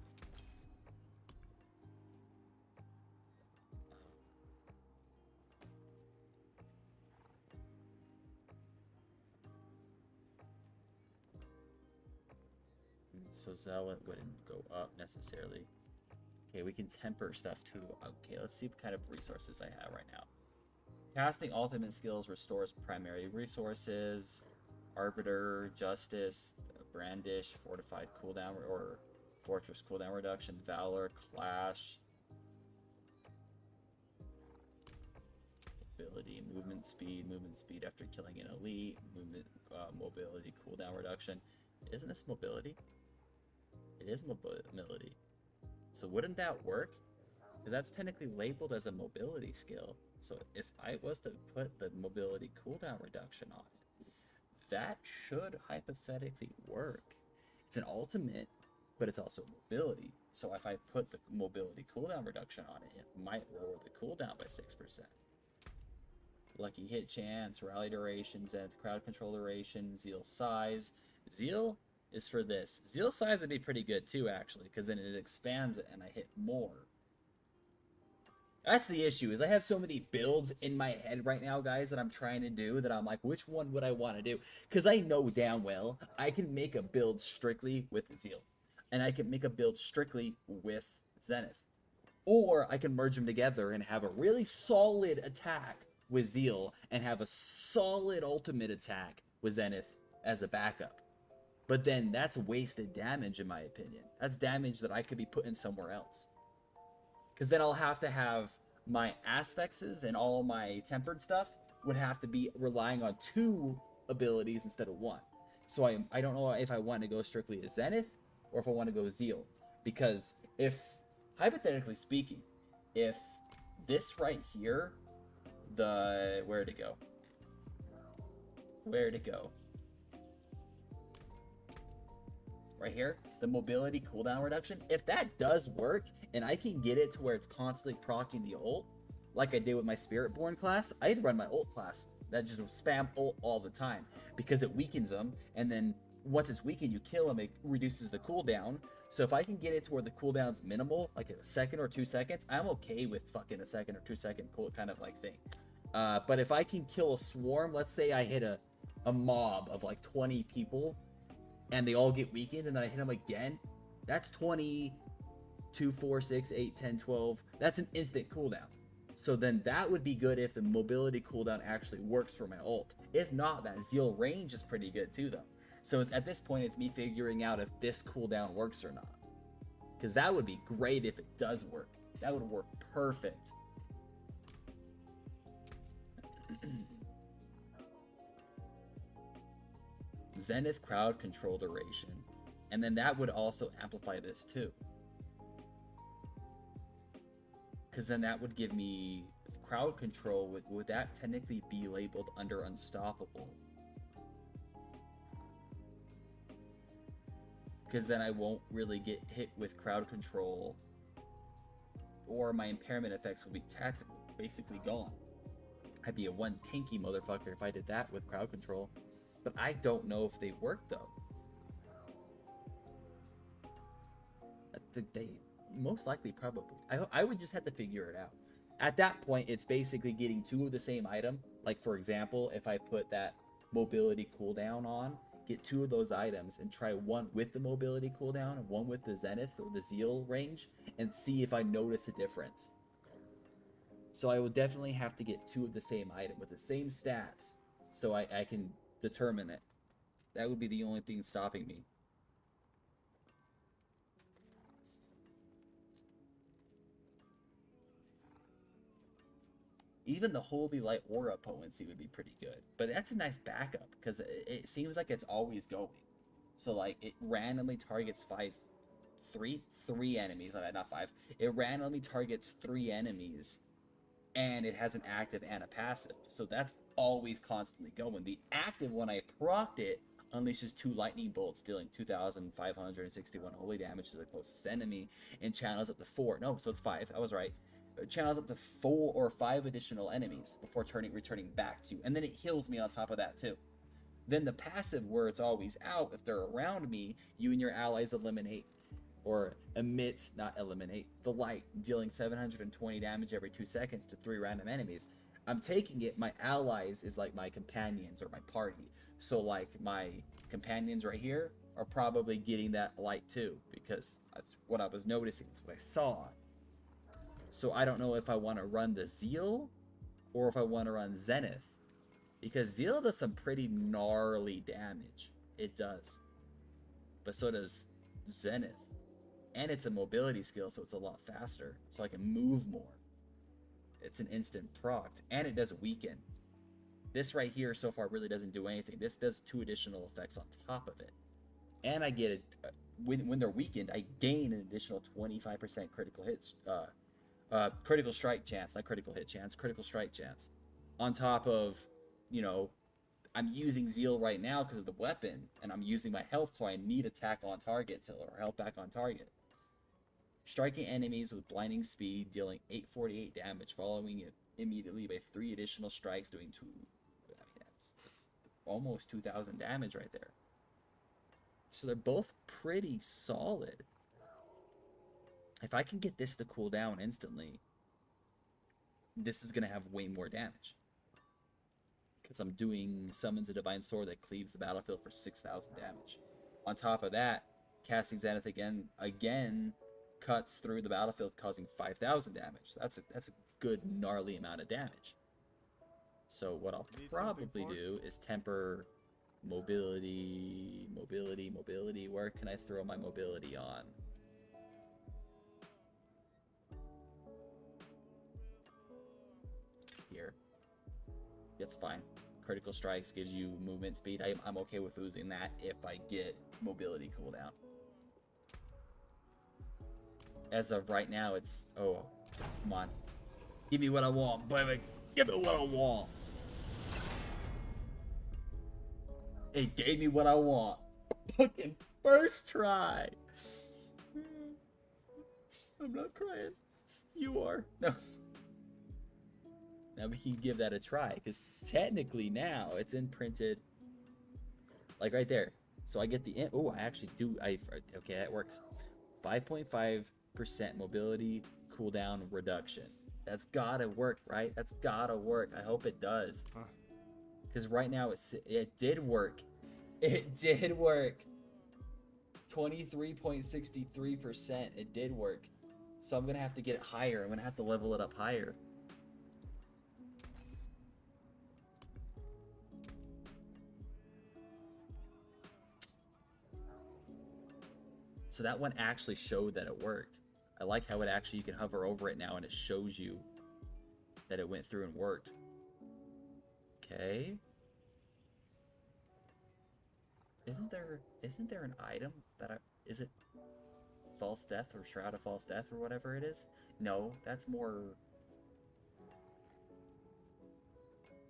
So Zealot wouldn't go up necessarily. Okay, we can temper stuff too. Okay, let's see what kind of resources I have right now. Casting ultimate skills restores primary resources. Arbiter, Justice, Brandish, Fortified cooldown, or Fortress cooldown reduction, Valor, Clash. Ability, movement speed after killing an elite, movement, mobility, cooldown reduction. Isn't this mobility? It is mobility. So wouldn't that work? Because that's technically labeled as a mobility skill. So if I was to put the mobility cooldown reduction on it, that should hypothetically work. It's an ultimate, but it's also mobility. So if I put the mobility cooldown reduction on it, it might lower the cooldown by 6%. Lucky hit chance, rally duration, zenith crowd control duration, zeal size. Zeal is for this. Zeal size would be pretty good too, actually, because then it expands it and I hit more. That's the issue, is I have so many builds in my head right now, guys, that I'm trying to do, that I'm like, which one would I want to do? Because I know damn well I can make a build strictly with Zeal. And I can make a build strictly with Zenith. Or I can merge them together and have a really solid attack with Zeal and have a solid ultimate attack with Zenith as a backup. But then that's wasted damage, in my opinion. That's damage that I could be putting somewhere else. Because then I'll have to have my aspexes and all my tempered stuff would have to be relying on 2 abilities instead of 1. So I don't know if I want to go strictly to Zenith or if I want to go Zeal. Because if, hypothetically speaking, if this right here, where'd it go? Where'd it go? Right here, the mobility cooldown reduction, if that does work and I can get it to where it's constantly proccing the ult, like I did with my Spiritborn class, I'd run my ult class that just spam ult all the time because it weakens them, and then once it's weakened, you kill them, it reduces the cooldown. So if I can get it to where the cooldown's minimal, like a second or 2 seconds, I'm okay with fucking a second or 2 second cool kind of like thing. But if I can kill a swarm, let's say I hit a mob of like 20 people, and they all get weakened, and then I hit them again, that's 20, 2, 4, 6, 8, 10, 12. That's an instant cooldown. So then that would be good if the mobility cooldown actually works for my ult. If not, that Zeal range is pretty good too, though. So at this point, it's me figuring out if this cooldown works or not. Because that would be great if it does work. That would work perfect. Zenith crowd control duration, and then that would also amplify this too, because then that would give me crowd control. Would that technically be labeled under unstoppable? Because then I won't really get hit with crowd control, or my impairment effects will be basically gone. I'd be a one tanky motherfucker if I did that with crowd control. But I don't know if they work, though. They most likely probably. I would just have to figure it out. At that point, it's basically getting 2 of the same item. Like, for example, if I put that mobility cooldown on, get 2 of those items and try one with the mobility cooldown and one with the Zenith or the Zeal range and see if I notice a difference. So I would definitely have to get 2 of the same item with the same stats so I can determine it. That would be the only thing stopping me. Even the Holy Light Aura potency would be pretty good, but that's a nice backup because it seems like it's always going. So like it randomly targets three enemies, not 5. It randomly targets 3 enemies, and it has an active and a passive. So that's always constantly going. The active, when I procced it, unleashes 2 lightning bolts, dealing 2,561 holy damage to the closest enemy, and channels up to 4. No, so it's 5. I was right. It channels up to 4 or 5 additional enemies before returning back to you. And then it heals me on top of that too. Then the passive, where it's always out, if they're around me, you and your allies eliminate or emit, not eliminate, the light, dealing 720 damage every 2 seconds to 3 random enemies. I'm taking it, my allies is like my companions or my party. So like my companions right here are probably getting that light too, because that's what I was noticing. It's what I saw. So I don't know if I want to run the Zeal or if I want to run Zenith, because Zeal does some pretty gnarly damage. It does. But so does Zenith. And it's a mobility skill, so it's a lot faster. So I can move more. It's an instant proc. And it does weaken. This right here so far really doesn't do anything. This does 2 additional effects on top of it. And I get it. When they're weakened, I gain an additional 25% critical hits. Critical strike chance. Not critical hit chance. Critical strike chance. On top of, you know, I'm using Zeal right now because of the weapon, and I'm using my health, so I need attack on target or health back on target. Striking enemies with blinding speed, dealing 848 damage, following it immediately by 3 additional strikes, doing 2. I mean, that's almost 2,000 damage right there. So they're both pretty solid. If I can get this to cool down instantly, this is gonna have way more damage. Because I'm doing Summons a Divine Sword that cleaves the battlefield for 6,000 damage. On top of that, casting Zenith again cuts through the battlefield, causing 5,000 damage. That's a good gnarly amount of damage. So what I'll probably do is temper mobility. Where can I throw my mobility on? Here. That's fine. Critical strikes gives you movement speed. I'm okay with losing that if I get mobility cooldown. As of right now, it's... Oh, come on. Give me what I want, baby. Give me what I want. It gave me what I want. Fucking first try. I'm not crying. You are. No. Now we can give that a try, because technically now it's imprinted, like right there. So I get the, oh, I actually do, okay, that works. 5.5% mobility cooldown reduction. That's gotta work, right? That's gotta work. I hope it does. Because right now it did work. It did work. 23.63%. It did work. So I'm gonna have to get it higher. I'm gonna have to level it up higher. So that one actually showed that it worked. I like how it actually, you can hover over it now and it shows you that it went through and worked. Okay. Isn't there an item that is it False Death or Shroud of False Death or whatever it is? No, that's more...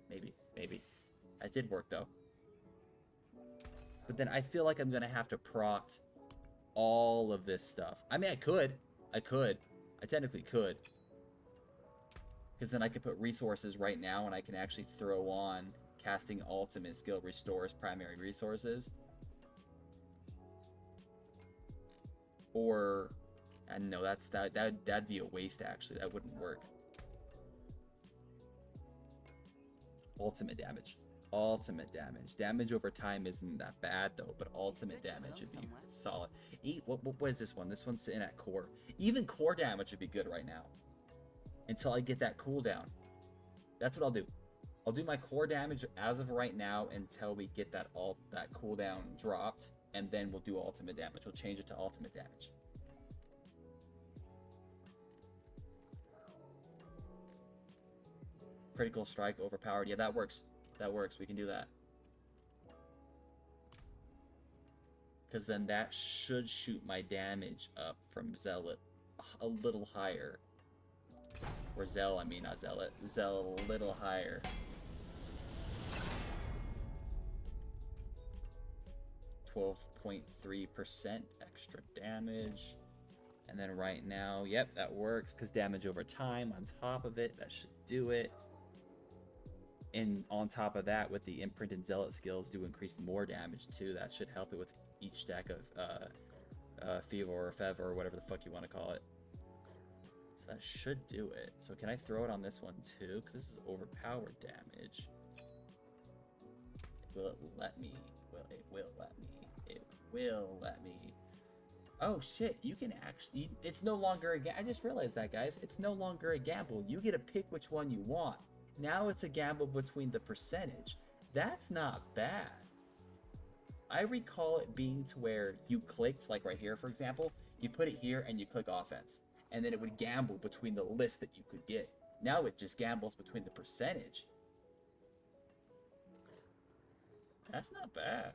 Maybe. That did work though. But then I feel like I'm gonna have to proc all of this stuff. I mean, I technically could. Because then I could put resources right now and I can actually throw on casting ultimate skill restores primary resources. Or, and no, that'd be a waste actually. That wouldn't work. Ultimate damage. Damage over time isn't that bad though, but ultimate damage would be solid. What is this one? This one's sitting at core. Even core damage would be good right now. Until I get that cooldown. That's what I'll do. I'll do my core damage as of right now until we get that cooldown dropped, and then we'll do ultimate damage. We'll change it to ultimate damage. Critical strike overpowered. Yeah, that works. That works. We can do that. Because then that should shoot my damage up from Zealot a little higher. Or Zell, I mean, not Zealot. Zell a little higher. 12.3% extra damage. And then right now, yep, that works. Because damage over time on top of it, that should do it. And on top of that, with the imprinted Zealot skills do increase more damage too. That should help it with each stack of Fever or Fev or whatever the fuck you want to call it. So that should do it. So can I throw it on this one too? Because this is overpowered damage. Will it let me? It will let me. It will let me. Oh shit, you can actually, it's no longer a gamble. I just realized that, guys. It's no longer a gamble. You get to pick which one you want. Now it's a gamble between the percentage. That's not bad. I recall it being to where you clicked, like right here, for example, you put it here and you click offense. And then it would gamble between the list that you could get. Now it just gambles between the percentage. That's not bad.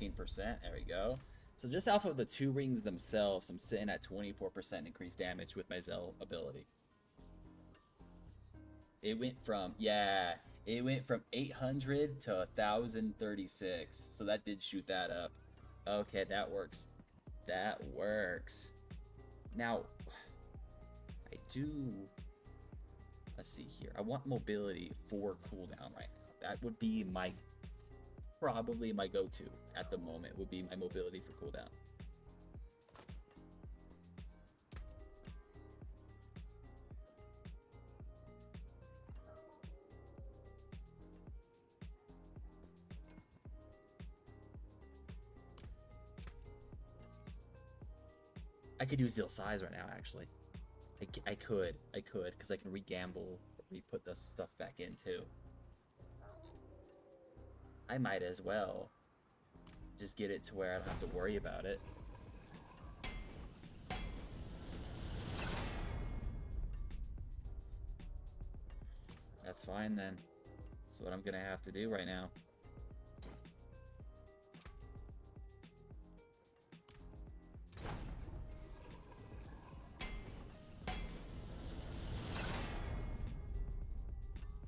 %. There we go. So just off of the 2 rings themselves, I'm sitting at 24% increased damage with my Zell ability. It went from, yeah, it went from 800 to 1,036. So that did shoot that up. Okay, that works. That works. Now, I do, let's see here. I want mobility for cooldown right now. That would be my, probably my go-to at the moment, would be my mobility for cooldown. I could use Zeal Size right now, actually. I could, because I can re-gamble, re-put the stuff back in, too. I might as well just get it to where I don't have to worry about it. That's fine, then. That's what I'm gonna have to do right now.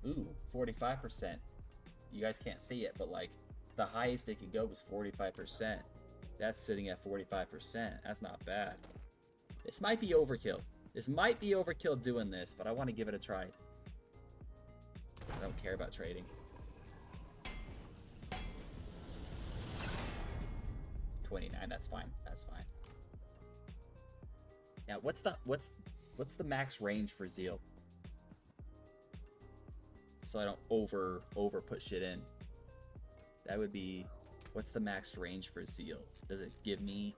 Ooh, 45%. You guys can't see it, but like the highest they could go was 45%. That's sitting at 45%. That's not bad. This might be overkill. This might be overkill doing this, but I want to give it a try. I don't care about trading. $29, that's fine. That's fine. Now, what's the max range for Zeal? So I don't over put shit in. That would be, what's the max range for Zeal? Does it give me?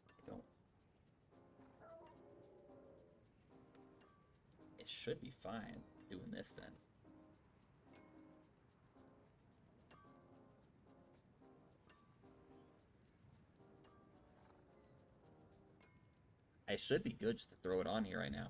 I don't. It should be fine doing this then. I should be good just to throw it on here right now.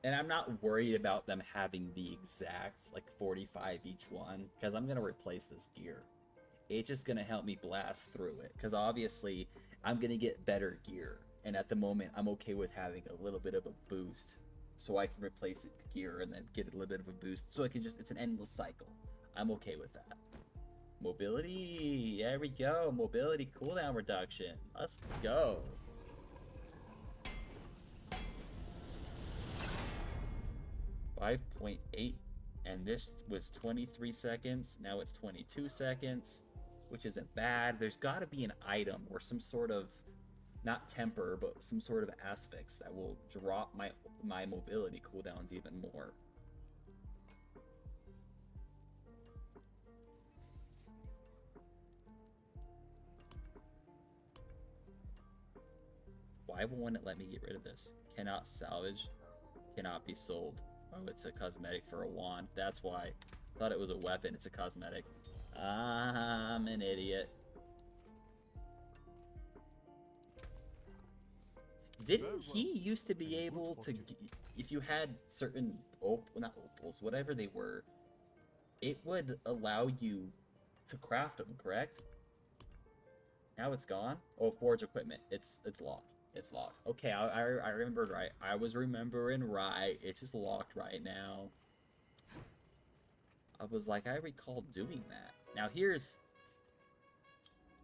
And I'm not worried about them having the exact, like, 45 each one, because I'm going to replace this gear. It's just going to help me blast through it, because obviously, I'm going to get better gear. And at the moment, I'm okay with having a little bit of a boost, so I can replace it with gear and then get a little bit of a boost, so I can just, it's an endless cycle. I'm okay with that. Mobility, there we go, mobility cooldown reduction. Let's go. .8, and this was 23 seconds. Now it's 22 seconds, which isn't bad. There's got to be an item or some sort of, not temper, but some sort of aspects that will drop my mobility cooldowns even more. Why won't it let me get rid of this? Cannot salvage, cannot be sold. Oh, it's a cosmetic for a wand. That's why. Thought it was a weapon. It's a cosmetic. I'm an idiot. Didn't he used to be able to, if you had certain, not opals, whatever they were, it would allow you to craft them, correct? Now it's gone? Oh, forge equipment. It's locked. It's locked. Okay, I remembered right. I was remembering right. It's just locked right now. I was like, I recall doing that. Now here's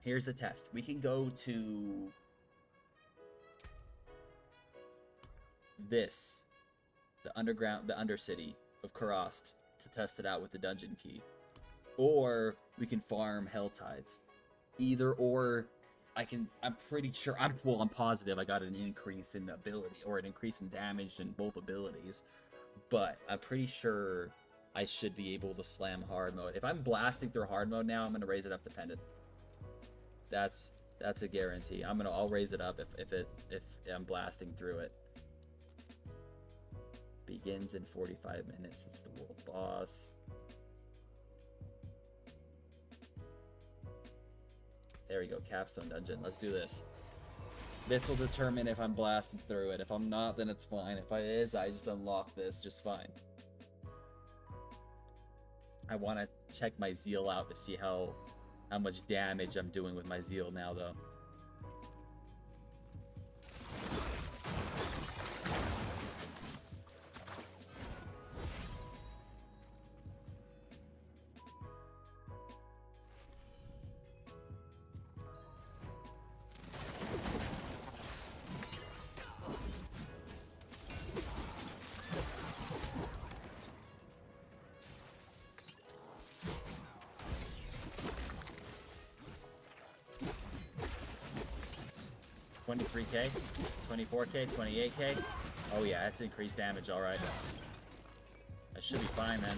the test. We can go to this, the undercity of Karast, to test it out with the dungeon key. Or we can farm Hell Tides. Either or, I'm pretty sure, I'm positive I got an increase in ability, or an increase in damage in both abilities. But I'm pretty sure I should be able to slam hard mode. If I'm blasting through hard mode now, I'm gonna raise it up to pendant. That's a guarantee. I'll raise it up if I'm blasting through it. Begins in 45 minutes. It's the world boss. There we go, capstone dungeon. Let's do this. This will determine if I'm blasting through it. If I'm not, then it's fine. If it is, I just unlock this just fine. I want to check my zeal out to see how much damage I'm doing with my zeal now, though. $23K, $24K, $28K. Oh yeah, that's increased damage, alright. That should be fine then.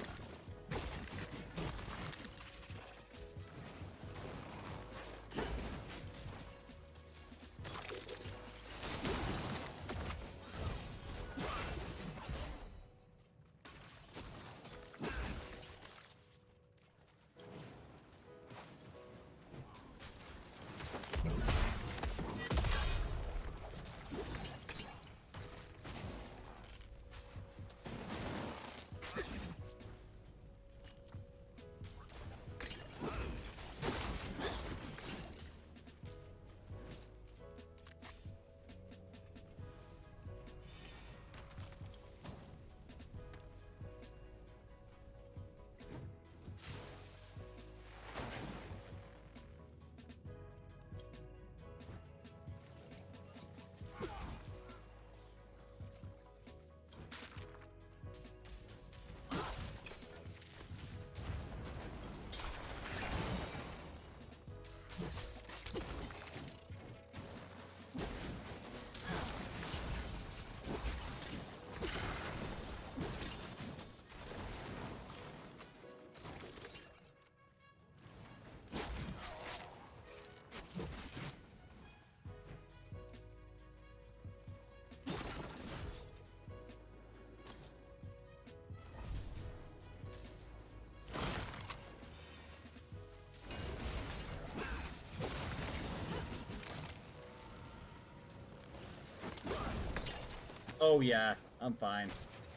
Oh yeah, I'm fine.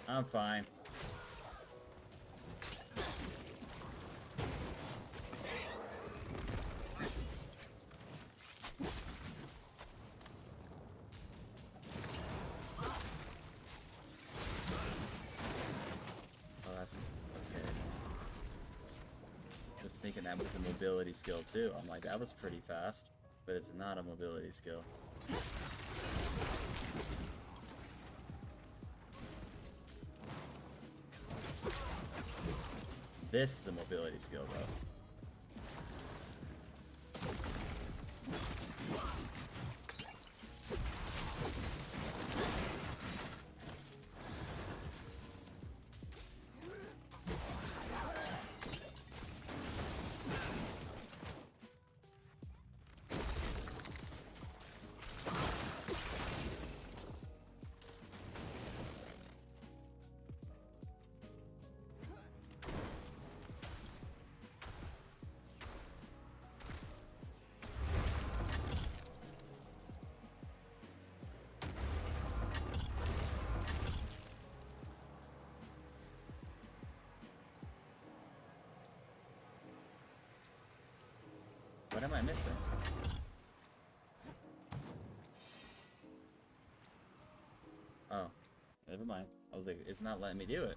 I'm fine. Oh, that's okay. I was thinking that was a mobility skill too. I'm like, that was pretty fast, but it's not a mobility skill. This is a mobility skill, though. What am I missing? Oh, never mind. I was like, it's not letting me do it.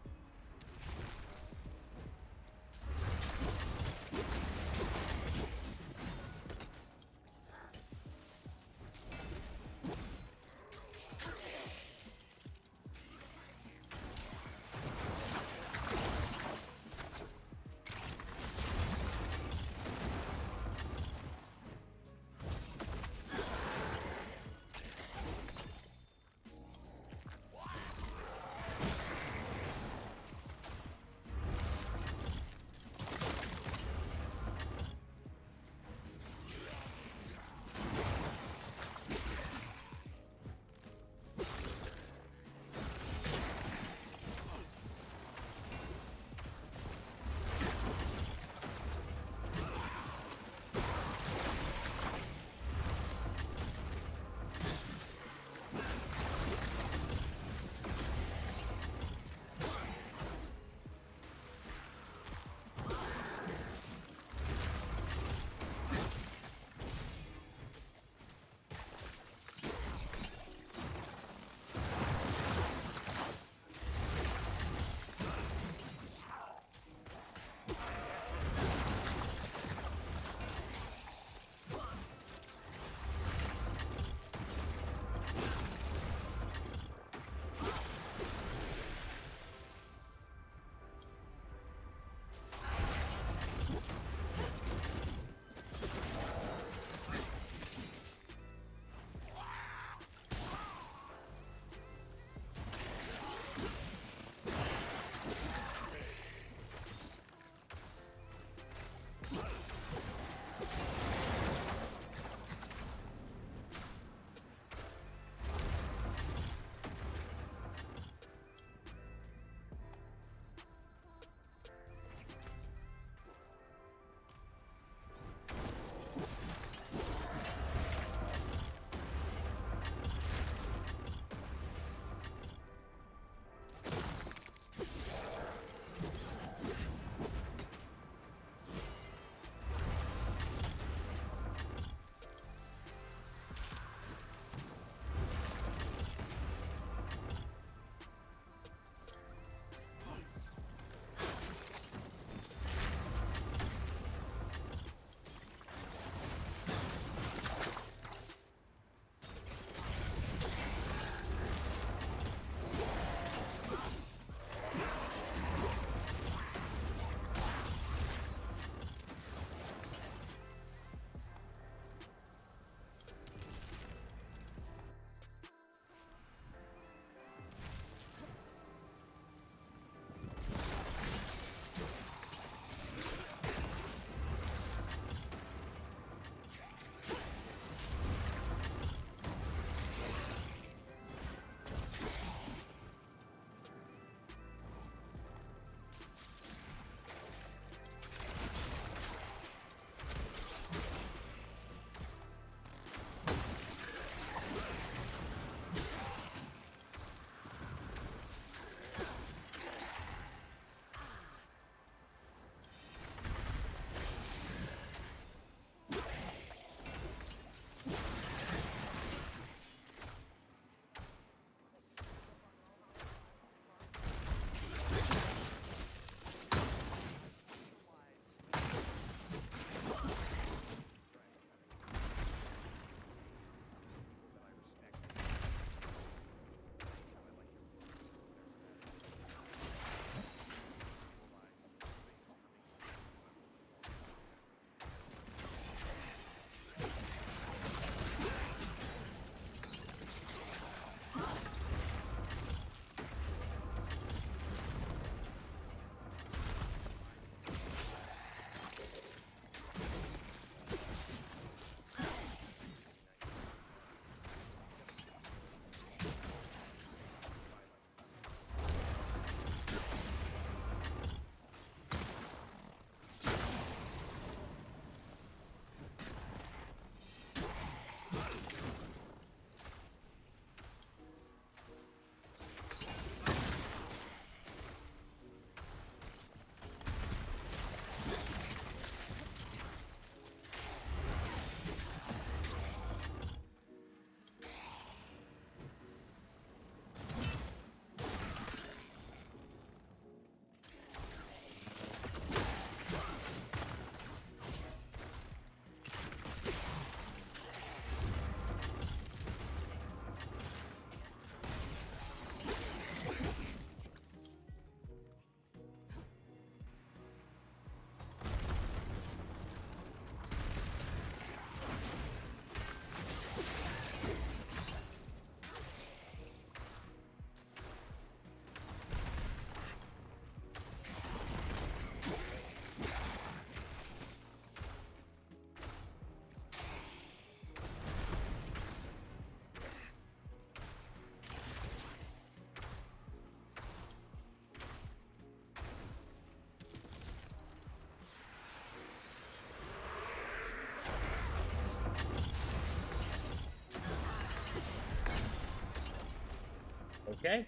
Okay.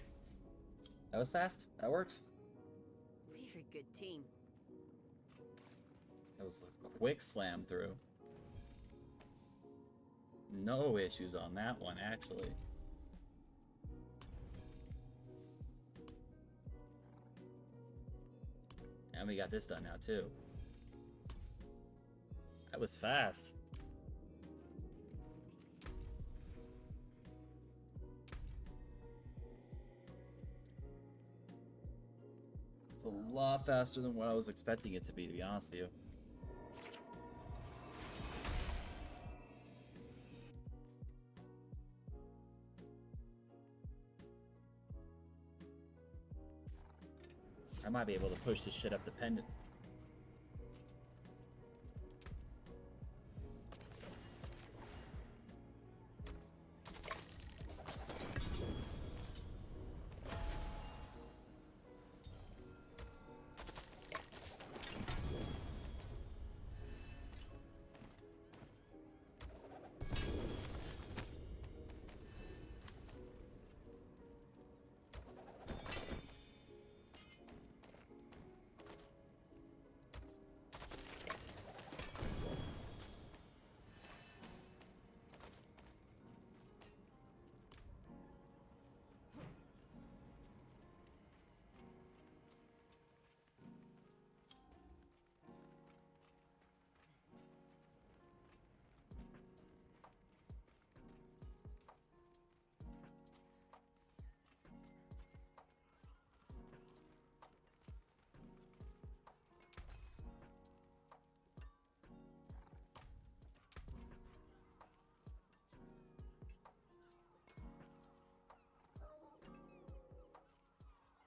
That was fast. That works. We're a good team. That was a quick slam through. No issues on that one, actually. And we got this done now, too. That was fast. It's a lot faster than what I was expecting it to be honest with you. I might be able to push this shit up the pendant.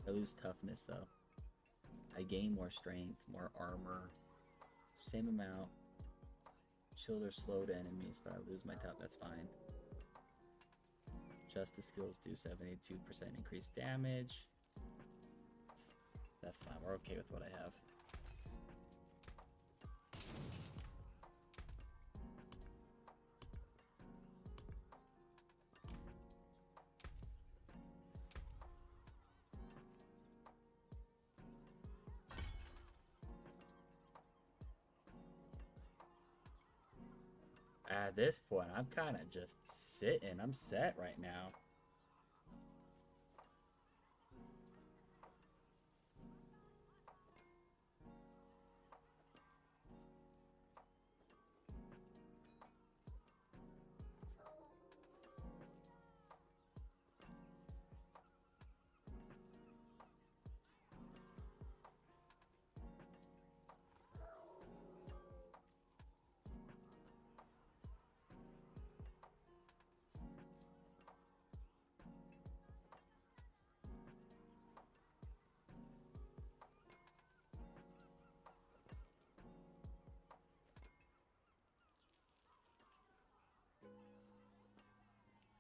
I lose toughness though. I gain more strength, more armor, same amount. Shield or slow to enemies, but I lose my tough. That's fine. Justice skills do 72% increased damage. That's fine. We're okay with what I have. At this point, I'm kind of just sitting. I'm set right now.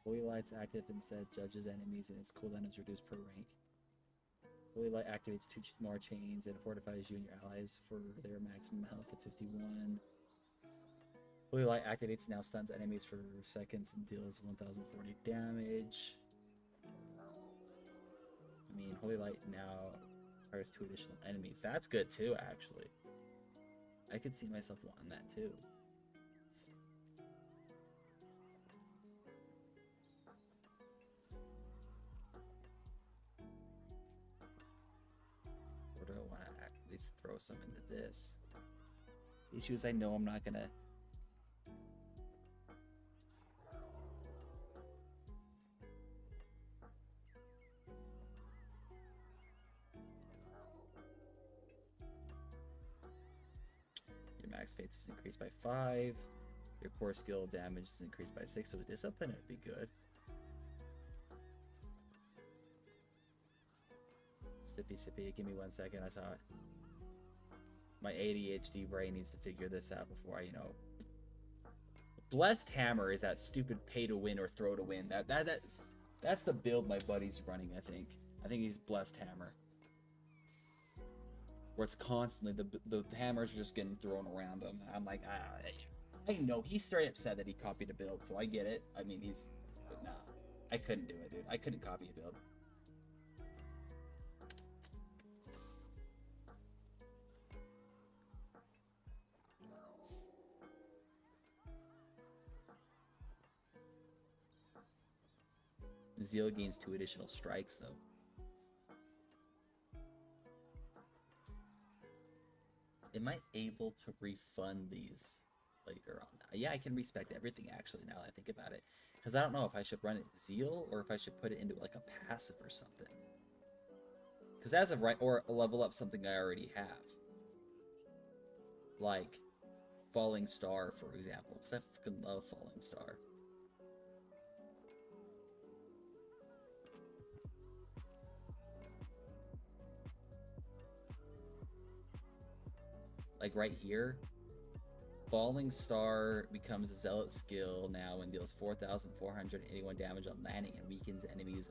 Holy Light's active instead judges enemies and its cooldown is reduced per rank. Holy Light activates 2 more chains and fortifies you and your allies for their maximum health of 51. Holy Light activates now stuns enemies for seconds and deals 1040 damage. I mean, Holy Light now requires 2 additional enemies. That's good too, actually. I could see myself wanting that too. Or do I want to at least throw some into this? The issue is I know I'm not gonna. Your max faith is increased by 5. Your core skill damage is increased by 6, so the discipline would be good. Sippy, give me 1 second, I saw it. My ADHD brain needs to figure this out before I, Blessed Hammer is that stupid pay to win or throw to win. That's the build my buddy's running, I think. I think he's Blessed Hammer. Where it's constantly, the hammers are just getting thrown around him. I'm like, I know, he's straight up said that he copied a build, so I get it. I mean, but nah. I couldn't do it, dude. I couldn't copy a build. Zeal gains 2 additional strikes, though. Am I able to refund these later on? Yeah, I can respect everything, actually, now that I think about it. Because I don't know if I should run it Zeal or if I should put it into, like, a passive or something. Because as of right... Or level up something I already have. Like, Falling Star, for example. Because I fucking love Falling Star. Like right here, Falling Star becomes a Zealot skill now and deals 4,481 damage on landing and weakens enemies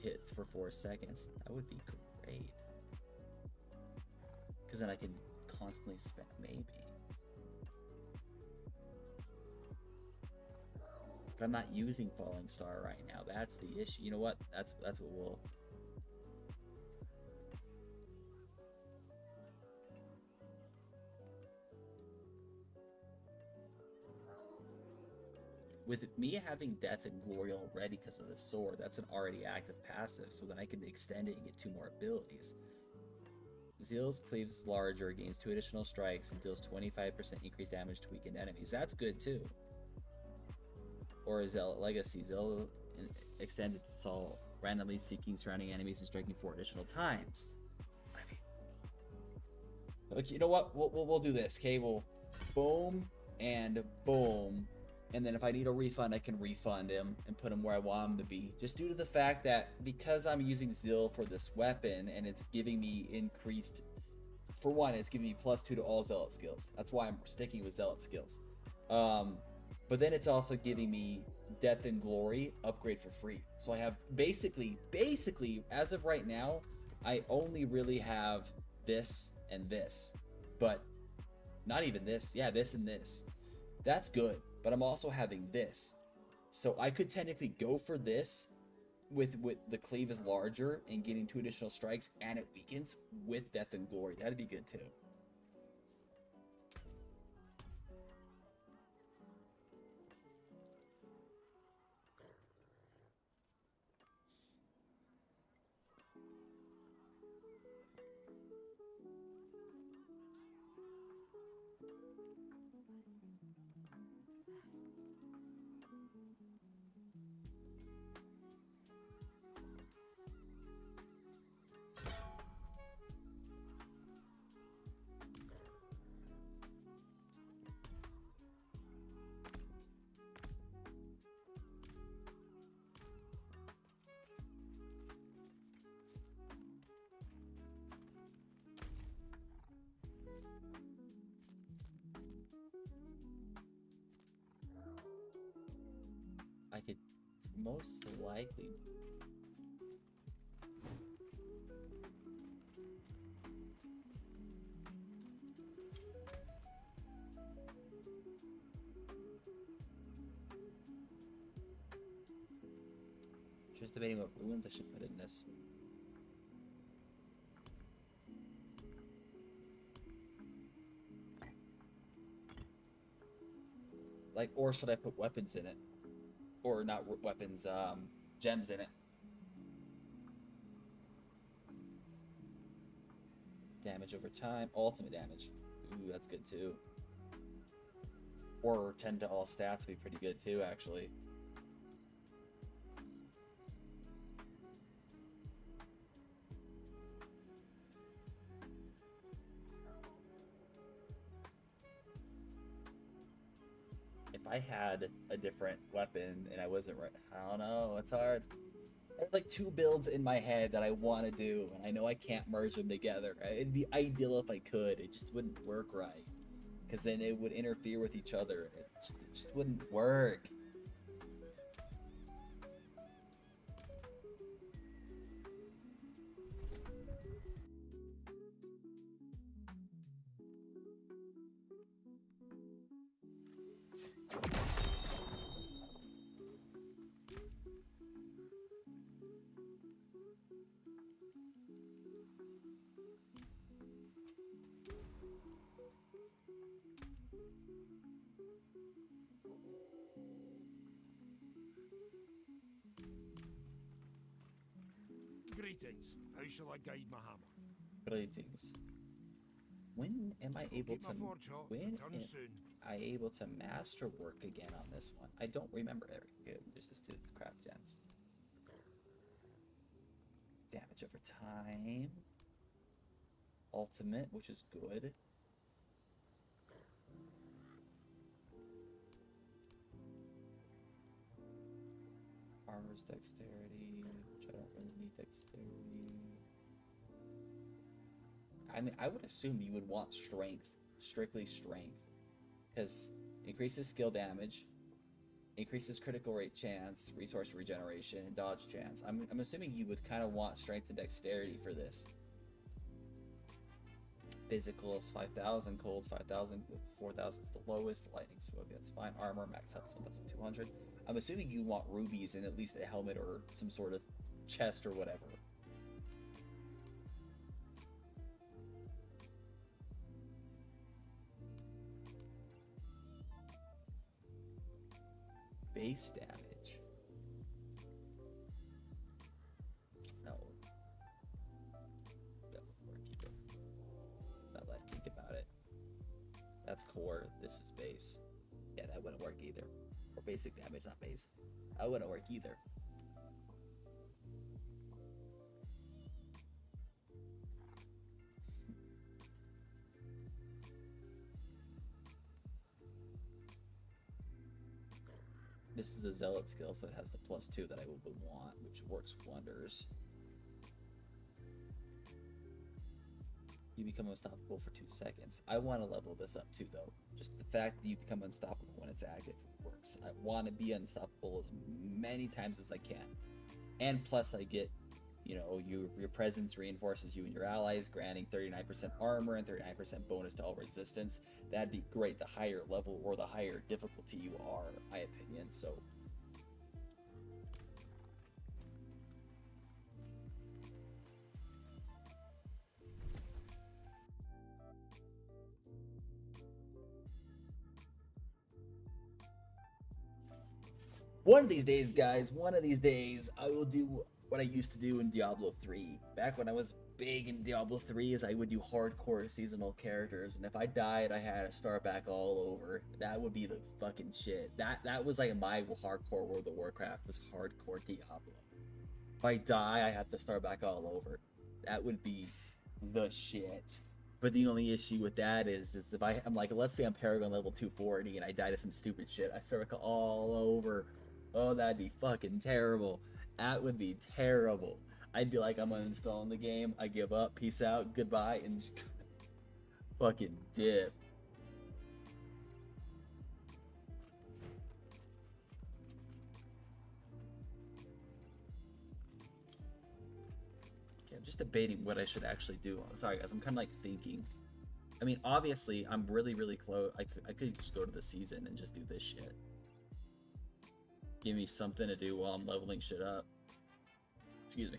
hits for 4 seconds. That would be great. Because then I can constantly spam, maybe. But I'm not using Falling Star right now. That's the issue. You know what? That's what we'll... With me having Death and Glory already because of the sword, that's an already active passive, so then I can extend it and get 2 more abilities. Zeal's Cleaves is larger, gains 2 additional strikes, and deals 25% increased damage to weakened enemies. That's good too. Or Zealot Legacy. Zeal extends its assault, randomly seeking surrounding enemies and striking 4 additional times. I mean... Okay, you know what? We'll do this, okay? We'll boom and boom. And then if I need a refund, I can refund him and put him where I want him to be. Just due to the fact that because I'm using Zeal for this weapon and it's giving me increased... For one, it's giving me +2 to all Zealot skills. That's why I'm sticking with Zealot skills. But then it's also giving me Death and Glory upgrade for free. So I have basically, as of right now, I only really have this and this. But not even this. Yeah, this and this. That's good. But I'm also having this. So I could technically go for this with the cleave is larger and getting 2 additional strikes and it weakens with Death and Glory. That'd be good too. I could most likely... Just debating what ruins I should put in this. Like, or should I put weapons in it? Or not weapons, gems in it. Damage over time, ultimate damage. Ooh, that's good too. Or 10 to all stats would be pretty good too, actually. If I had a different weapon and I wasn't right, I don't know, it's hard. I have like 2 builds in my head that I want to do, and I know I can't merge them together. It'd be ideal if I could, it just wouldn't work right. Because then it would interfere with each other, and it just wouldn't work. Greetings. How shall I guide my hammer? Greetings. When am I able Keep to? my forge hot. When Return am soon. I able to master work again on this one? I don't remember every good. There's just two craft gems. Damage over time. Ultimate, which is good. Armor's dexterity, which I don't really need dexterity. I mean, I would assume you would want strength, strictly strength, because increases skill damage, increases critical rate chance, resource regeneration, and dodge chance. I'm assuming you would kind of want strength and dexterity for this. Physical is 5,000, cold's 5,000, 4,000 is the lowest, lightning smoke, that's fine. Armor, max health 1,200. I'm assuming you want rubies and at least a helmet or some sort of chest or whatever. Base damage. No. Don't work either. It's not that think about it. That's core. This is base. Yeah, that wouldn't work either. Or basic damage, not base. That wouldn't work either. This is a zealot skill, so it has the +2 that I would want, which works wonders. You become unstoppable for 2 seconds. I want to level this up too, though. Just the fact that you become unstoppable when it's active works. I want to be unstoppable as many times as I can. And plus I get, you know, your presence reinforces you and your allies, granting 39% armor and 39% bonus to all resistance. That'd be great the higher level or the higher difficulty you are, in my opinion. So one of these days, guys, one of these days, I will do what I used to do in Diablo 3. Back when I was big in Diablo 3 is I would do hardcore seasonal characters, and if I died, I had to start back all over. That would be the fucking shit. That was like my hardcore World of Warcraft, was hardcore Diablo. If I die, I have to start back all over. That would be the shit. But the only issue with that is if I'm like, let's say I'm Paragon level 240 and I die to some stupid shit, I start back all over. Oh, that'd be fucking terrible. That would be terrible. I'd be like, I'm uninstalling the game. I give up. Peace out. Goodbye. And just fucking dip. Okay, I'm just debating what I should actually do. Sorry, guys. I'm kind of like thinking. I mean, obviously, I'm really, really close. I could just go to the season and just do this shit. Give me something to do while I'm leveling shit up. Excuse me.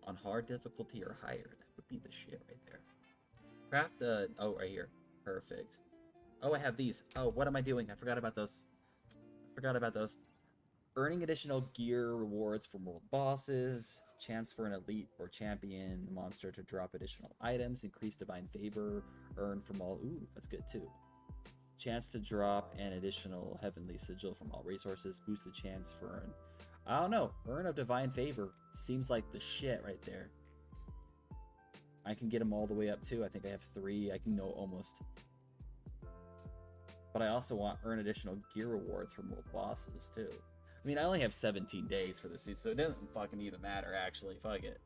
On hard difficulty or higher, that would be the shit right there. Craft, oh, right here. Perfect. Oh, I have these. Oh, what am I doing? I forgot about those. Earning additional gear rewards from world bosses. Chance for an elite or champion monster to drop additional items. Increase divine favor. Earn from all... Ooh, that's good too. Chance to drop an additional heavenly sigil from all resources. Boost the chance for an... I don't know. Earn of divine favor. Seems like the shit right there. I can get them all the way up too. I think I have 3. I can go almost. But I also want earn additional gear rewards from world bosses too. I mean, I only have 17 days for this season, so it doesn't fucking even matter, actually. Fuck it.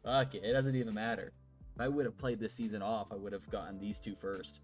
Fuck it. It doesn't even matter. If I would have played this season off, I would have gotten these 2 first.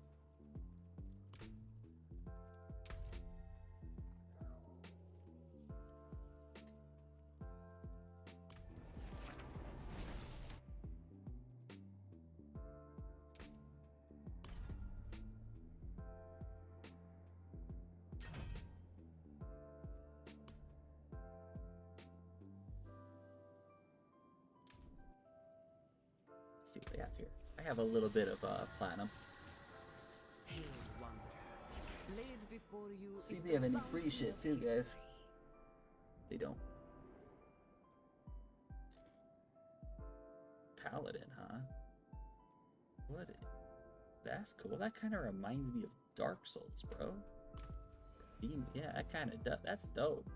See what they have here. I have a little bit of platinum. Hail, wanderer. laid before you See is if they the have any fountain free shit of too, guys. history. They don't. Paladin, huh? What? That's cool. That kind of reminds me of Dark Souls, bro. Yeah, that kind of does. That's dope.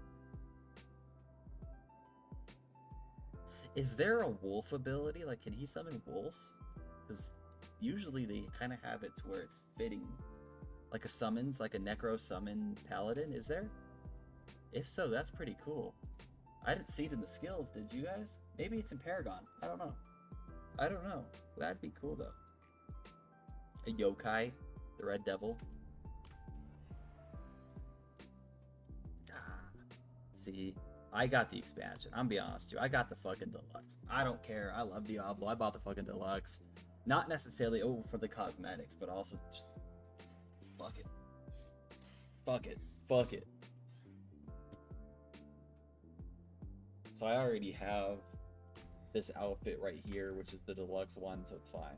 Is there a wolf ability? Like, can he summon wolves? Because usually they kind of have it to where it's fitting. Like a summons, like a necro summon paladin, is there? If so, that's pretty cool. I didn't see it in the skills, did you guys? Maybe it's in Paragon. I don't know. I don't know. That'd be cool though. A yokai, the red devil. See, I got the expansion. I'm be honest with you. I got the fucking deluxe. I don't care. I love Diablo. I bought the fucking deluxe. Not necessarily for the cosmetics, but also just fuck it. Fuck it. Fuck it. So I already have this outfit right here, which is the deluxe one, so it's fine.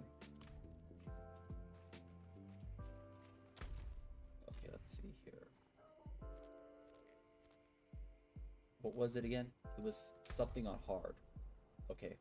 Okay, let's see here. What was it again? It was something on hard. Okay.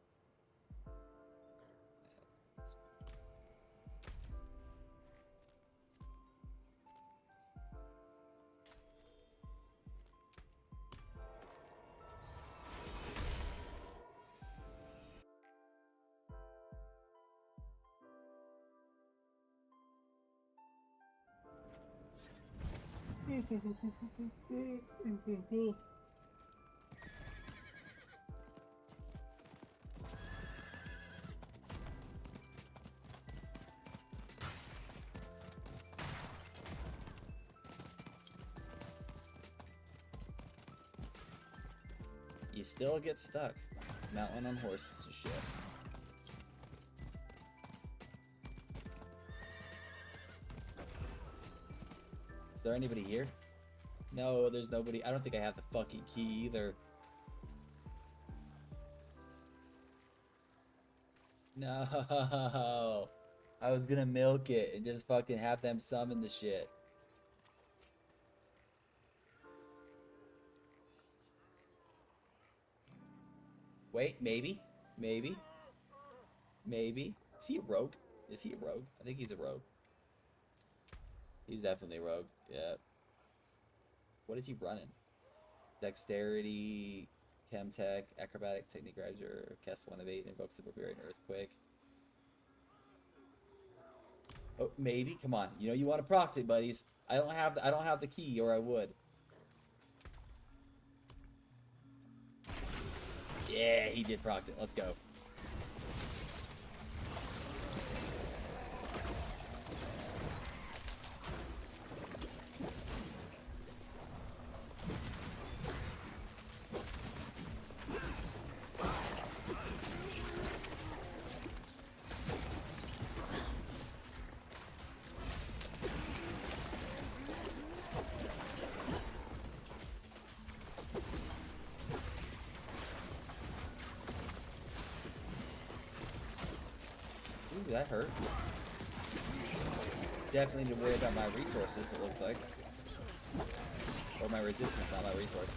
You still get stuck. Mountain on horses and shit. Is there anybody here? No, there's nobody. I don't think I have the fucking key either. No. I was gonna milk it and just fucking have them summon the shit. Wait, maybe? Maybe? Maybe? Is he a rogue? Is he a rogue? I think he's a rogue. He's definitely a rogue. Yeah. What is he running? Dexterity, Chemtech, Acrobatic, Technique Riser, Cast 1 of 8, invokes the Barbarian Earthquake. Oh, maybe? Come on. You know you want to proc it, buddies. I don't have the key, or I would. Yeah, he did proc it. Let's go. Ooh, that hurt. Definitely need to worry about my resources, it looks like. Or my resistance, not my resources.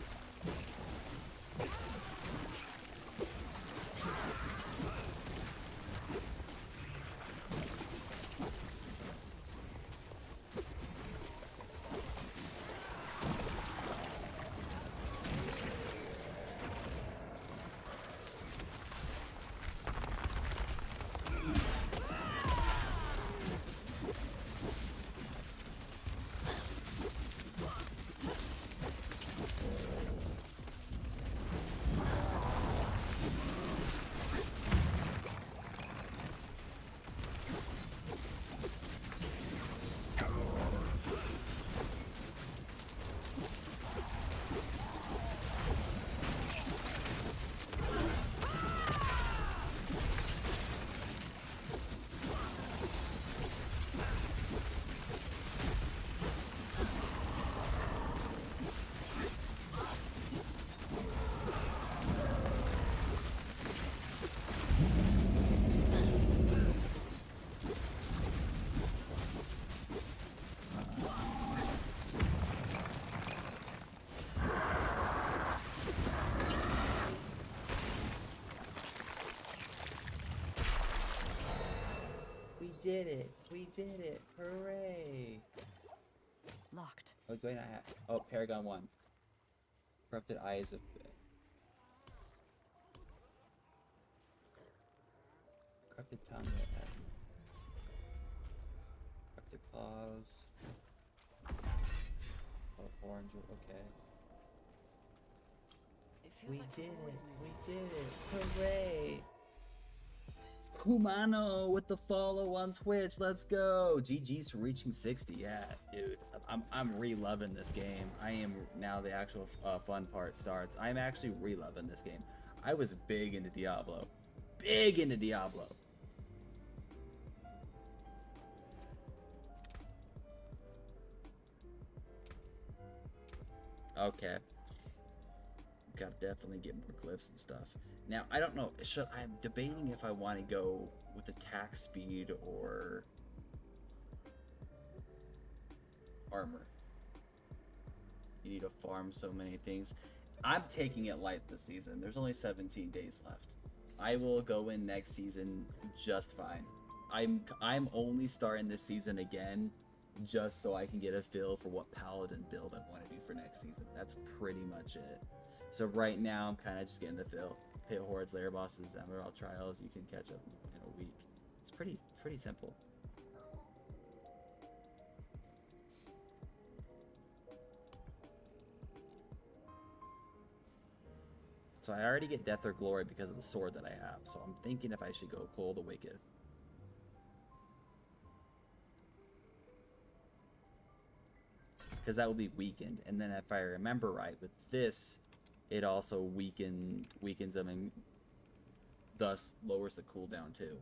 did it! We did it! Hooray! Locked. Oh, do I not have... Oh, Paragon 1. Corrupted Eyes of... Corrupted Tongue. Corrupted Claws. Oh, orange. Okay. It feels We like did the it! Lord's moving. We did it! Hooray! Humano with the follow on Twitch. Let's go. GG's for reaching 60. Yeah, dude. I'm re-loving this game. I am now the actual fun part starts. I'm actually re-loving this game. I was big into Diablo. Big into Diablo. Okay. Gotta definitely get more glyphs and stuff. Now, I don't know. I'm debating if I want to go with attack speed or armor. You need to farm so many things. I'm taking it light this season. There's only 17 days left. I will go in next season just fine. I'm only starting this season again just so I can get a feel for what Paladin build I want to do for next season. That's pretty much it. So right now I'm kind of just getting the feel. Pit hordes, lair bosses, emerald trials. You can catch up in a week. It's pretty simple. So I already get Death or Glory because of the sword that I have. So I'm thinking if I should go Call the Wicked. Because that will be weakened. And then if I remember right, with this, it also weakens them and thus lowers the cooldown too.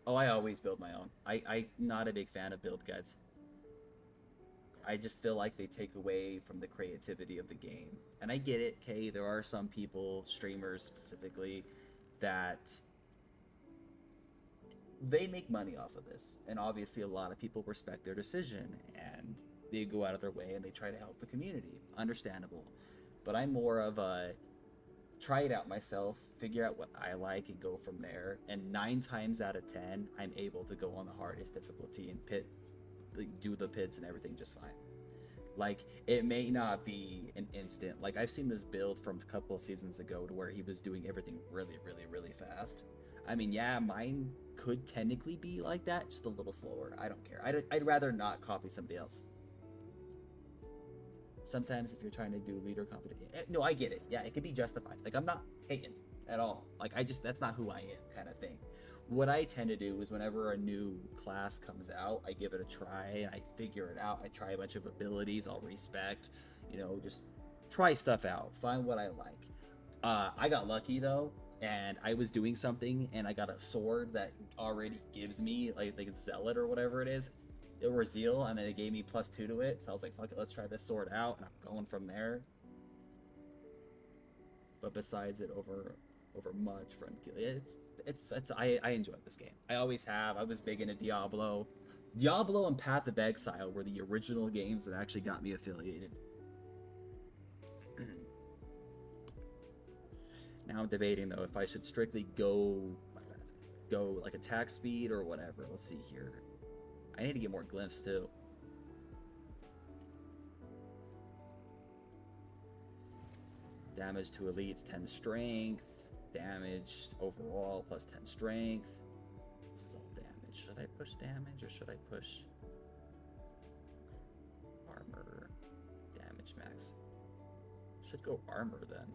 Oh, I always build my own. I'm not a big fan of build guides. I just feel like they take away from the creativity of the game. And I get it, okay, there are some people, streamers specifically, that they make money off of this. And obviously a lot of people respect their decision and they go out of their way and they try to help the community. Understandable. But I'm more of a try it out myself, figure out what I like and go from there. And 9 times out of 10, I'm able to go on the hardest difficulty and do the pits and everything just fine. Like, it may not be an instant. Like, I've seen this build from a couple of seasons ago to where he was doing everything really, really, really fast. I mean, yeah, mine could technically be like that, just a little slower. I don't care. I'd rather not copy somebody else. Sometimes if you're trying to do leader competition, no, I get it. Yeah, it could be justified. Like, I'm not hating at all. Like, that's not who I am kind of thing. What I tend to do is whenever a new class comes out, I give it a try and I figure it out. I try a bunch of abilities I'll respect, just try stuff out, find what I like. I got lucky though, and I was doing something and I got a sword that already gives me like Zealot or whatever it is, or Zeal, and then it gave me +2 to it. So I was like, fuck it, let's try this sword out, and I'm going from there. But besides it, over much friend kill, I enjoy this game. I always have. I was big into Diablo. Diablo and Path of Exile were the original games that actually got me affiliated. Now I'm debating though if I should strictly go like attack speed or whatever. Let's see here. I need to get more glyphs too. Damage to elites 10 strength. Damage overall plus 10 strength. This is all damage. Should I push damage or should I push armor? Damage max. Should go armor then.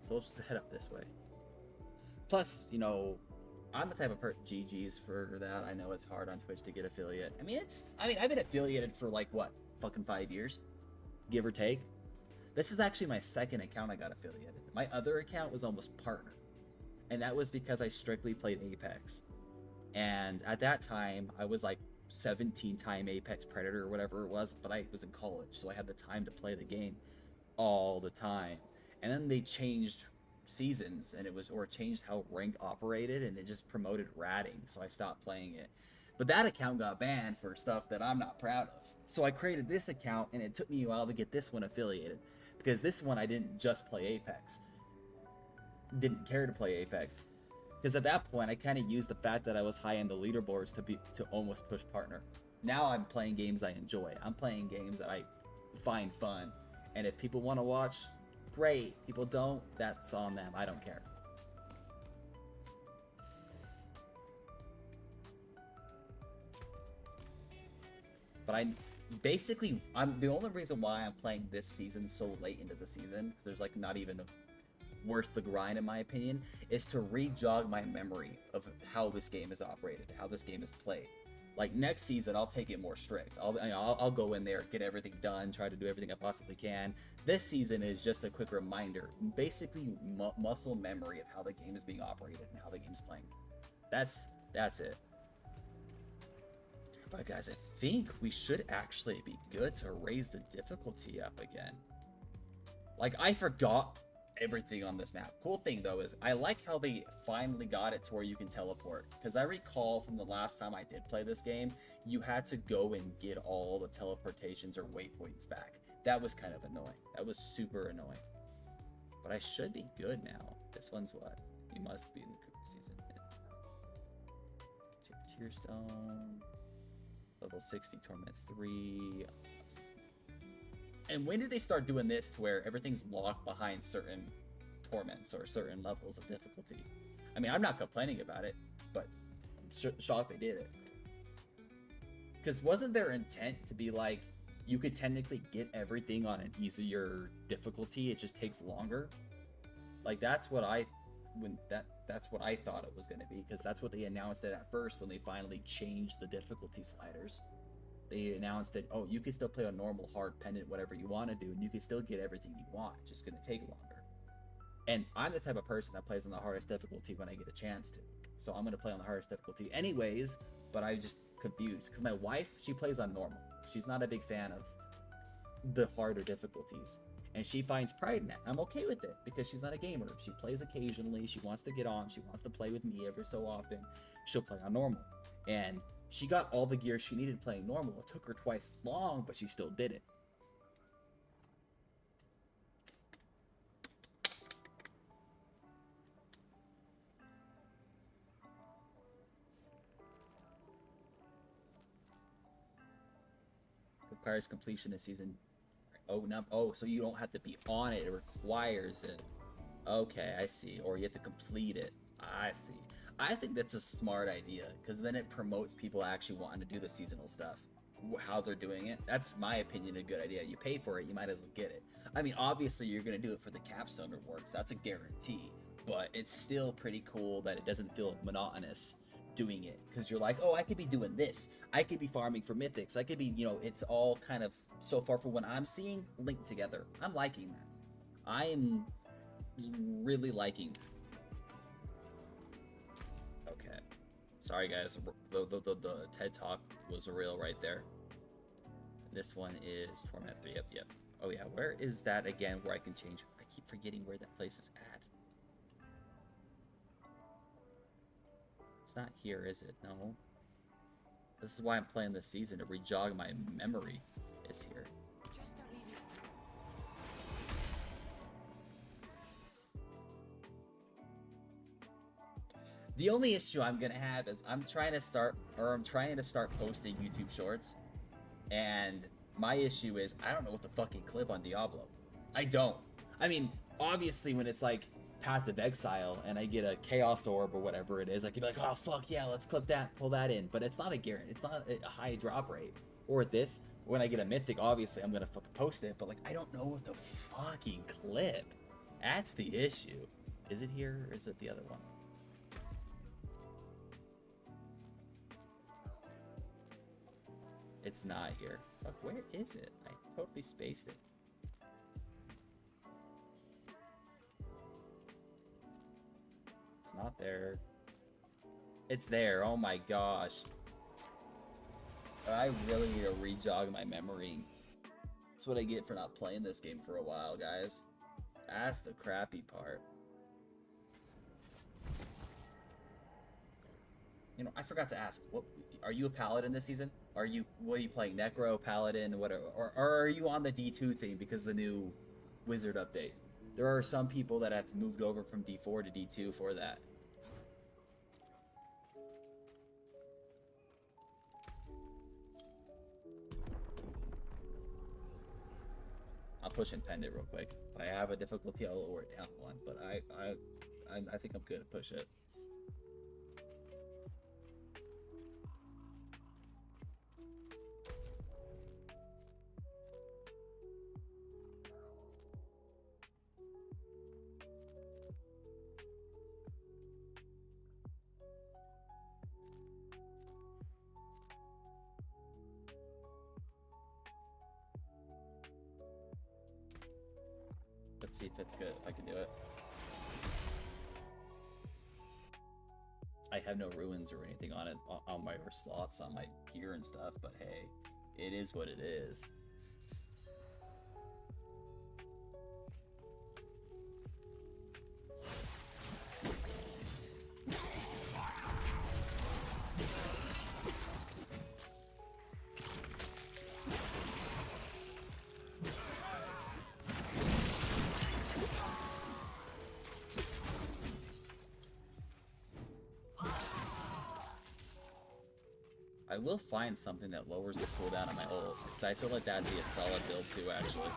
So we'll just head up this way. Plus, I'm the type of GG's for that. I know it's hard on Twitch to get affiliate. I mean, I've been affiliated for like what, fucking 5 years, give or take. This is actually my second account I got affiliated. My other account was almost partner, and that was because I strictly played Apex. And at that time, I was like 17-time Apex Predator or whatever it was, but I was in college, so I had the time to play the game all the time. And then they changed seasons, and changed how rank operated, and it just promoted ratting, so I stopped playing it. But that account got banned for stuff that I'm not proud of. So I created this account, and it took me a while to get this one affiliated, because this one I didn't just play Apex. Didn't care to play Apex. Because at that point, I kind of used the fact that I was high in the leaderboards to almost push partner. Now I'm playing games I enjoy. I'm playing games that I find fun. And if people want to watch, great. People don't, that's on them. I don't care. But I'm the only reason why I'm playing this season so late into the season, because there's like not even worth the grind in my opinion, is to re-jog my memory of how this game is operated, how this game is played. Like next season, I'll take it more strict. I'll go in there, get everything done, try to do everything I possibly can. This season is just a quick reminder, basically muscle memory of how the game is being operated and how the game's playing. That's it. But guys, I think we should actually be good to raise the difficulty up again. Like, I forgot everything on this map. Cool thing though is I like how they finally got it to where you can teleport, because I recall from the last time I did play this game, you had to go and get all the teleportations or waypoints back. That was kind of annoying. That was super annoying. But I should be good now. This one's what? You must be in the Cooper season. Tear Stone. Level 60, Torment 3. And when did they start doing this to where everything's locked behind certain torments or certain levels of difficulty? I mean, I'm not complaining about it, but I'm shocked they did it. Because wasn't their intent to be like, you could technically get everything on an easier difficulty, it just takes longer? Like, that's what I thought it was going to be, because that's what they announced it at first when they finally changed the difficulty sliders. They announced that, oh, you can still play on normal, hard, pendant, whatever you want to do, and you can still get everything you want. It's just going to take longer. And I'm the type of person that plays on the hardest difficulty when I get a chance to. So I'm going to play on the hardest difficulty anyways, but I'm just confused. Because my wife, she plays on normal. She's not a big fan of the harder difficulties. And she finds pride in that. I'm okay with it, because she's not a gamer. She plays occasionally. She wants to get on. She wants to play with me every so often. She'll play on normal. And she got all the gear she needed playing normal. It took her twice as long, but she still did it. Requires completion this season. Oh, no. Oh, so you don't have to be on it. It requires it. Okay, I see. Or you have to complete it. I see. I think that's a smart idea, because then it promotes people actually wanting to do the seasonal stuff. How they're doing it. That's my opinion, a good idea. You pay for it, you might as well get it. I mean, obviously you're going to do it for the capstone rewards. That's a guarantee. But it's still pretty cool that it doesn't feel monotonous doing it, because you're like, oh, I could be doing this. I could be farming for mythics. I could be, you know, it's all kind of, so far from what I'm seeing, linked together. I'm liking that. I am really liking that. Okay. Sorry, guys. The TED Talk was real right there. This one is Torment 3. Yep. Oh, yeah. Where is that again where I can change? I keep forgetting where that place is at. It's not here, is it? No. This is why I'm playing this season, to re-jog my memory. Is here. Just don't leave me. The only issue I'm gonna have is I'm trying to start posting YouTube shorts, and my issue is I don't know what to fucking clip on Diablo. I don't. I mean, obviously when it's like Path of Exile and I get a Chaos Orb or whatever it is, I can be like, oh fuck yeah, let's clip that, pull that in. But it's not a guarantee. It's not a high drop rate. Or this, when I get a mythic, obviously I'm gonna fucking post it. But like, I don't know what to fucking clip. That's the issue. Is it here or is it the other one? It's not here. Fuck, where is it? I totally spaced it. It's not there. It's there. Oh my gosh. I really need to re-jog my memory. That's what I get for not playing this game for a while, guys. That's the crappy part. You know, I forgot to ask. What are you a Paladin this season? What are you playing? Necro, Paladin, whatever? Or are you on the D2 thing because of the new Wizard update? There are some people that have moved over from D4 to D2 for that. push and pend it real quick. If I have a difficulty, I'll lower it down one, but I think I'm good to push it. Let's see if it's good, if I can do it. I have no ruins or anything on it, on my or slots on my gear and stuff, but hey, it is what it is. I will find something that lowers the cooldown of my ult, because I feel like that'd be a solid build too, actually.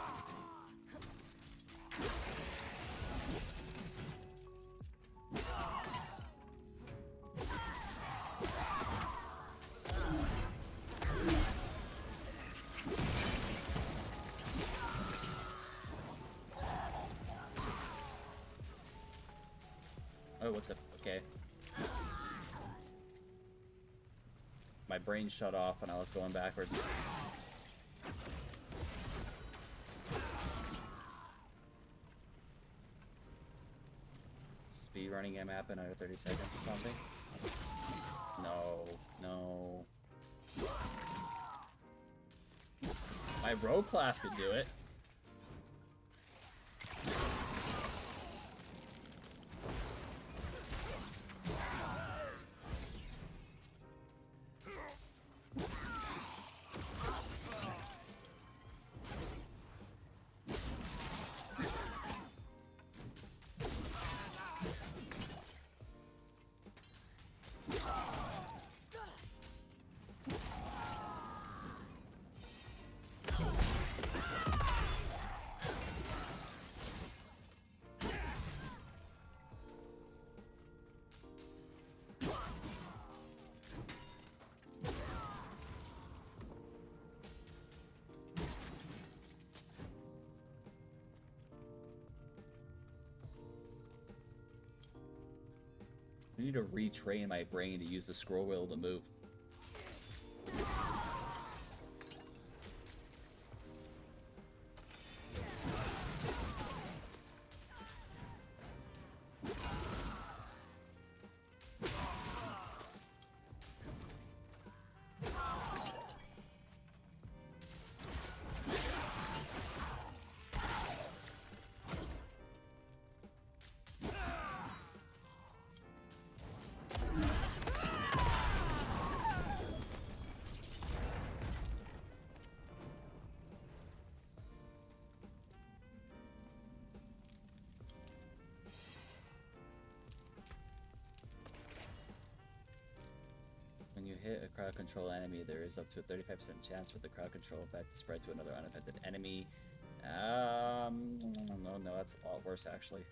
Oh, what the... okay. My brain shut off when I was going backwards. Speed running a map in under 30 seconds or something? No, no. My rogue class could do it. I need to retrain my brain to use the scroll wheel to move. When you hit a crowd control enemy, there is up to a 35% chance for the crowd control effect to spread to another unaffected enemy. No, that's a lot worse actually.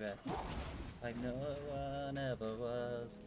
best, like no one ever was.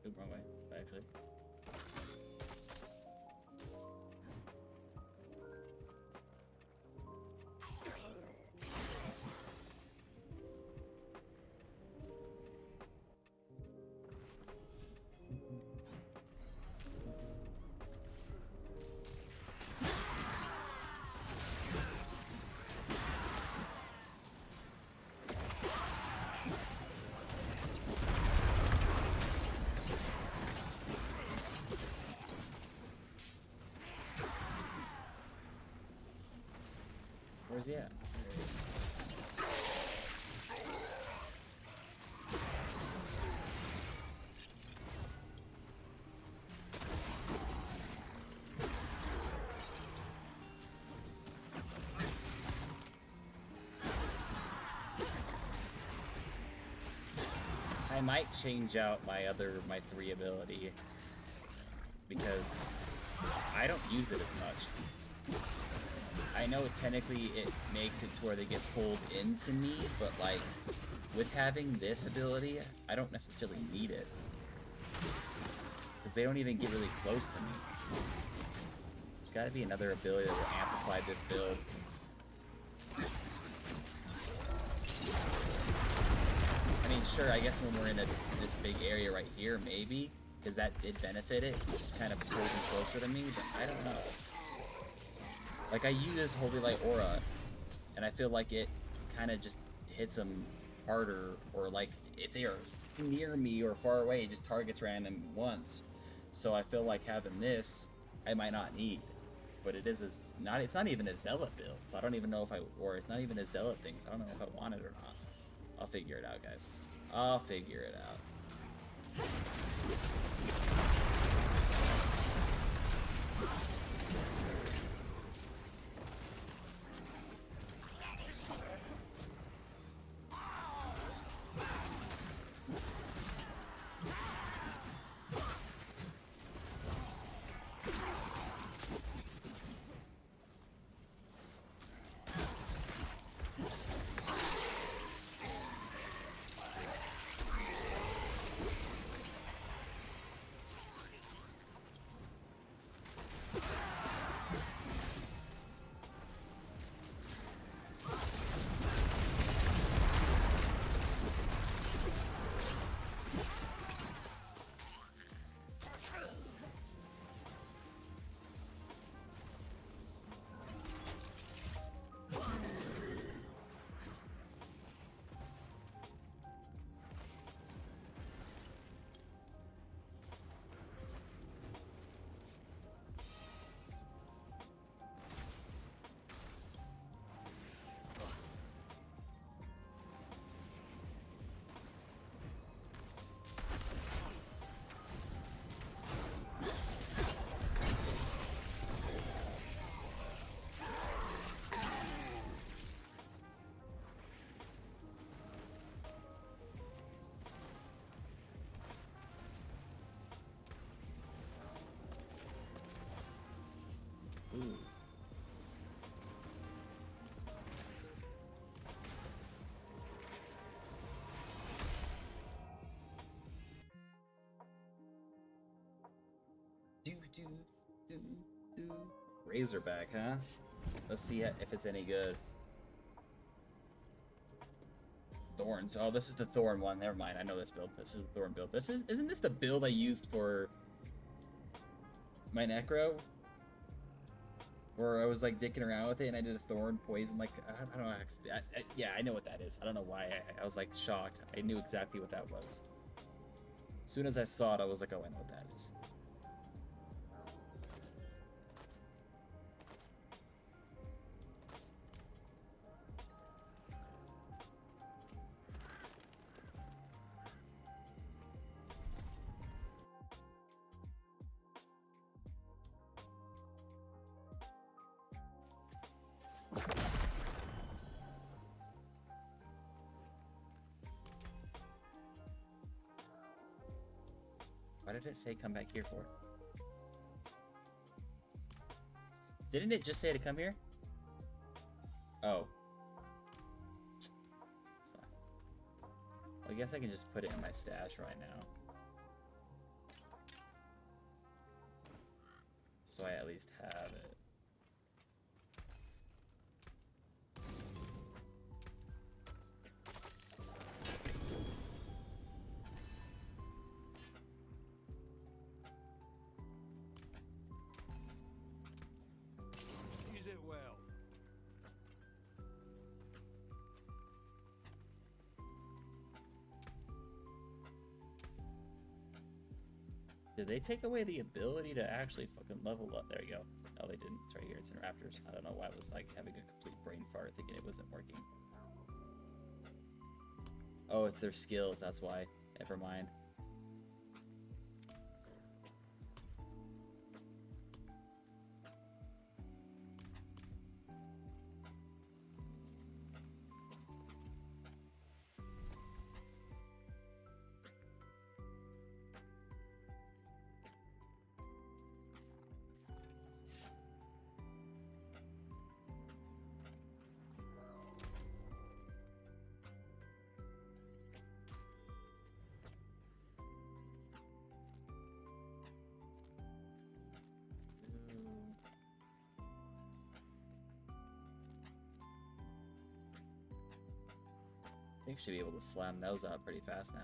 Oop, wrong way, actually. Where's he at? There he is. I might change out my 3 ability because I don't use it as much. I know technically it makes it to where they get pulled into me, but like with having this ability, I don't necessarily need it because they don't even get really close to me. There's got to be another ability that will amplify this build. I mean, sure, I guess when we're in this big area right here, maybe, because that did benefit it, kind of pulled them closer to me, but I don't know. Like, I use Holy Light Aura, and I feel like it kind of just hits them harder, or like, if they are near me or far away, it just targets random once. So I feel like having this, I might not need. But it is it's not even a Zealot build, so I don't even know if or it's not even a Zealot thing, so I don't know if I want it or not. I'll figure it out, guys. I'll figure it out. Razorback, huh? Let's see if it's any good. Thorns. Oh, this is the Thorn one. Never mind. I know this build. This is the Thorn build. Isn't this the build I used for my Necro? Where I was like dicking around with it and I did a Thorn poison. Like, I don't know. Yeah, I know what that is. I don't know why. I was like shocked. I knew exactly what that was. As soon as I saw it, I was like, oh, I know what that is. What did it say come back here for? Didn't it just say to come here? Oh. That's fine. Well, I guess I can just put it in my stash right now. So I at least have it. Use it well. Did they take away the ability to actually fucking level up? There you go. No, they didn't. It's right here. It's in Raptors. I don't know why I was like having a complete brain fart thinking it wasn't working. Oh, it's their skills. That's why. Never mind. I think should be able to slam those out pretty fast now.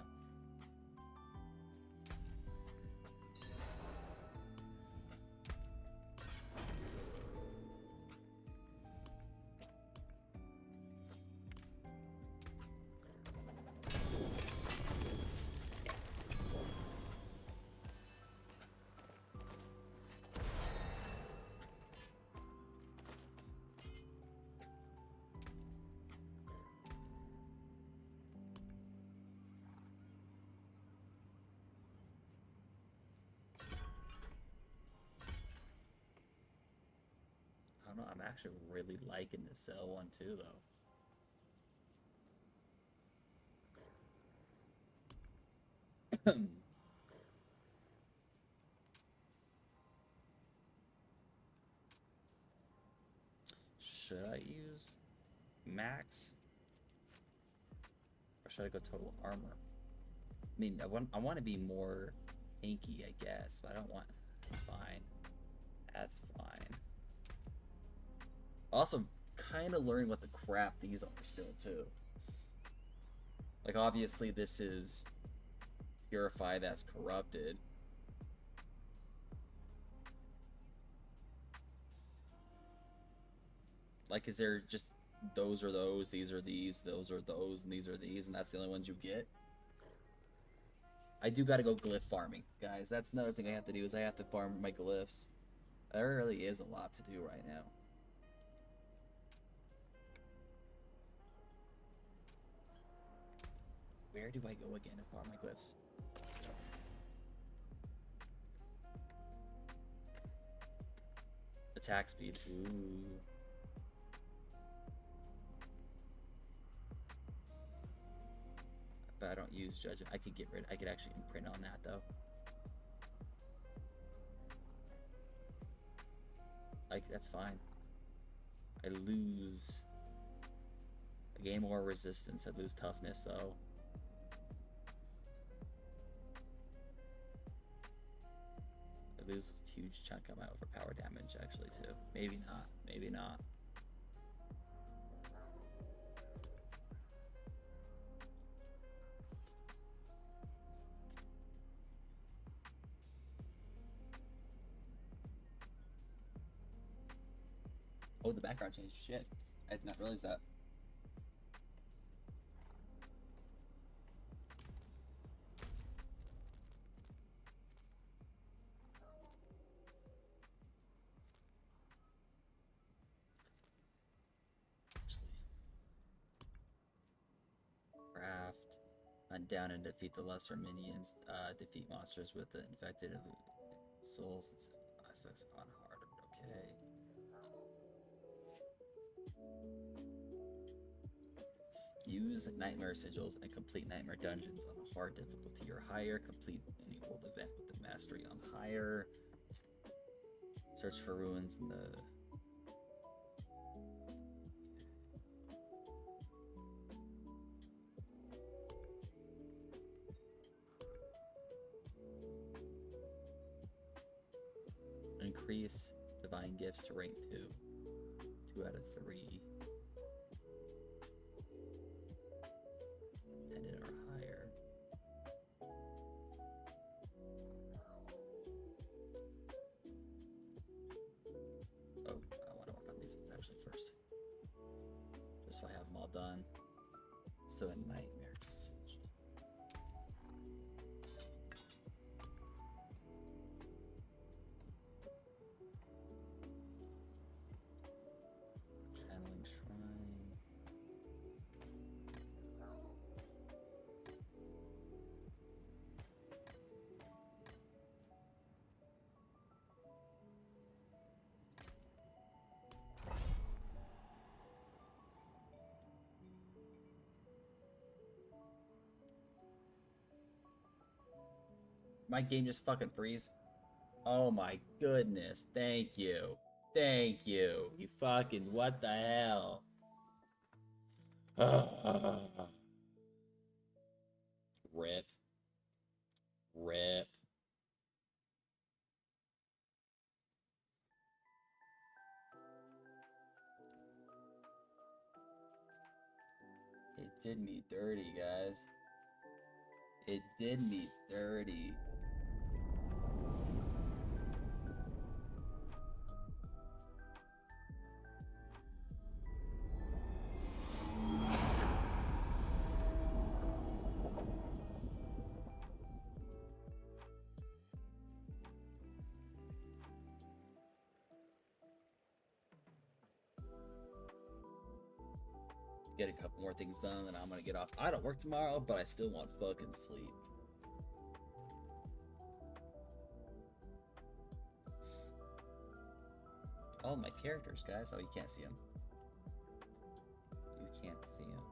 I don't know, I'm actually really liking the cell one too, though. Should I use max? Or should I go total armor? I mean, I want to be more tanky, I guess, but I don't want... That's fine. That's fine. Also, kind of learning what the crap these are still, too. Like, obviously, this is Purify that's corrupted. Like, is there just those are those, these are these, those are those, and these are these, and that's the only ones you get? I do gotta go glyph farming, guys. That's another thing I have to do, is I have to farm my glyphs. There really is a lot to do right now. Where do I go again to farm my glyphs? Attack speed. Ooh. But I don't use judge. I could get rid. I could actually imprint on that though. Like that's fine. I lose. I gain more resistance. I lose toughness though. I lose huge chunk of my overpower damage actually too. Maybe not. Maybe not. Oh, the background changed. Shit. I did not realize that. Craft. Hunt down and defeat the lesser minions. Defeat monsters with the infected souls. Aspects on hard. Okay. Use nightmare sigils and complete nightmare dungeons on a hard difficulty or higher. Complete any world event with the mastery on higher. Search for ruins in the... Increase divine gifts to rank 2. 2 out of 3. Pendant or higher. Oh, I want to work on these ones actually first. Just so I have them all done. So a nightmare sigil. Channeling shrine. My game just fucking freeze. Oh my goodness. Thank you. Thank you. You fucking what the hell? Rip. Rip. It did me dirty, guys. It did me dirty. Get a couple more things done, and I'm gonna get off. I don't work tomorrow, but I still want fucking sleep. Oh, my characters, guys. Oh, you can't see them. You can't see them.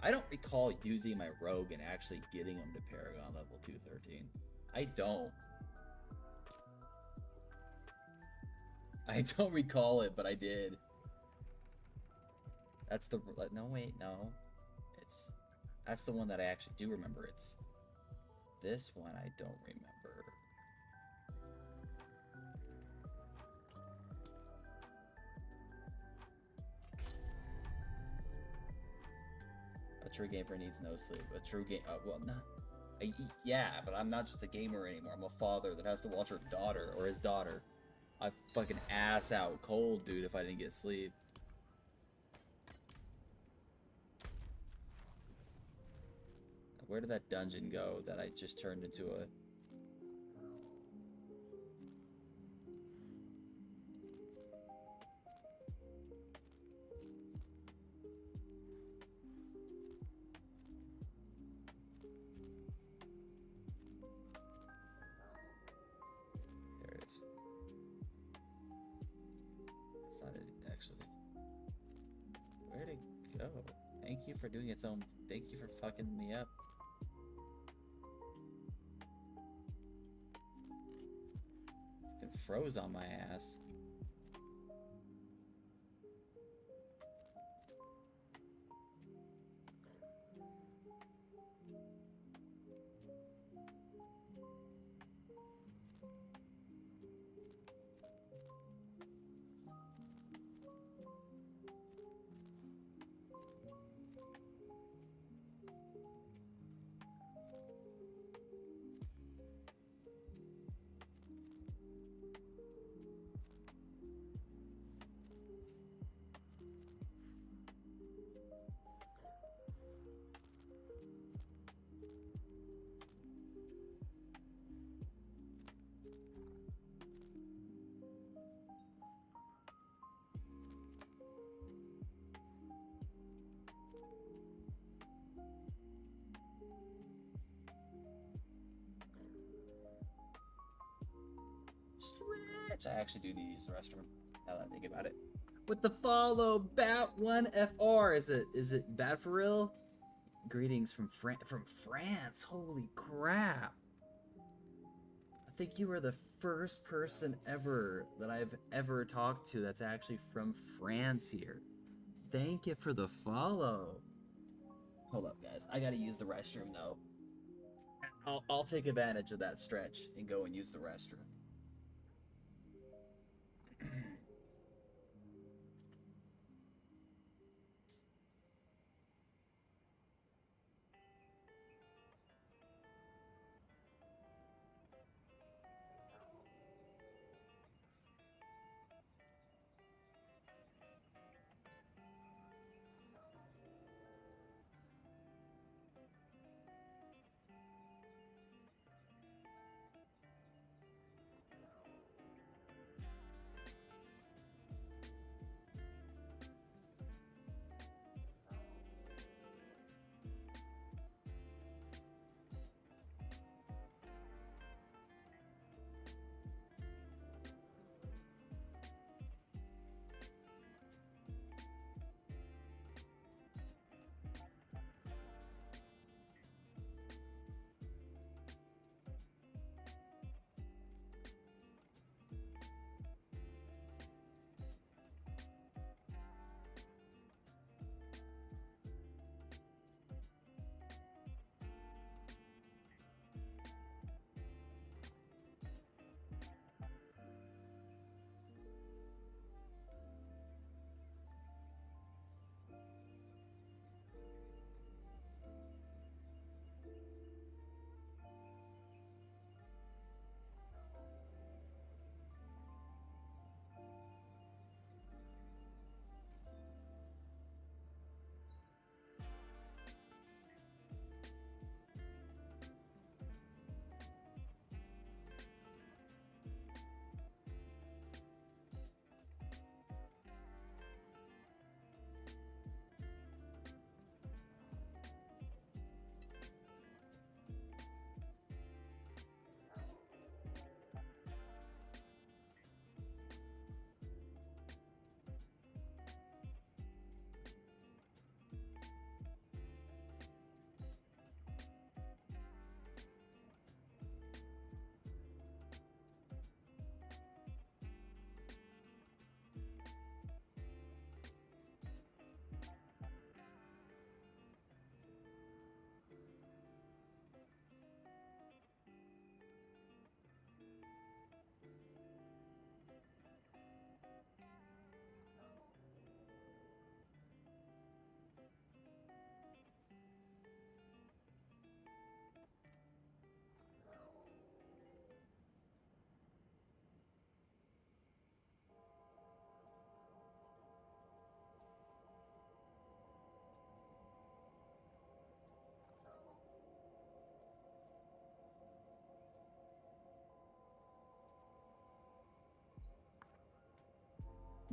I don't recall using my rogue and actually getting him to Paragon level 213. I don't. I don't recall it, but I did. That's the... No, wait, no. That's the one that I actually do remember. It's... This one I don't remember. A true gamer needs no sleep. A true game... well, not... yeah, but I'm not just a gamer anymore. I'm a father that has to watch her daughter, or his daughter. I'd fucking ass out cold, dude, if I didn't get sleep. Where did that dungeon go that I just turned into a... There it is. It's not it, actually. Where'd it go? Thank you for doing its own... Thank you for fucking me up. Fucking froze on my ass. Which I actually do need to use the restroom. Now that I think about it. With the follow, Bat1FR. Is it bad for real? Greetings from France. Holy crap. I think you were the first person ever that I've ever talked to that's actually from France here. Thank you for the follow. Hold up, guys. I gotta use the restroom, though. I'll take advantage of that stretch and go and use the restroom.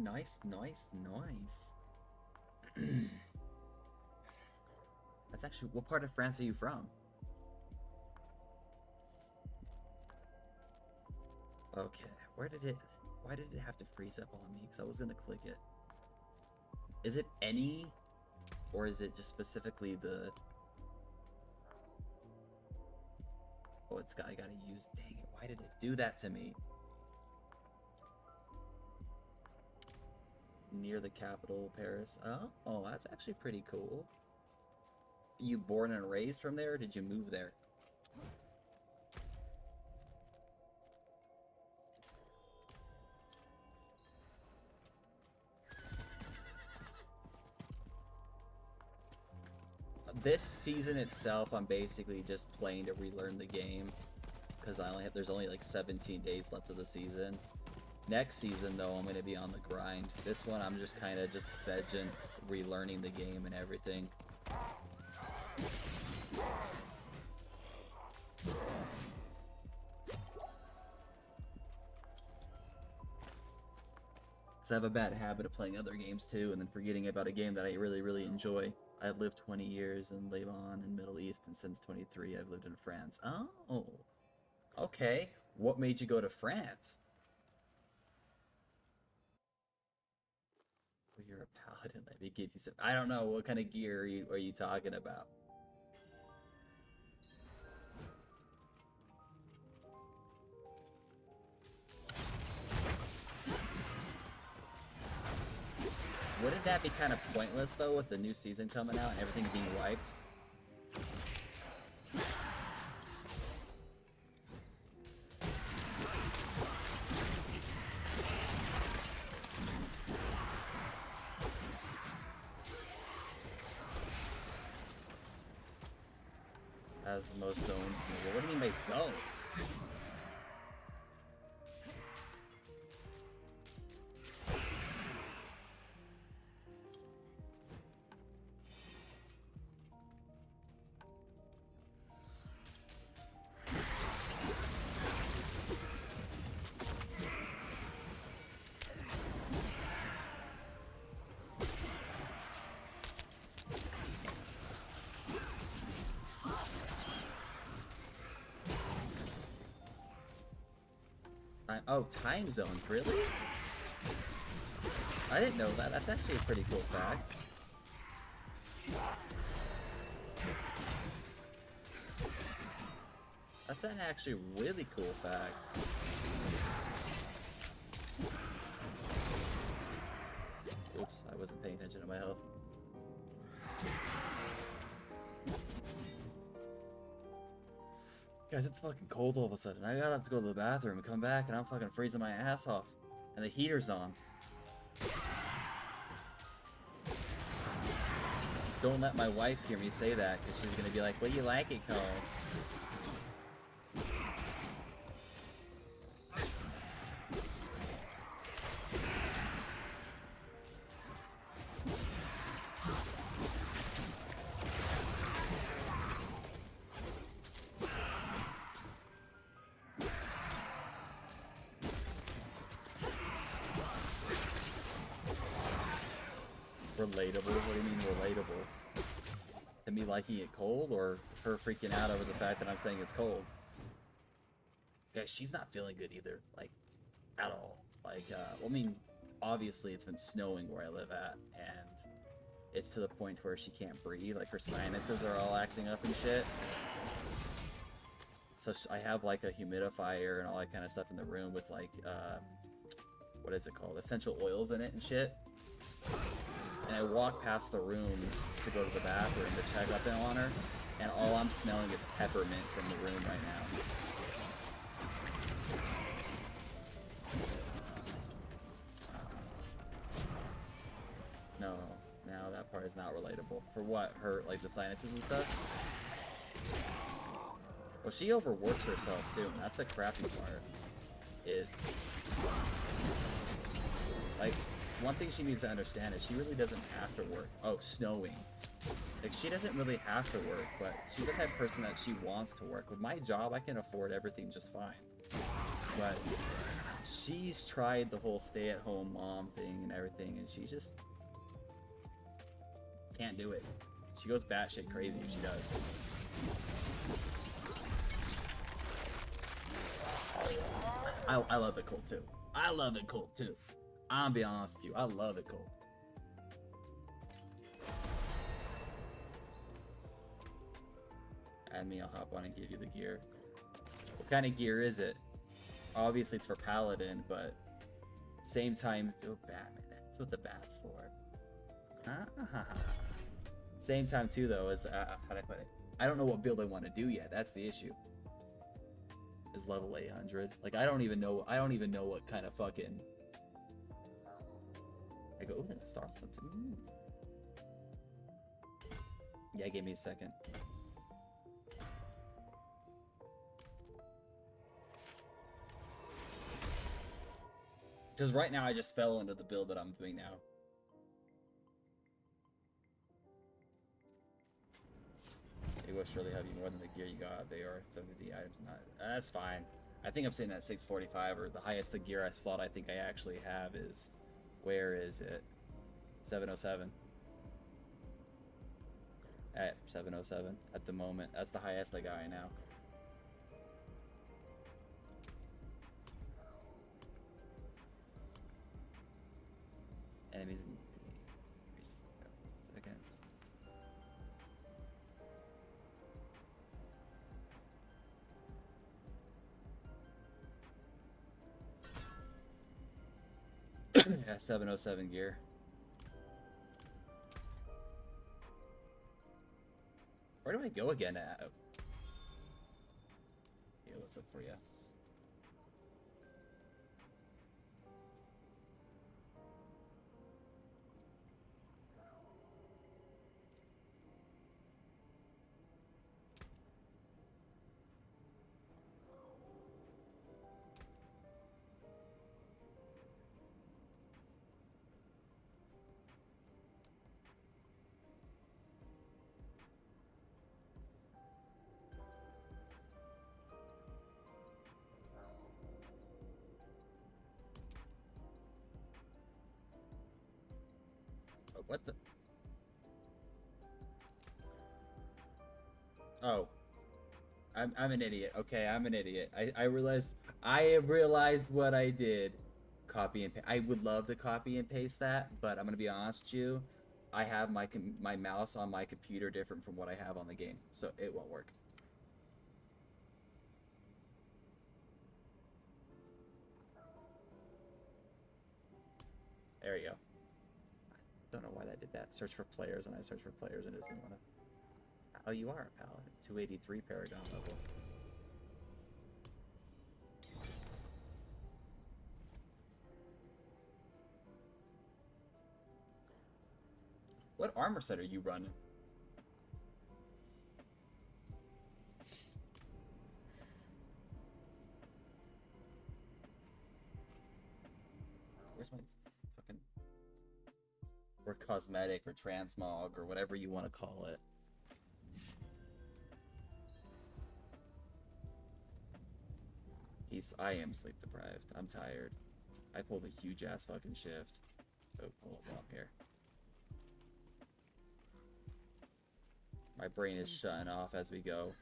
Nice. That's actually, what part of France are you from? Okay, why did it have to freeze up on me? Because I was gonna click it. Is it any, or is it just specifically the... Oh, I gotta use, dang it, why did it do that to me? Near the capital, Paris. Oh, that's actually pretty cool. You born and raised from there, or did you move there? This season itself, I'm basically just playing to relearn the game, because there's only like 17 days left of the season. Next season, though, I'm going to be on the grind. This one, I'm just kind of just vegging, relearning the game and everything. Because I have a bad habit of playing other games, too, and then forgetting about a game that I really, really enjoy. I've lived 20 years in Lebanon and Middle East, and since 23, I've lived in France. Oh, okay. What made you go to France? Oh, you're a paladin. Let me give you some. I don't know what kind of gear are you talking about. Wouldn't that be kind of pointless though, with the new season coming out and everything being wiped? Has the most zones in the world. What do you mean by zones? Oh, time zones, really? I didn't know that. That's actually a pretty cool fact. That's an actually really cool fact. Oops, I wasn't paying attention to my health. Guys, it's fucking cold all of a sudden. I gotta have to go to the bathroom and come back, and I'm fucking freezing my ass off. And the heater's on. Don't let my wife hear me say that, because she's gonna be like, "What do you like it called?" Relatable? What do you mean relatable? To me liking it cold, or her freaking out over the fact that I'm saying it's cold? Guys, she's not feeling good either, like, at all. Like, well, I mean, obviously it's been snowing where I live at, and it's to the point where she can't breathe, like her sinuses are all acting up and shit. So I have like a humidifier and all that kind of stuff in the room with like, what is it called? Essential oils in it and shit. And I walk past the room to go to the bathroom to check up on her, and all I'm smelling is peppermint from the room right now. No, that part is not relatable. For what? Her, like, the sinuses and stuff? Well, she overworks herself, too, and that's the crappy part. It's... like... one thing she needs to understand is she really doesn't have to work. Oh, snowing. Like, she doesn't really have to work, but she's the type of person that she wants to work. With my job, I can afford everything just fine. But she's tried the whole stay-at-home mom thing and everything, and she just can't do it. She goes batshit crazy if she does. I love it cold, too. I love it cold, too. I'll be honest with you, I love it cold. Add me, I'll hop on and give you the gear. What kind of gear is it? Obviously it's for Paladin, but same time, oh, Batman, that's what the bat's for. Same time too though, is, how do I put it? I don't know what build I want to do yet, that's the issue. Is level 800. Like, I don't even know what kind of fucking... I go, oh, that star slip too. Yeah, give me a second. Because right now I just fell into the build that I'm doing now. It will surely have you more than the gear you got. They are some of the items not. That's fine. I think I'm saying that 645, or the highest the gear slot I think I actually have is... where is it? 707. At 707 at the moment. That's the highest I got right now. Enemies Yeah, 707 gear. Where do I go again? Here, what's up for you? Oh, what the? Oh. I'm an idiot. Okay, I'm an idiot. I realized what I did. Copy and paste. I would love to copy and paste that, but I'm gonna be honest with you. I have my mouse on my computer different from what I have on the game, so it won't work. There you go. Don't know why that did that. Search for players, and I search for players, and it doesn't want to. Oh, you are a Paladin. 283 Paragon level. What armor set are you running? Where's my fucking... Or cosmetic, or transmog, or whatever you want to call it. I am sleep deprived. I'm tired. I pulled a huge ass fucking shift. Oh, hold up, while I'm here. My brain is shutting off as we go.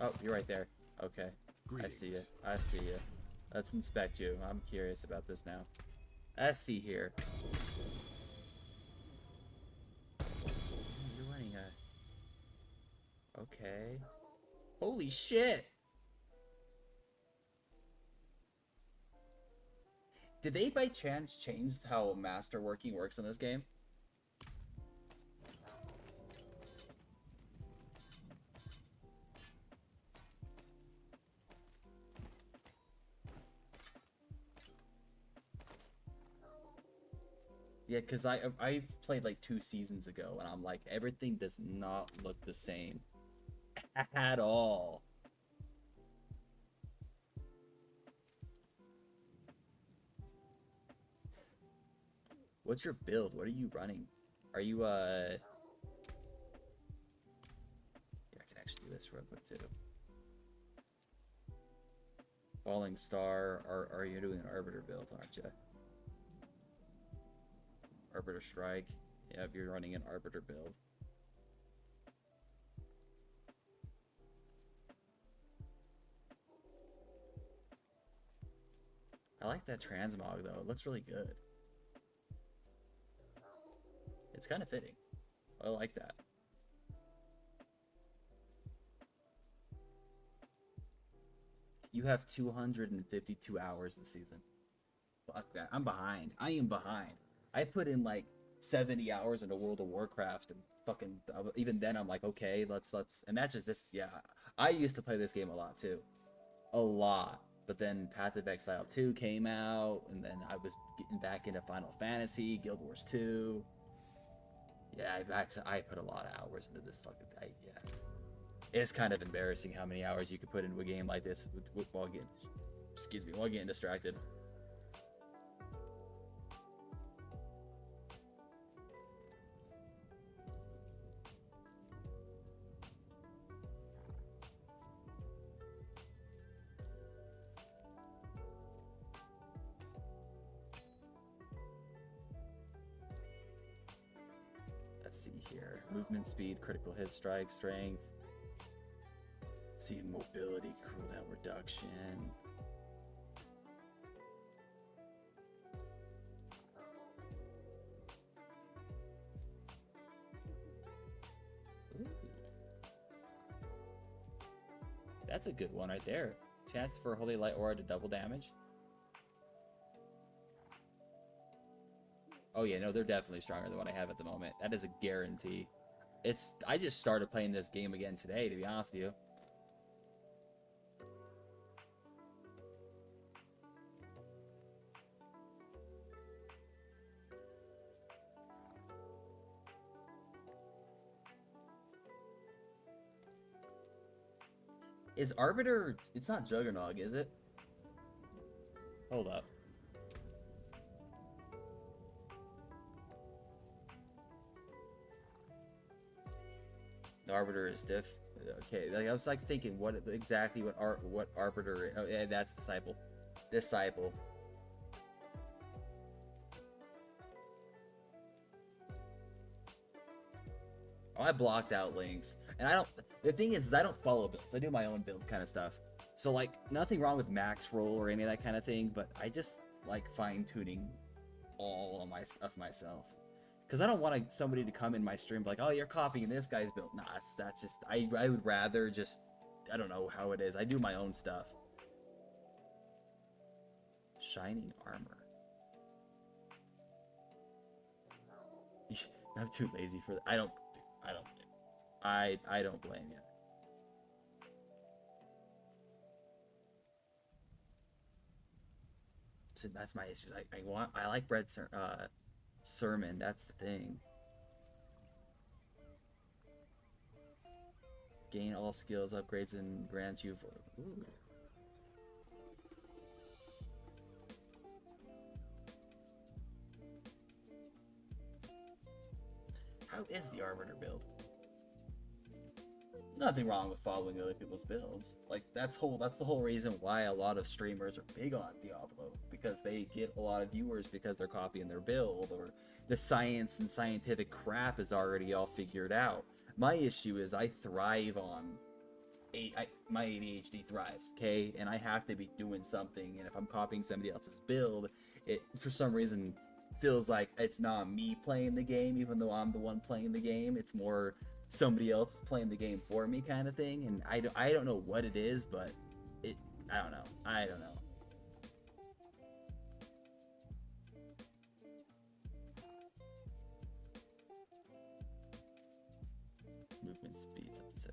Oh, you're right there. Okay. Greetings. I see you. I see you. Let's inspect you. I'm curious about this now. Let's see here. You're running a... Okay. Holy shit! Did they by chance change how masterworking works in this game? Yeah, because I played like 2 seasons ago, and I'm like, everything does not look the same at all. What's your build? What are you running? Are you yeah, I can actually do this real quick too. Falling Star, are you doing an Arbiter build, aren't you? Arbiter Strike. Yeah, if you're running an Arbiter build. I like that transmog though. It looks really good. It's kind of fitting. I like that. You have 252 hours this season. Fuck that. I'm behind. I am behind. I put in like 70 hours into World of Warcraft, and fucking even then I'm like, okay, let's and that's just this. Yeah, I used to play this game a lot too, a lot. But then Path of Exile 2 came out, and then I was getting back into Final Fantasy, Guild Wars 2. Yeah, I put a lot of hours into this fucking thing. Yeah, it's kind of embarrassing how many hours you could put into a game like this while getting distracted. Let's see here. Movement speed, critical hit strike, strength. See mobility, cooldown reduction. Ooh. That's a good one right there. Chance for Holy Light Aura to double damage. Oh yeah, no, they're definitely stronger than what I have at the moment. That is a guarantee. I just started playing this game again today, to be honest with you. Is Arbiter... It's not Juggernog, is it? Hold up. The Arbiter is diff. Okay, like I was like thinking what Arbiter... Oh yeah, that's Disciple. Disciple. Oh, I blocked out links. And I don't... The thing is I don't follow builds. I do my own build kind of stuff. So, like, nothing wrong with max roll or any of that kind of thing, but I just like fine-tuning all of myself. Because I don't want somebody to come in my stream and be like, oh, you're copying this guy's build. Nah, that's just... I would rather just... I don't know how it is. I do my own stuff. Shining armor. I'm too lazy for that. I don't blame you. So that's my issues. I like Bread Sermon. That's the thing. Gain all skills, upgrades, and grants you. Ooh. How is the Arbiter build? Nothing wrong with following other people's builds. Like that's the whole reason why a lot of streamers are big on Diablo, because they get a lot of viewers because they're copying their build, or the science and scientific crap is already all figured out. My issue is I thrive on my ADHD thrives, okay? And I have to be doing something, and if I'm copying somebody else's build, it for some reason feels like it's not me playing the game, even though I'm the one playing the game. It's more somebody else is playing the game for me kind of thing, and I don't know what it is, but I don't know. Movement speeds up to 75%,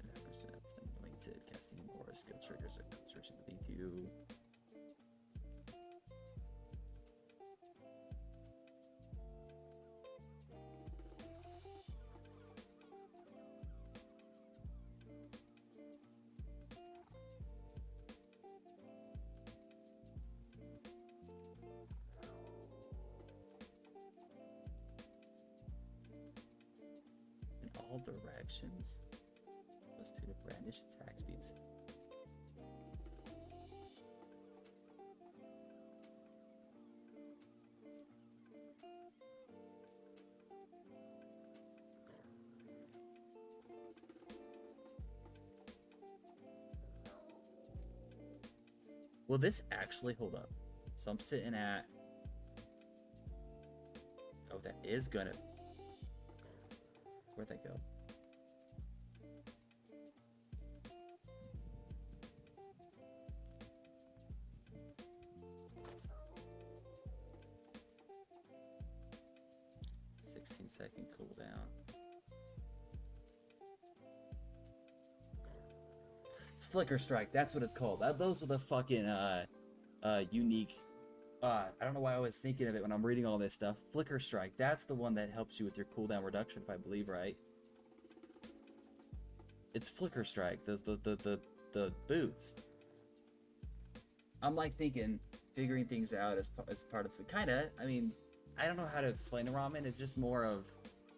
anointed, casting more skill triggers are concentration beneath you. All directions. +2 to brandish attack speeds. Will this actually hold up? So I'm sitting at... Oh, that is gonna... Where'd that go? Second cooldown. It's Flicker Strike. That's what it's called. Those are the fucking unique. I don't know why I was thinking of it when I'm reading all this stuff. Flicker Strike. That's the one that helps you with your cooldown reduction, if I believe right. It's Flicker Strike. The boots. I'm like figuring things out as part of kinda. I mean, I don't know how to explain it, Ramen. It's just more of,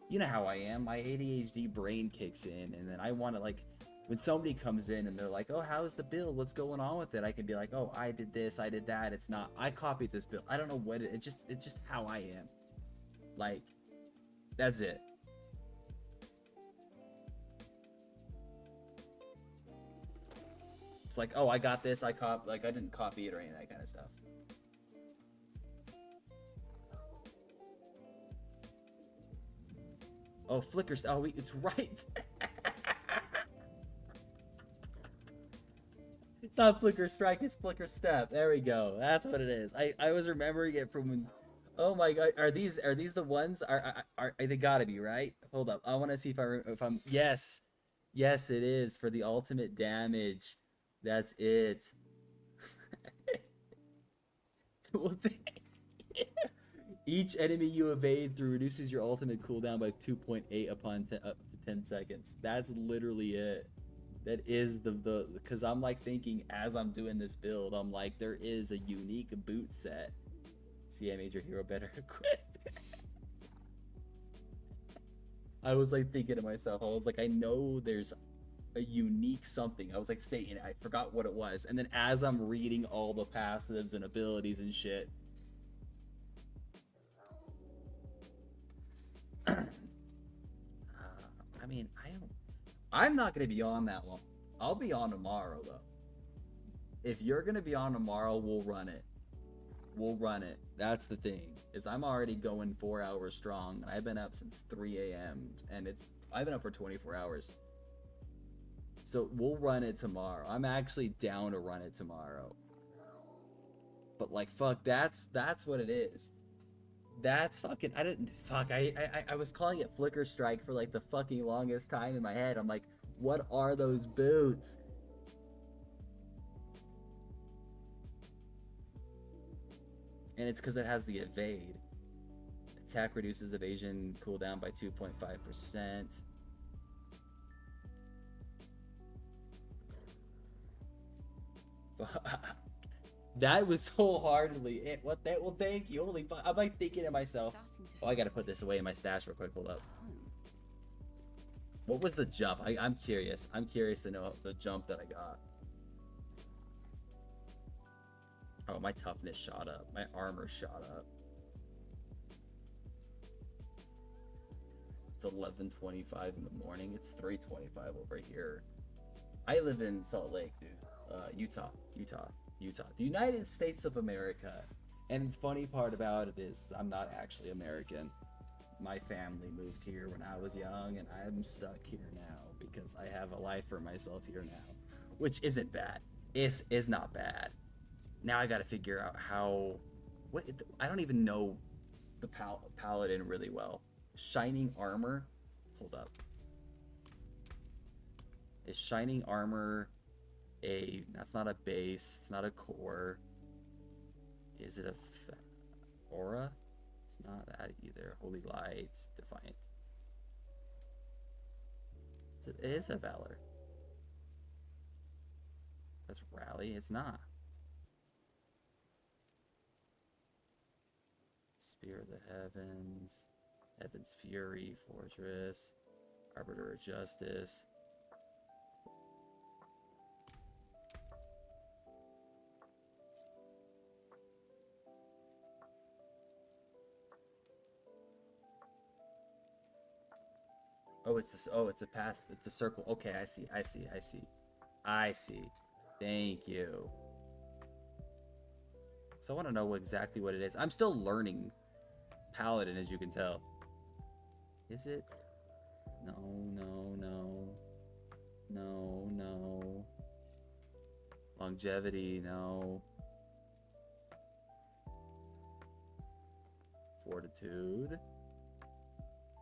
you know how I am. My ADHD brain kicks in, and then I want to, like, when somebody comes in and they're like, oh, how's the build? What's going on with it? I can be like, oh, I did this, I did that. It's not, I copied this build. I don't know what it's just how I am. Like, that's it. It's like, oh, I got this. I didn't copy it or any of that kind of stuff. Oh, Flickers. Oh, it's right. It's not flicker strike, it's flicker step. There we go. That's what it is. I was remembering it from when. Oh my god, are these the ones? Are they gotta be, right? Hold up. I want to see if I'm yes. Yes, it is for the ultimate damage. That's it. Well, each enemy you evade through reduces your ultimate cooldown by 2.8 upon up to 10 seconds. That's literally it. That is the because I'm like thinking as I'm doing this build, I'm like there is a unique boot set. See, I made your hero better equipped. I was like thinking to myself, I was like, I know there's a unique something. I was like stating it, I forgot what it was. And then as I'm reading all the passives and abilities and shit, I mean, I'm not gonna be on that long. I'll be on tomorrow though. If you're gonna be on tomorrow, we'll run it. We'll run it. That's the thing. Is I'm already going 4 hours strong. I've been up since 3 a.m. and I've been up for 24 hours. So we'll run it tomorrow. I'm actually down to run it tomorrow. But like fuck, that's what it is. That's fucking I was calling it flicker strike for like the fucking longest time in my head. I'm like, what are those boots? And it's because it has the evade. Attack reduces evasion cooldown by 2.5%. That was wholeheartedly it. What that? Well, thank you. Holy fuck! I'm like thinking to myself, oh, I gotta put this away in my stash real quick. Hold up. What was the jump? I'm curious. I'm curious to know the jump that I got. Oh, my toughness shot up. My armor shot up. It's 11:25 in the morning. It's 3:25 over here. I live in Salt Lake, dude. Utah. The United States of America. And the funny part about it is I'm not actually American. My family moved here when I was young, and I'm stuck here now because I have a life for myself here now, which isn't bad. Is not bad. Now I got to figure out how. I don't even know the Paladin really well. Shining armor. Hold up. Is shining armor that's not a base, it's not a core. Is it a aura? It's not that either. Holy light, defiant. It is a valor. That's rally. It's not. Spear of the heavens, heaven's fury, fortress, arbiter of justice. Oh, it's a pass. It's the circle. Okay, I see. Thank you. So I want to know exactly what it is. I'm still learning Paladin, as you can tell. Is it? No. Longevity, no. Fortitude.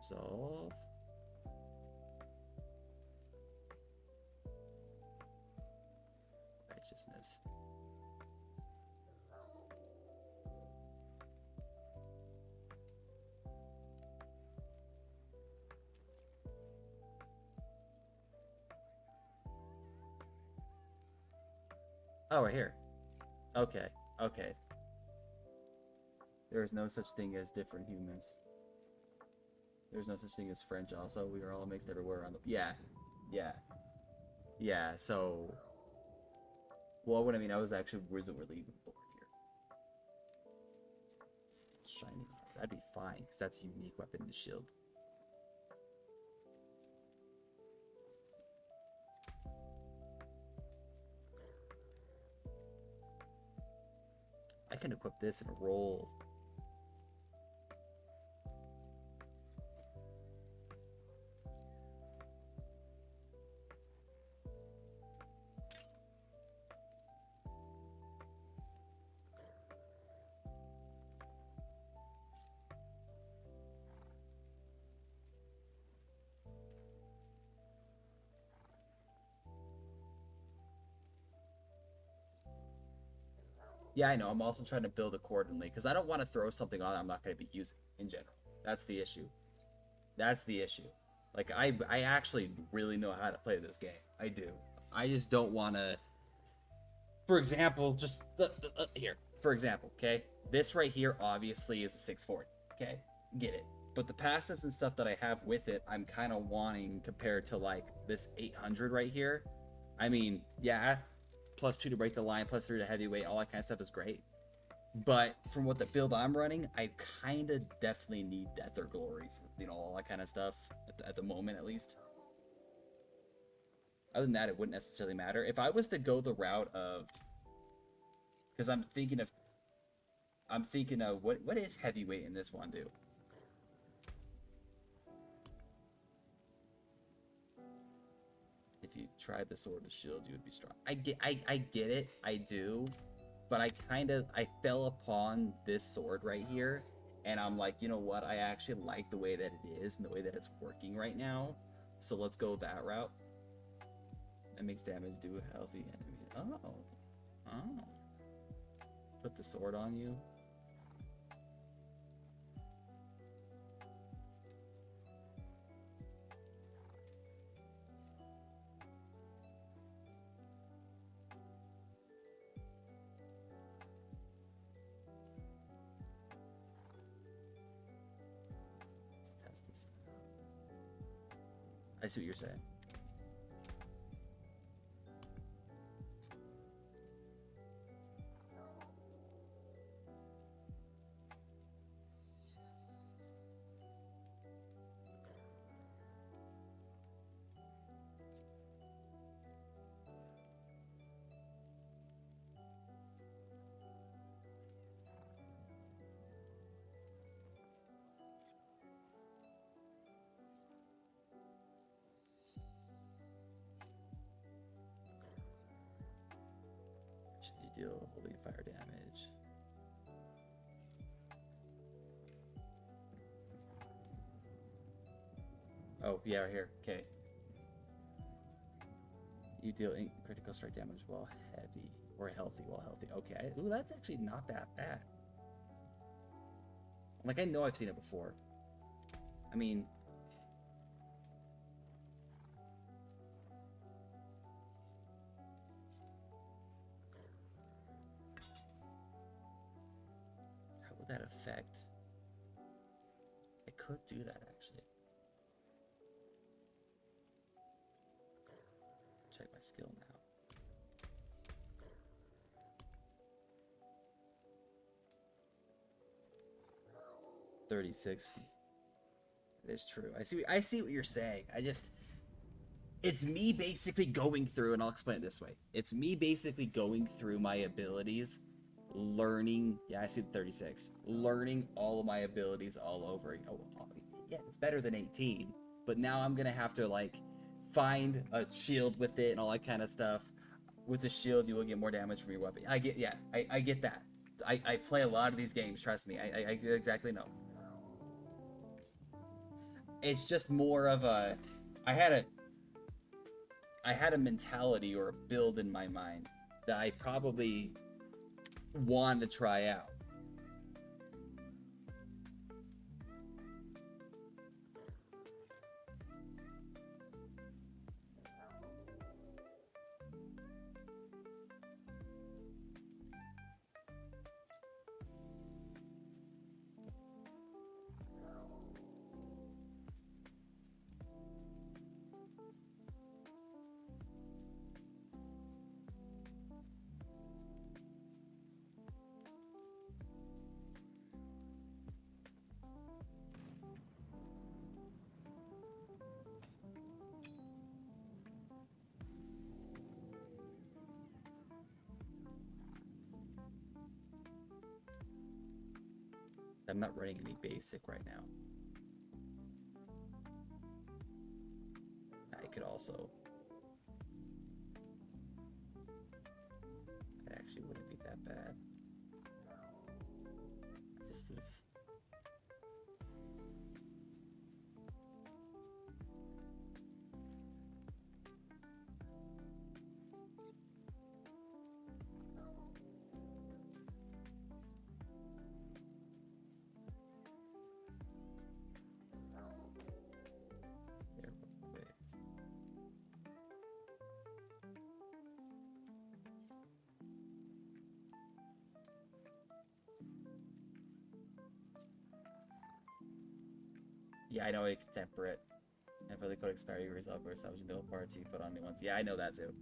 Resolve. Righteousness. Oh, right here. Okay. There is no such thing as different humans. There's no such thing as French also. We are all mixed everywhere on the... Yeah, so... Well, what I mean, I wasn't really born here. Shining. That'd be fine, because that's a unique weapon to shield. I can equip this and roll. Yeah, I know. I'm also trying to build accordingly because I don't want to throw something on that I'm not going to be using in general. That's the issue. That's the issue. Like, I actually really know how to play this game. I do. I just don't want to... For example, just... here. For example, okay? This right here obviously is a 640, okay? Get it. But the passives and stuff that I have with it, I'm kind of wanting compared to, like, this 800 right here. I mean, yeah, +2 to break the line, +3 to heavyweight, all that kind of stuff is great. But from what the build I'm running, I kind of definitely need Death or Glory for, you know, all that kind of stuff at the moment, at least. Other than that, it wouldn't necessarily matter. If I was to go the route of... Because I'm thinking of what is heavyweight in this one do? If you tried the sword and shield, you would be strong. I get it, I do, but I fell upon this sword right here, and I'm like, you know what? I actually like the way that it is and the way that it's working right now. So let's go that route. That makes damage to a healthy enemy. Oh. Put the sword on you. Let's test this out. I see what you're saying. Should you deal holding fire damage? Oh, yeah, right here. Okay. You deal critical strike damage while heavy, or healthy while healthy. Okay. Ooh, that's actually not that bad. Like, I know I've seen it before. I mean... How would that affect? I could do that, actually. Check my skill now. $36. It is true. I see what you're saying. It's me basically going through, and I'll explain it this way. It's me basically going through my abilities, learning. Yeah, I see the 36. Learning all of my abilities all over. Oh, yeah, it's better than 18. But now I'm gonna have to like find a shield with it and all that kind of stuff. With the shield, you will get more damage from your weapon. I get that. I play a lot of these games. Trust me. I exactly know. It's just more of a... I had a mentality or a build in my mind that I probably want to try out. I'm not running any basic right now. I could also... It actually wouldn't be that bad. There's... Yeah, I know I can temper it. And for the code expiry, you result for salvaging the old parts, you put on new ones. Yeah, I know that too.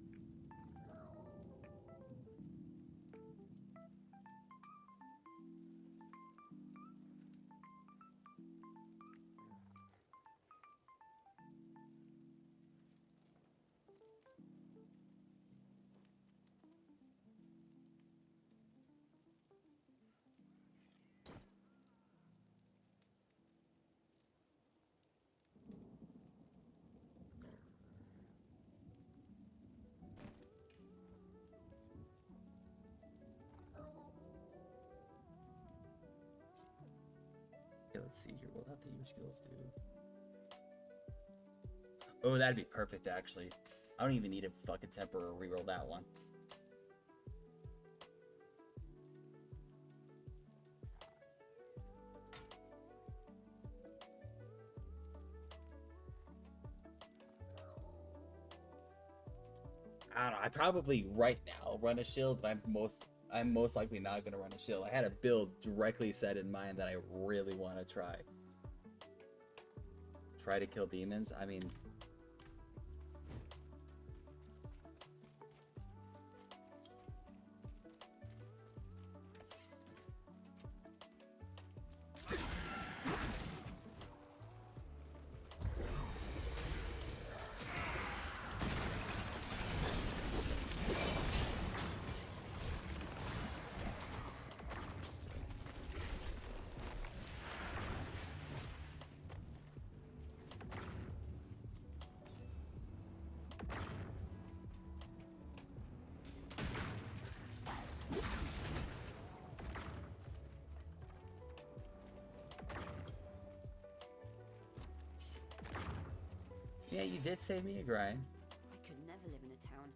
Okay, let's see here. What do your skills do? Oh, that'd be perfect, actually. I don't even need to fucking temper or reroll that one. I don't know. I probably right now run a shield, but I'm most likely not gonna run a shield. I had a build directly set in mind that I really want to try. Try to kill demons. I mean, yeah, you did save me a grind. I could never live in a town.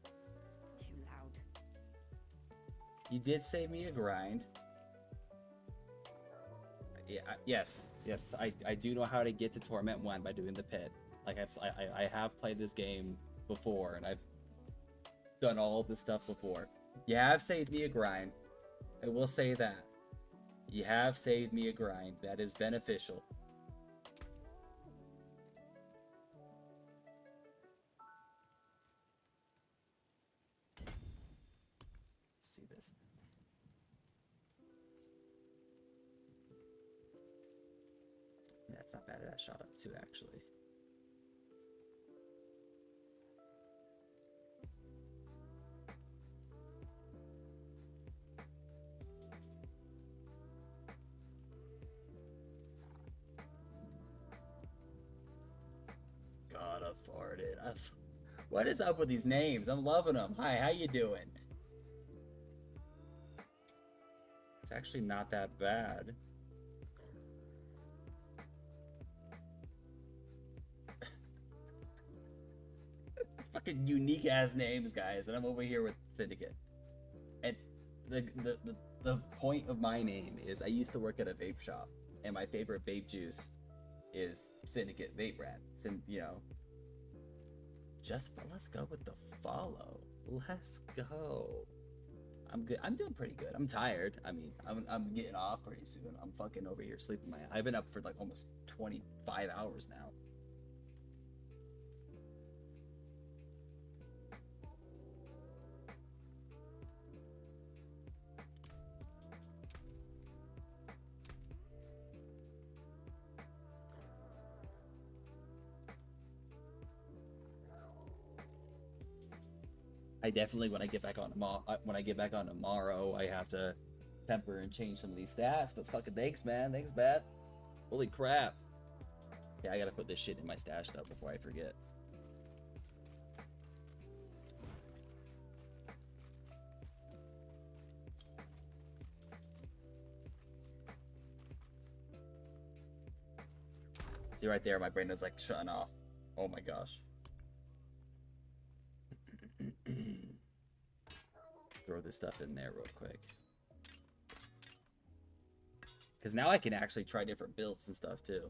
Too loud. You did save me a grind. Yeah, yes, I do know how to get to Torment 1 by doing the pit. Like I have played this game before, and I've done all of this stuff before. You have saved me a grind. I will say that. You have saved me a grind. That is beneficial. Let's see this. That's not bad. That shot up too, actually. God, I farted. What is up with these names? I'm loving them. Hi, how you doing? It's actually not that bad. Fucking unique ass names, guys, and I'm over here with Syndicate. And the point of my name is I used to work at a vape shop, and my favorite vape juice is Syndicate Vape Brand. So, you know, let's go with the follow. Let's go. I'm good. I'm doing pretty good. I'm tired. I mean, I'm getting off pretty soon. I'm fucking over here sleeping my. I've been up for like almost 25 hours now. I definitely, when I get back on tomorrow, I have to temper and change some of these stats. But fucking thanks, man. Thanks, Bat. Holy crap. Yeah, I gotta put this shit in my stash though before I forget. See right there, my brain was like shutting off. Oh my gosh. Throw this stuff in there real quick. Because now I can actually try different builds and stuff too.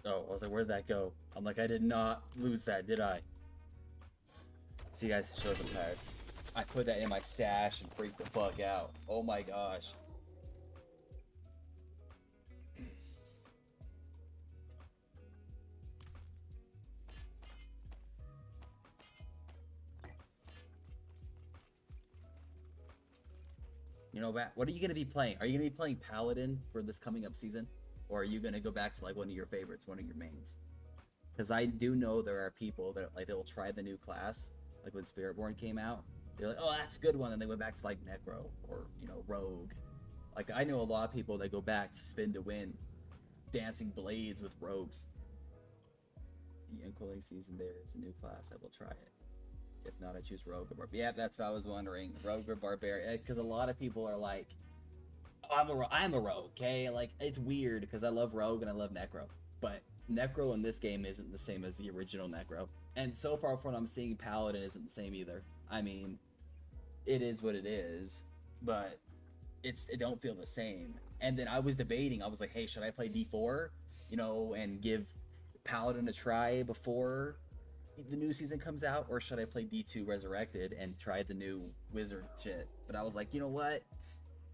Oh, I was like, where'd that go? I'm like, I did not lose that, did I? See, guys, it shows I'm tired. I put that in my stash and freaked the fuck out. Oh my gosh. You know, Matt, what are you going to be playing? Are you going to be playing Paladin for this coming up season? Or are you going to go back to like one of your favorites, one of your mains? Because I do know there are people that like they'll try the new class, like when Spiritborn came out. They're like, oh, that's a good one. And they went back to like Necro or, you know, Rogue. Like, I know a lot of people that go back to Spin to Win, dancing blades with rogues. The encoding season there is a new class. I will try it. If not, I choose Rogue or Barbarian. Yeah, that's what I was wondering. Rogue or Barbarian. Because a lot of people are like, oh, I'm a Rogue, okay? Like, it's weird because I love Rogue and I love Necro. But Necro in this game isn't the same as the original Necro. And so far from what I'm seeing, Paladin isn't the same either. I mean, it is what it is, but it don't feel the same. And then I was debating. I was like, hey, should I play D4, you know, and give Paladin a try before the new season comes out, or should I play D2 Resurrected and try the new wizard shit? But I was like, you know what?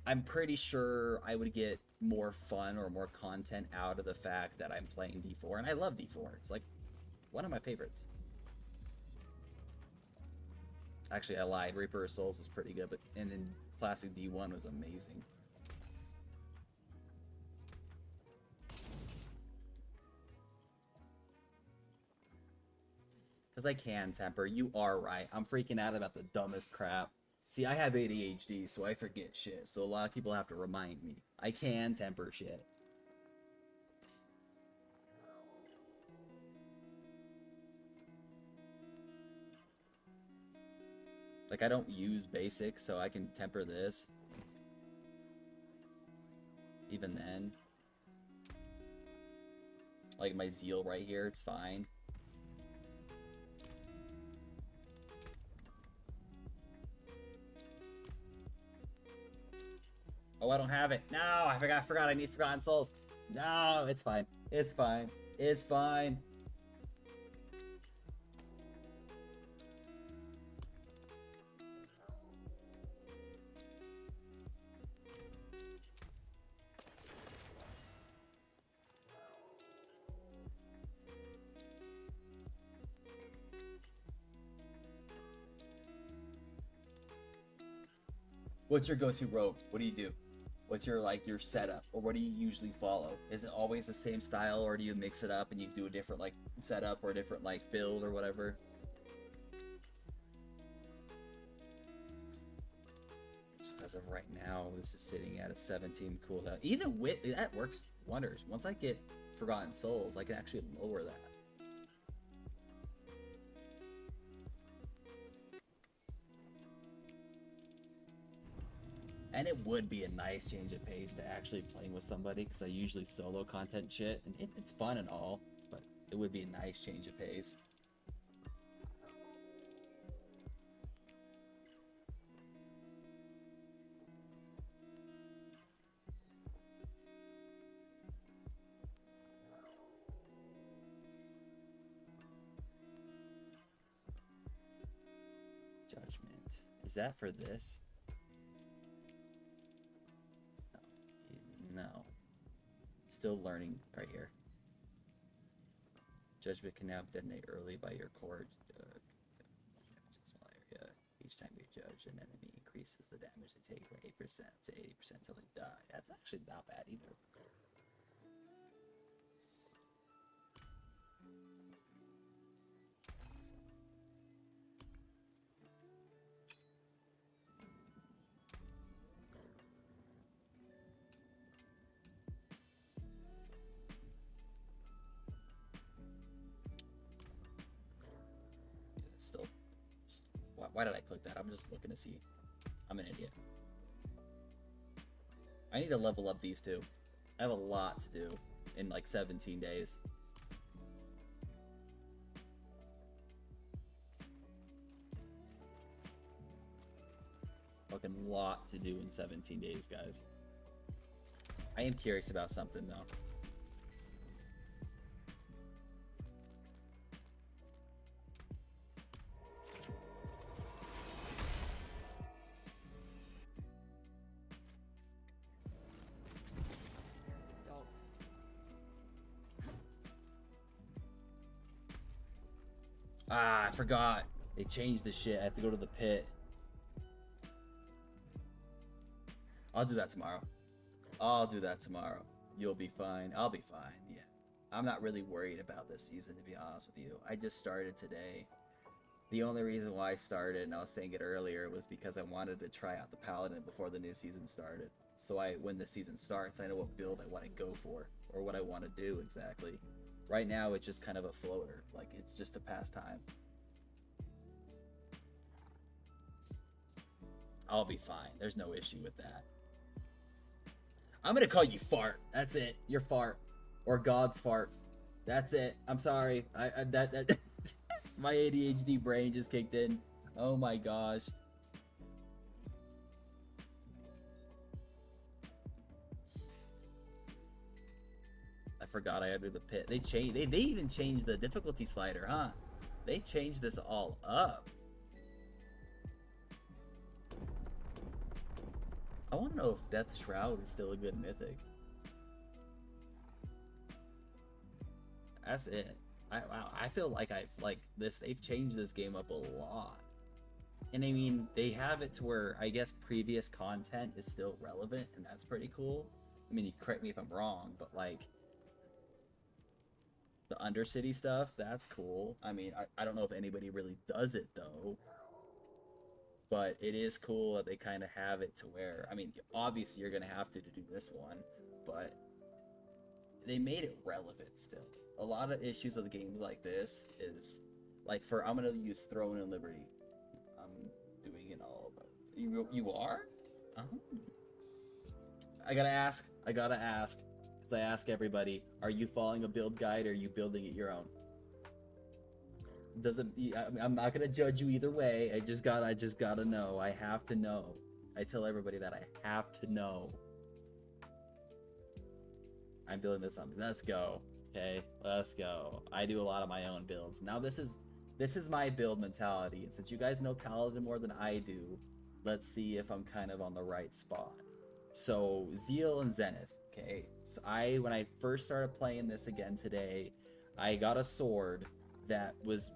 I'm pretty sure I would get more fun or more content out of the fact that I'm playing D4, and I love D4. It's like one of my favorites. Actually, I lied. Reaper of Souls is pretty good, but and then classic D1 was amazing. Because I can temper. You are right. I'm freaking out about the dumbest crap. See, I have ADHD, so I forget shit. So a lot of people have to remind me. I can temper shit. Like, I don't use basic, so I can temper this. Even then. Like, my zeal right here, it's fine. Oh, I don't have it. No, I forgot I need Forgotten Souls. No, it's fine. It's fine. It's fine. What's your go-to rogue? What do you do? What's your your setup, or what do you usually follow? Is it always the same style, or do you mix it up and you do a different like setup or a different like build or whatever? As of right now, this is sitting at a 17 cooldown. Even with that works wonders. Once I get Forgotten Souls, I can actually lower that. And it would be a nice change of pace to actually playing with somebody, because I usually solo content shit, and it's fun and all, but it would be a nice change of pace. Judgment. Is that for this? No. Still learning right here. Judgment can now detonate early by your core. Small area. Each time you judge an enemy increases the damage they take from 8% to 80% until they die. That's actually not bad either. Still, why did I click that? I'm just looking to see. I'm an idiot. I need to level up these two. I have a lot to do in like 17 days. Fucking lot to do in 17 days, guys. I am curious about something though. Ah, I forgot. They changed the shit. I have to go to the pit. I'll do that tomorrow. I'll do that tomorrow. You'll be fine. I'll be fine. Yeah. I'm not really worried about this season, to be honest with you. I just started today. The only reason why I started, and I was saying it earlier, was because I wanted to try out the Paladin before the new season started. So when the season starts, I know what build I want to go for, or what I want to do exactly. Right now, it's just kind of a floater. Like, it's just a pastime. I'll be fine. There's no issue with that. I'm gonna call you Fart. That's it. You're Fart. Or God's Fart. That's it. I'm sorry. That my ADHD brain just kicked in. Oh my gosh. I forgot I had to do the pit. They even changed the difficulty slider, huh? They changed this all up. I want to know if Death Shroud is still a good mythic. That's it. I feel like they've changed this game up a lot. And I mean, they have it to where I guess previous content is still relevant, and that's pretty cool. I mean, you correct me if I'm wrong, but like the Undercity stuff, that's cool. I mean, I don't know if anybody really does it though. But it is cool that they kind of have it to where, I mean, obviously you're going to have to do this one, but they made it relevant still. A lot of issues with games like this is, like, I'm going to use Throne and Liberty. I'm doing it all, but you are? Oh. I gotta ask, because I ask everybody, are you following a build guide or are you building it your own? I'm not gonna judge you either way. I just gotta know. I have to know. I tell everybody that I have to know. I'm building this on. Let's go. Okay, let's go. I do a lot of my own builds. Now this is my build mentality. And since you guys know Paladin more than I do, let's see if I'm kind of on the right spot. So Zeal and Zenith. Okay. So when I first started playing this again today, I got a sword that was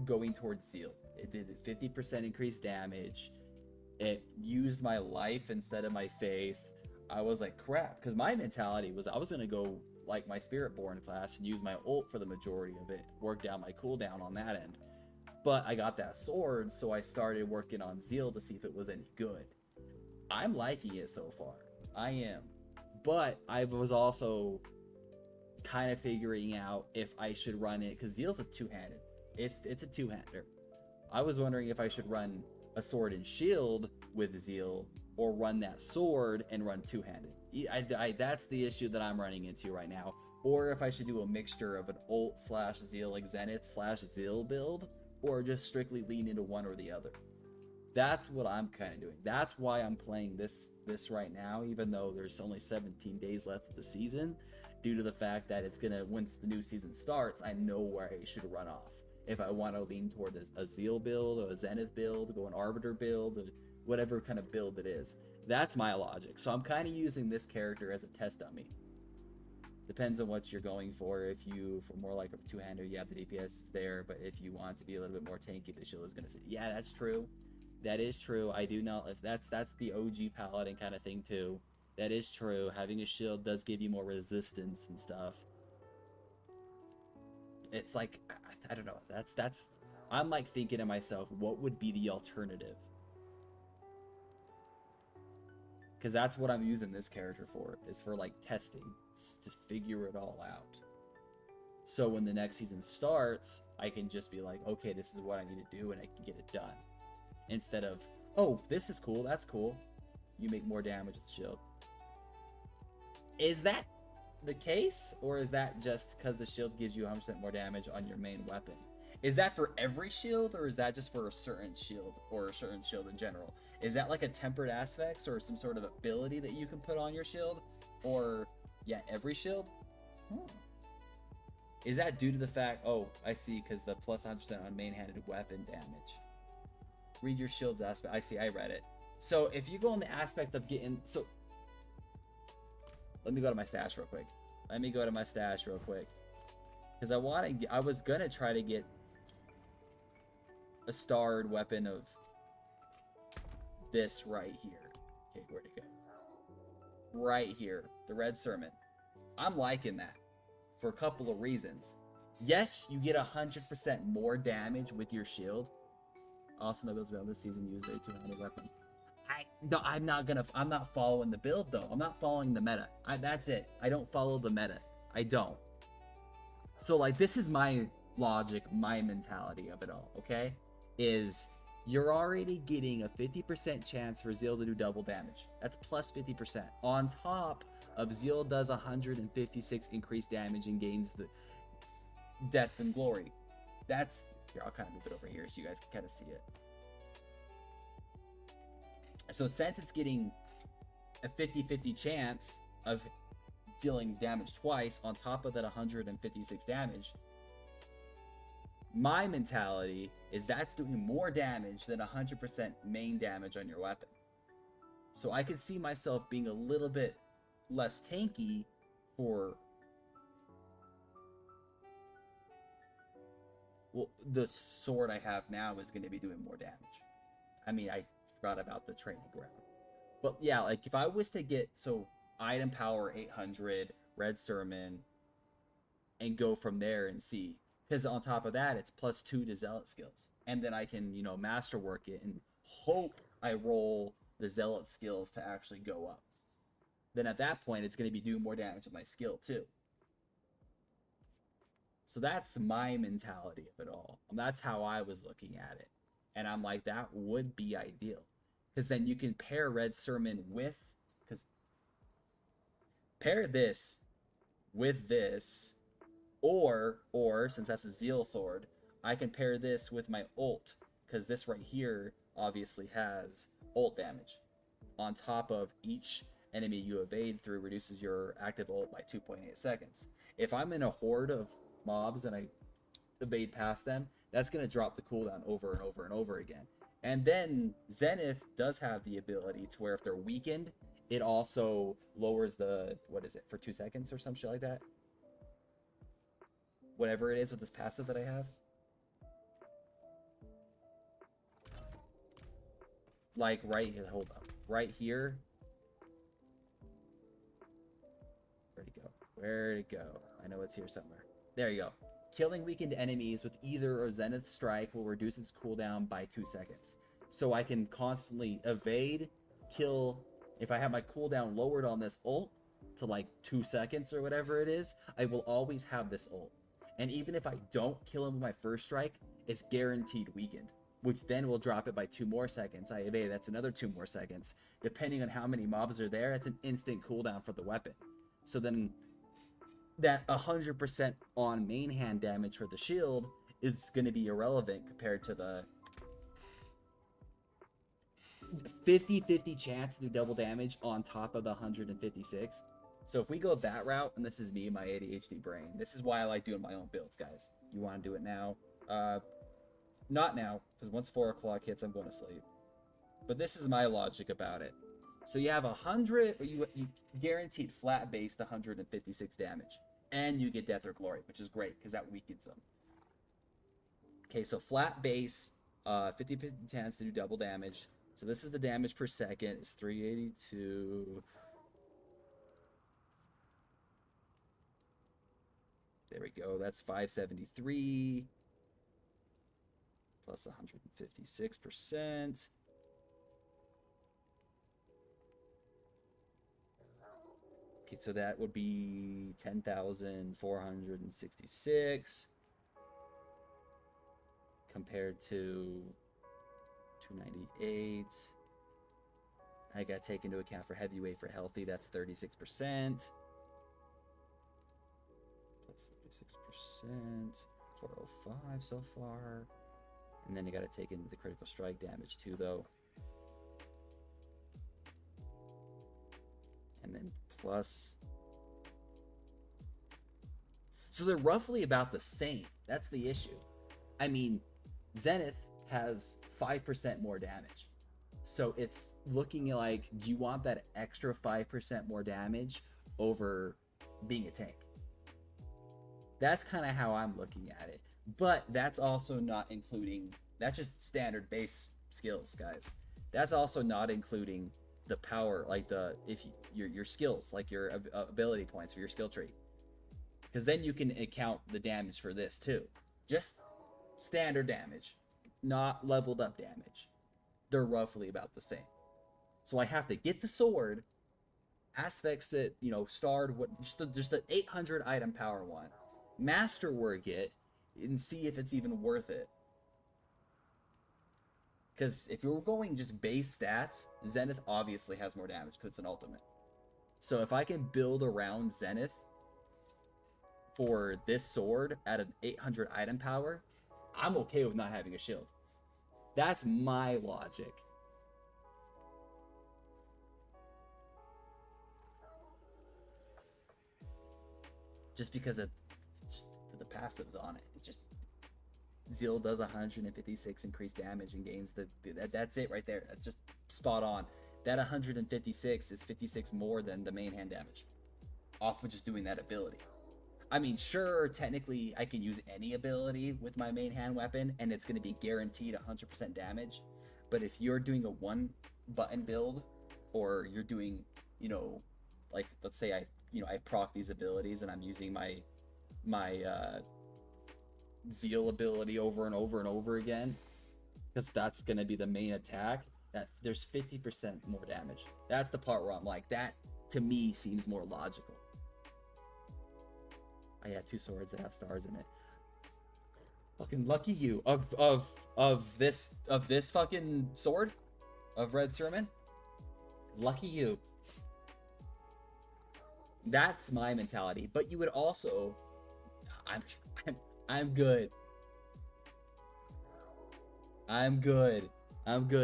going towards Zeal. It did 50% increased damage. It used my life instead of my faith. I was like, crap, because my mentality was I was going to go like my Spiritborn class and use my ult for the majority of it, work down my cooldown on that end. But I got that sword, so I started working on Zeal to see if it was any good. I'm liking it so far. I am. But I was also kind of figuring out if I should run it, because Zeal's a two-handed. It's a two-hander. I was wondering if I should run a sword and shield with Zeal, or run that sword and run two-handed. That's the issue that I'm running into right now. Or if I should do a mixture of an ult / Zeal, like Zenith / Zeal build, or just strictly lean into one or the other. That's what I'm kind of doing. That's why I'm playing this right now, even though there's only 17 days left of the season, due to the fact that it's gonna, once the new season starts, I know where I should run off. If I want to lean toward a Zeal build, or a Zenith build, go an Arbiter build, or whatever kind of build it is. That's my logic. So I'm kind of using this character as a test dummy. Depends on what you're going for. If you, for more like a two-hander, yeah, the DPS is there, but if you want to be a little bit more tanky, the shield is going to say, yeah, that's true. That is true. I do know if that's the OG Paladin kind of thing too. That is true. Having a shield does give you more resistance and stuff. It's like, I don't know. That's I'm like thinking to myself, what would be the alternative? Because that's what I'm using this character for, is for like testing, to figure it all out. So when the next season starts, I can just be like, okay, this is what I need to do, and I can get it done. Instead of, oh, this is cool, that's cool. You make more damage with the shield. Is that the case, or is that just because the shield gives you 100% more damage on your main weapon? Is that for every shield, or is that just for a certain shield, or a certain shield in general? Is that like a tempered aspects, or some sort of ability that you can put on your shield? Or, yeah, every shield? Is that due to the fact, oh, I see, because the plus 100% on main-handed weapon damage. Read your shield's aspect. I see, I read it. So if you go in the aspect of getting, so let me go to my stash real quick. Because I was gonna try to get a starred weapon of this right here. Okay, where'd it go? Right here, the Red Sermon. I'm liking that for a couple of reasons. Yes, you get 100% more damage with your shield. Also, no builds available this season use a two-handed weapon. I'm not following the build though. I'm not following the meta. That's it. I don't follow the meta. I don't. So like, this is my logic, my mentality of it all. Okay, is you're already getting a 50% chance for Zeal to do double damage. That's plus 50%. On top of Zeal does 156 increased damage and gains the death and glory. That's here. I'll kind of move it over here so you guys can kind of see it. So since it's getting a 50-50 chance of dealing damage twice on top of that 156 damage, my mentality is that's doing more damage than 100% main damage on your weapon. So I could see myself being a little bit less tanky for, well, the sword I have now is going to be doing more damage. I mean, I forgot about the training ground. But yeah, like if I was to get, so item power 800, Red Sermon, and go from there and see. Because on top of that, it's +2 to Zealot skills. And then I can, you know, masterwork it and hope I roll the Zealot skills to actually go up. Then at that point, it's going to be doing more damage with my skill too. So that's my mentality of it all. And that's how I was looking at it. And I'm like, that would be ideal. Because then you can pair Red Sermon with, because pair this with this, or since that's a Zeal sword, I can pair this with my ult, because this right here obviously has ult damage. On top of each enemy you evade through reduces your active ult by 2.8 seconds. If I'm in a horde of mobs and I evade past them, that's going to drop the cooldown over and over and over again. And then Zenith does have the ability to where if they're weakened, it also lowers the, what is it, for 2 seconds or some shit like that? Whatever it is with this passive that I have. Like right here, hold up. Right here. Where'd it go? Where'd it go? I know it's here somewhere. There you go. Killing weakened enemies with either a Zenith Strike will reduce its cooldown by 2 seconds. So I can constantly evade, kill. If I have my cooldown lowered on this ult to like 2 seconds or whatever it is, I will always have this ult. And even if I don't kill him with my first strike, it's guaranteed weakened, which then will drop it by 2 more seconds. I evade, that's another 2 more seconds. Depending on how many mobs are there, it's an instant cooldown for the weapon. So then that 100% on main hand damage for the shield is going to be irrelevant compared to the 50-50 chance to do double damage on top of the 156. So if we go that route, and this is me, my ADHD brain, this is why I like doing my own builds, guys. You want to do it now? Not now, because once 4 o'clock hits, I'm going to sleep. But this is my logic about it. So you have 100, or you guaranteed flat based 156 damage. And you get Death or Glory, which is great, because that weakens them. Okay, so flat base, 50% chance to do double damage. So this is the damage per second. It's 382. There we go. That's 573. Plus 156%. Okay, so that would be 10,466 compared to 298. I got to take into account for heavyweight for healthy, that's 36%. Plus 36%, 405 so far. And then you got to take into the critical strike damage too, though. And then plus. So they're roughly about the same. That's the issue. I mean, Zenith has 5% more damage. So it's looking like, do you want that extra 5% more damage over being a tank? That's kind of how I'm looking at it. But that's also not including That's just standard base skills, guys. That's also not including the power, like your skills, like your ability points for your skill tree. Because then you can account the damage for this too. Just standard damage, not leveled up damage. They're roughly about the same. So I have to get the sword, aspects that, you know, starred, just the 800 item power one, masterwork it, and see if it's even worth it. Because if you were going just base stats, Zenith obviously has more damage because it's an ultimate. So if I can build around Zenith for this sword at an 800 item power, I'm okay with not having a shield. That's my logic. Just because of just the passives on it. It just, Zeal does 156 increased damage and gains that's it right there. That's just spot on. That 156 is 56 more than the main hand damage off of just doing that ability. I mean, sure, technically I can use any ability with my main hand weapon and it's going to be guaranteed 100% damage. But if you're doing a one button build, or you're doing, you know, like let's say I proc these abilities and I'm using my Zeal ability over and over and over again, because that's going to be the main attack, that there's 50% more damage. That's the part where I'm like, that to me seems more logical. I have 2 swords that have stars in it. Fucking lucky you. Of this fucking sword of Red Sermon. Lucky you. That's my mentality. But you would also, I'm good. I'm good,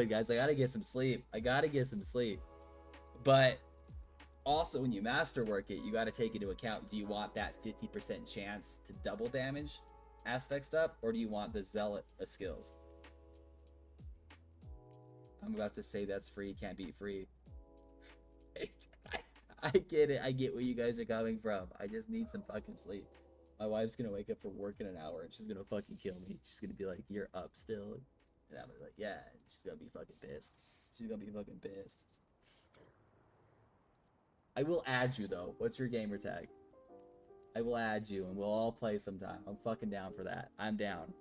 guys. I gotta get some sleep. But also, when you masterwork it, you gotta take into account, do you want that 50% chance to double damage aspects up, or do you want the zealot skills? I'm about to say that's free, can't beat free. I get it. I get where you guys are coming from. I just need some fucking sleep. My wife's gonna wake up for work in an hour and she's gonna fucking kill me. She's gonna be like, "You're up still?" And I'm like, "Yeah." And she's gonna be fucking pissed. I will add you though. What's your gamer tag? I will add you and we'll all play sometime. I'm fucking down for that. I'm down.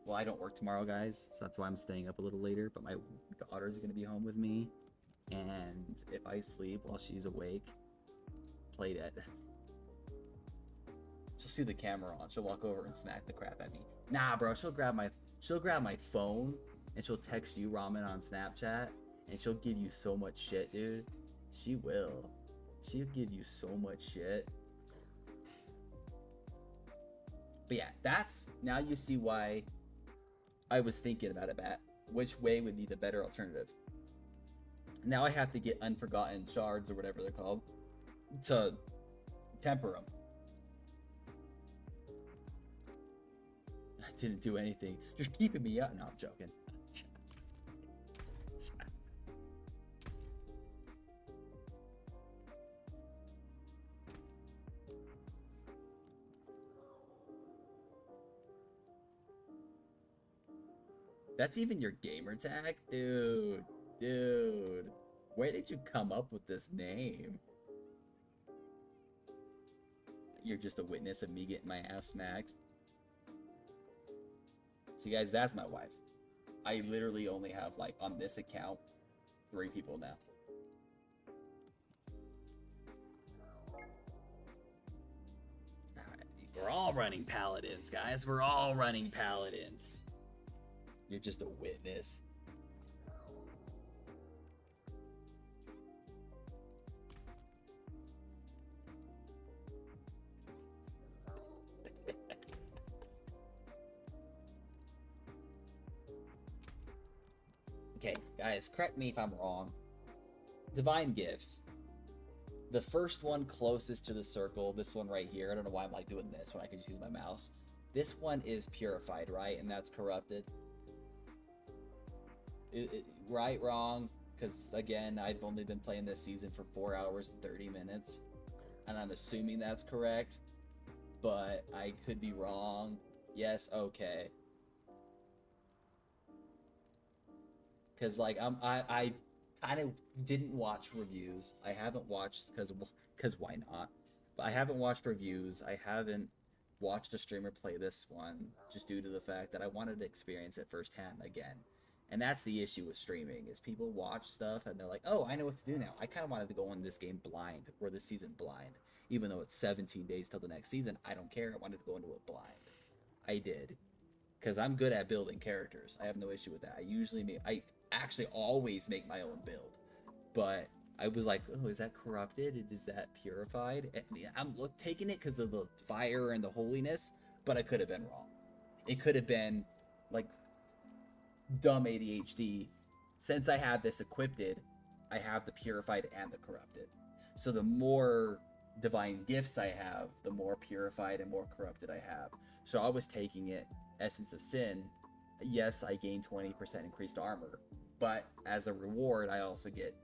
Well, I don't work tomorrow, guys, so that's why I'm staying up a little later, but my daughter's gonna be home with me. And if I sleep while she's awake, play dead. She'll see the camera on. She'll walk over and smack the crap at me. Nah, bro. She'll grab my phone and she'll text you, Ramen, on Snapchat, and she'll give you so much shit, dude. She will. She'll give you so much shit. But yeah, that's, now you see why I was thinking about it, Matt. Which way would be the better alternative? Now I have to get Unforgotten Shards, or whatever they're called, to temper them. I didn't do anything. You're keeping me up. No, I'm joking. That's even your gamer tag? Dude. Where did you come up with this name? You're just a witness of me getting my ass smacked. See, guys, that's my wife. I literally only have, like, on this account, 3 people now. We're all running Paladins, guys. We're all running Paladins. You're just a witness. Okay, guys, correct me if I'm wrong. Divine Gifts. The first one closest to the circle, this one right here. I don't know why I'm like doing this when I can just use my mouse. This one is purified, right? And that's corrupted. Right, wrong? Because again, I've only been playing this season for 4 hours and 30 minutes. And I'm assuming that's correct. But I could be wrong. Yes, okay. because like I kind of didn't watch reviews. I haven't watched because why not? But I haven't watched reviews. I haven't watched a streamer play this one just due to the fact that I wanted to experience it firsthand again. And that's the issue with streaming is people watch stuff and they're like, "Oh, I know what to do now." I kind of wanted to go in this game blind or this season blind, even though it's 17 days till the next season. I don't care. I wanted to go into it blind. I did, because I'm good at building characters. I have no issue with that. I actually always make my own build, but I was like, "Oh, is that corrupted? Is that purified?" And I'm taking it because of the fire and the holiness, but I could have been wrong. It could have been like dumb ADHD. Since I have this equipped, I have the purified and the corrupted. So the more divine gifts I have, the more purified and more corrupted I have. So I was taking it essence of sin. Yes, I gain 20% increased armor, but as a reward, I also get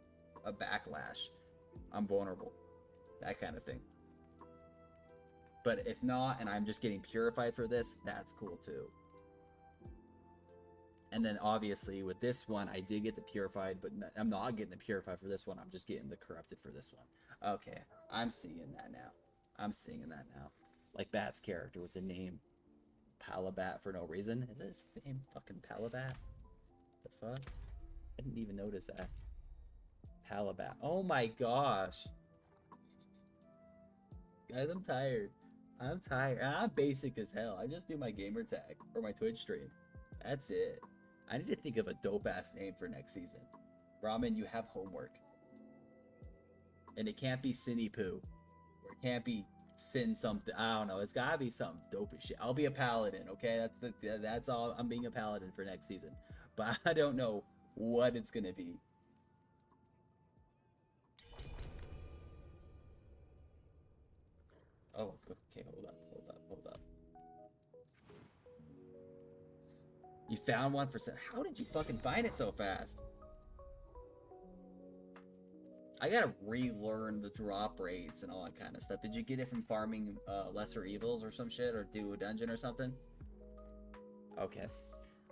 a backlash. I'm vulnerable, that kind of thing. But if not, and I'm just getting purified for this, that's cool too. And then obviously with this one, I did get the purified, but I'm not getting the purified for this one. I'm just getting the corrupted for this one. Okay, I'm seeing that now. Like Bat's character with the name Palabat for no reason. Is his name fucking Palabat? The fuck? I didn't even notice that. Palabat. Oh my gosh. Guys, I'm tired. And I'm basic as hell. I just do my gamer tag or my Twitch stream. That's it. I need to think of a dope ass name for next season. Ramen, you have homework. And it can't be Cinny Poo. Or it can't be Sin something. I don't know. It's gotta be something dope as shit. I'll be a paladin, okay? That's all. I'm being a paladin for next season. But I don't know what it's gonna be. Oh, okay, hold up. You found one for sale. How did you fucking find it so fast? I gotta relearn the drop rates and all that kind of stuff. Did you get it from farming lesser evils or some shit, or do a dungeon or something? Okay.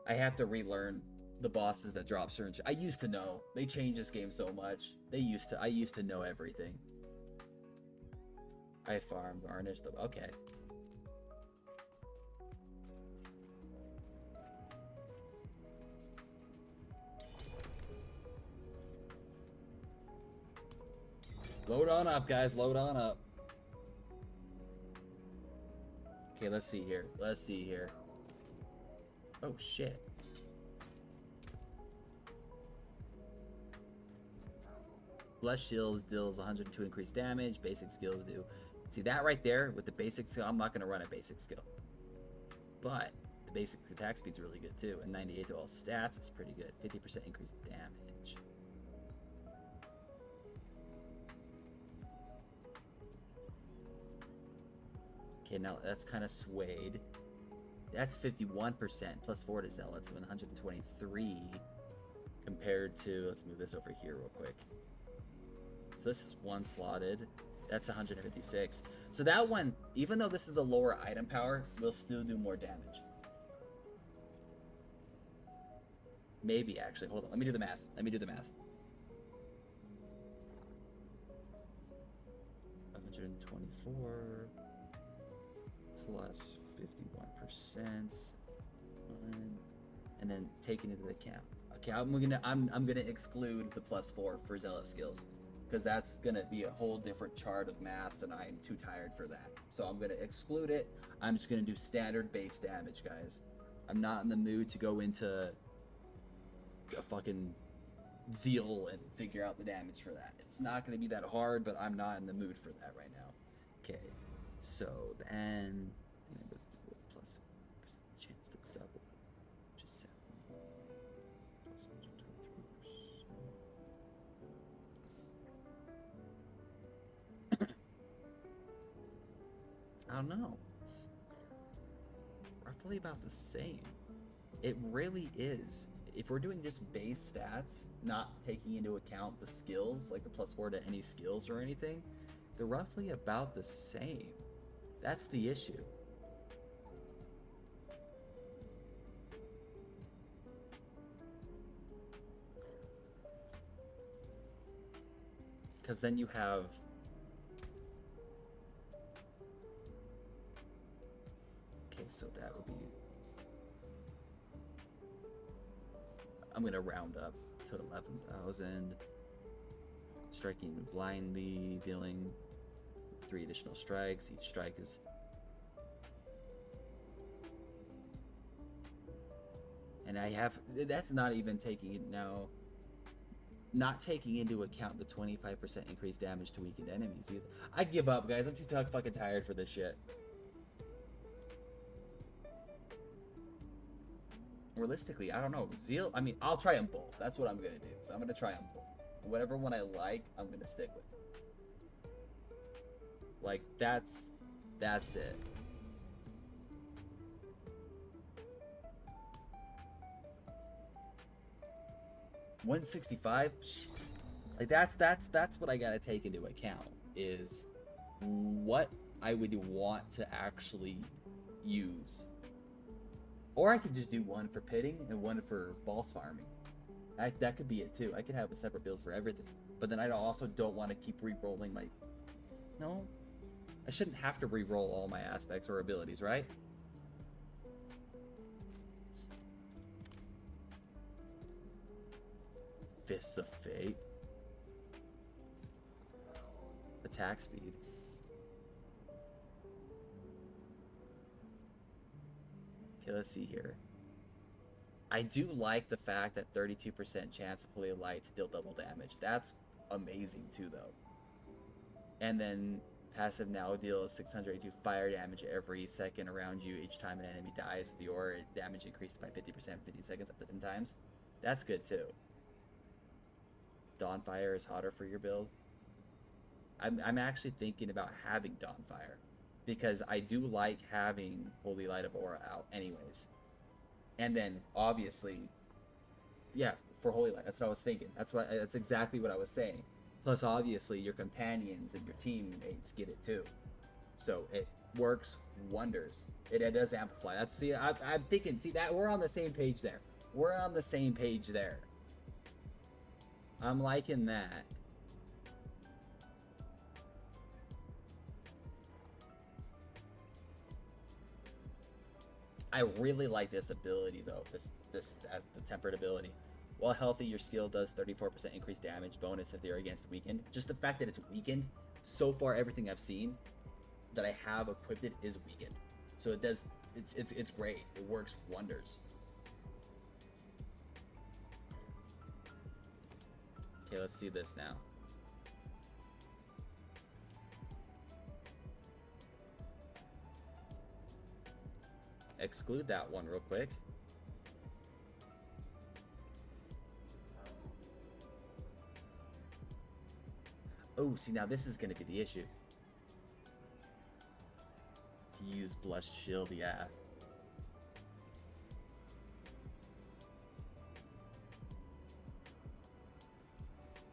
I have to relearn the bosses that drop certain shit. I used to know. They changed this game so much. I used to know everything. I farmed varnished. Okay. Load on up, guys. Load on up. Okay, let's see here. Oh, shit. Blessed Shields deals 102 increased damage. Basic skills do. See that right there with the basic skill? I'm not going to run a basic skill. But the basic attack speed's really good too. And 98 to all stats is pretty good. 50% increased damage. Okay, now that's kind of swayed. That's 51% plus 4 to Zealots, 123 compared to, let's move this over here real quick. So this is one slotted. That's 156. So that one, even though this is a lower item power, will still do more damage. Maybe, actually. Hold on. Let me do the math. 524 plus 51%. And then taking into account. Okay, I'm gonna exclude the +4 for zealot skills, because that's gonna be a whole different chart of math and I'm too tired for that. So I'm gonna exclude it. I'm just gonna do standard base damage, guys. I'm not in the mood to go into a fucking zeal and figure out the damage for that. It's not gonna be that hard, but I'm not in the mood for that right now. Okay, so then plus chance to double, just 7 plus 123%. I don't know. It's roughly about the same. It really is. If we're doing just base stats, not taking into account the skills, like the +4 to any skills or anything, they're roughly about the same. That's the issue. Because then you have... Okay, so that would be... I'm going to round up to 11,000. Striking blindly, dealing 3 additional strikes. Each strike is... And I have... That's not even taking it now... Not taking into account the 25% increased damage to weakened enemies either. I give up, guys. I'm too fucking tired for this shit. Realistically, I don't know. Zeal, I mean, I'll try them both. That's what I'm going to do. So I'm going to try them both. Whatever one I like, I'm going to stick with. Like, that's it. $165? Like that's what I gotta take into account is what I would want to actually use. Or I could just do one for pitting and one for boss farming. That could be it too. I could have a separate build for everything. But then I also don't want to keep re-rolling my... No. I shouldn't have to re-roll all my aspects or abilities, right? Fists of Fate. Attack speed. Okay, let's see here. I do like the fact that 32% chance of Holy Light to deal double damage. That's amazing too, though. And then passive now deals 682 fire damage every second around you each time an enemy dies with the aura damage increased by 50% 50 seconds up to 10 times. That's good too. Dawnfire is hotter for your build. I'm actually thinking about having Dawnfire because I do like having Holy Light of Aura out anyways. And then obviously, yeah, for Holy Light, that's what I was thinking. That's exactly what I was saying. Plus obviously your companions and your teammates get it too. So it works wonders. It does amplify. I'm thinking, see that we're on the same page there. We're on the same page there. I'm liking that. I really like this ability though. The tempered ability. While healthy, your skill does 34% increased damage bonus if they're against weakened. Just the fact that it's weakened. So far, everything I've seen that I have equipped it is weakened. So it does. It's great. It works wonders. Okay, let's see this now. Exclude that one real quick. Oh, see now this is going to be the issue. If you use Blessed Shield, yeah.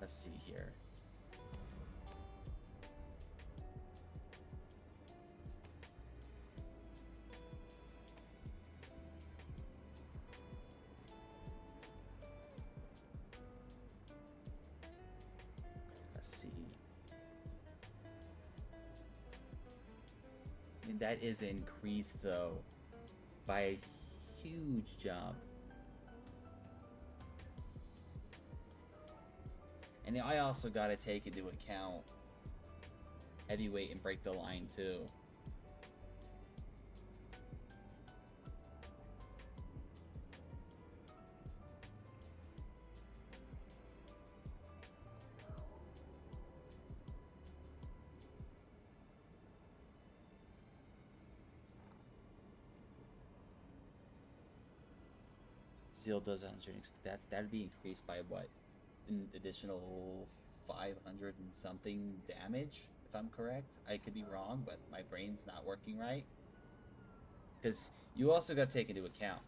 Let's see here. Let's see. I mean, that is increased though by a huge jump. And I also got to take into account heavyweight and break the line too. Zeal does 100. That'd be increased by what? An additional 500 and something damage, if I'm correct. I could be wrong, but my brain's not working right. Because you also got to take into account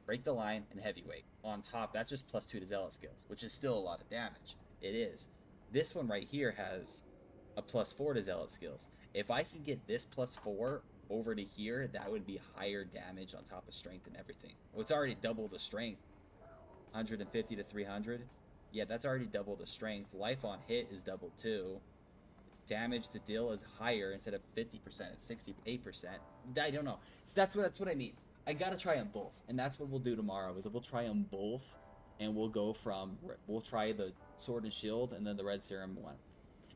break the line and heavyweight. On top, that's just +2 to zealot skills, which is still a lot of damage. It is. This one right here has a +4 to zealot skills. If I can get this +4 over to here, that would be higher damage on top of strength and everything. Well, it's already double the strength, 150 to 300. Yeah, that's already double the strength. Life on hit is double too. Damage to deal is higher. Instead of 50%, it's 68%. I don't know. So that's what I mean. I gotta try them both, and that's what we'll do tomorrow. Is we'll try them both, and we'll go from we'll try the sword and shield, and then the red serum one.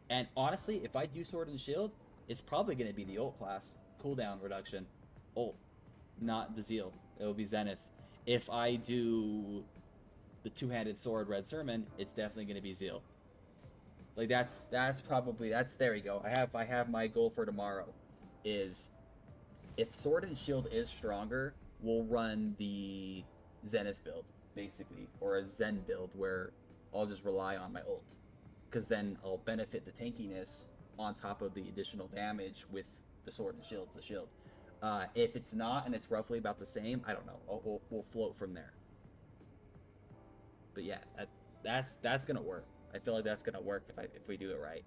And honestly, if I do sword and shield, it's probably gonna be the ult class cooldown reduction, ult, not the zeal. It'll be Zenith. If I do the two-handed sword red sermon, it's definitely gonna be zeal. Like that's probably there we go. I have my goal for tomorrow is if sword and shield is stronger, we'll run the Zenith build basically, or a Zen build where I'll just rely on my ult, because then I'll benefit the tankiness on top of the additional damage with the sword and shield. If it's not and it's roughly about the same, I don't know. We'll float from there. But yeah, that's gonna work. I feel like that's gonna work if we do it right.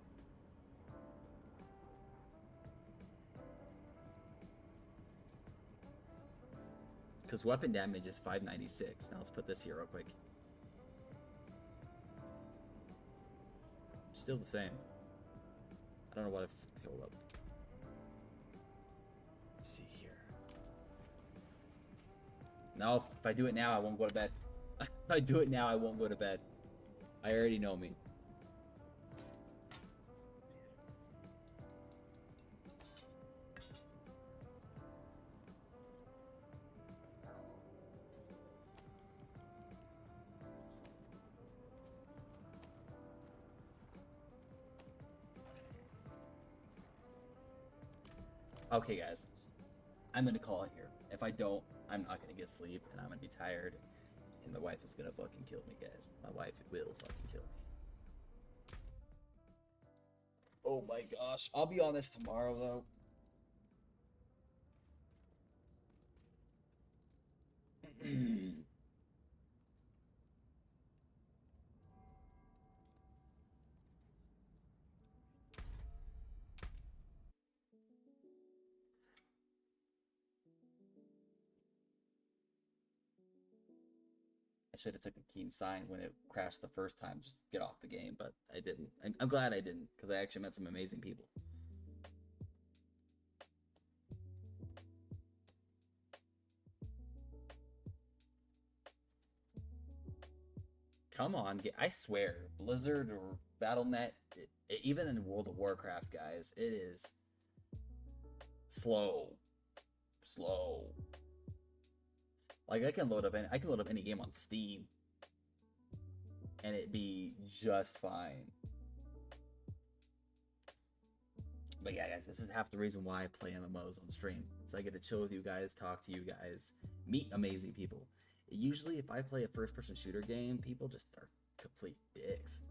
Because weapon damage is 596. Now let's put this here real quick. Still the same. I don't know what I've hold up. Let's see here. No, if I do it now, I won't go to bed. If I do it now, I won't go to bed. I already know me. Okay, guys. I'm gonna call it here. If I don't, I'm not gonna get sleep, and I'm gonna be tired. And my wife is gonna fucking kill me, guys. My wife will fucking kill me. Oh my gosh. I'll be on this tomorrow, though. I should have took a keen sign when it crashed the first time, just get off the game, but I didn't. I'm glad I didn't, because I actually met some amazing people. Come on, I swear, Blizzard or Battle.net, even in World of Warcraft, guys, it is slow. Like I can load up any game on Steam, and it'd be just fine. But yeah, guys, this is half the reason why I play MMOs on stream. So I get to chill with you guys, talk to you guys, meet amazing people. Usually, if I play a first-person shooter game, people just are complete dicks.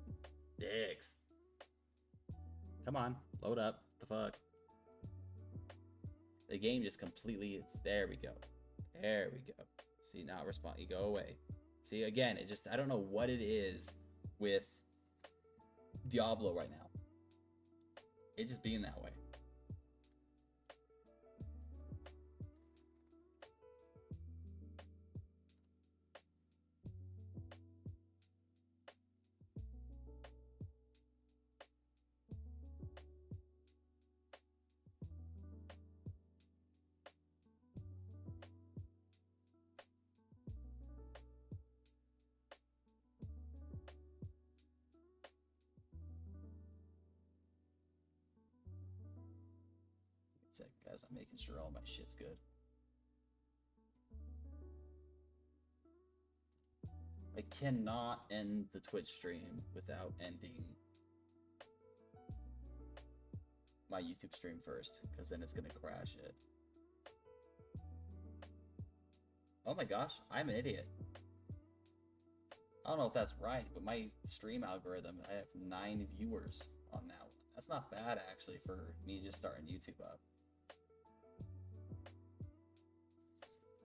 Come on, load up. The fuck? The game just completely. There we go. See, now respond. You go away. See, again, I don't know what it is with Diablo right now. It just being that way. Guys, I'm making sure all my shit's good. I cannot end the Twitch stream without ending my YouTube stream first, because then it's gonna crash it. Oh my gosh, I'm an idiot. I don't know if that's right, but my stream algorithm, I have 9 viewers on that one. That's not bad, actually, for me just starting YouTube up.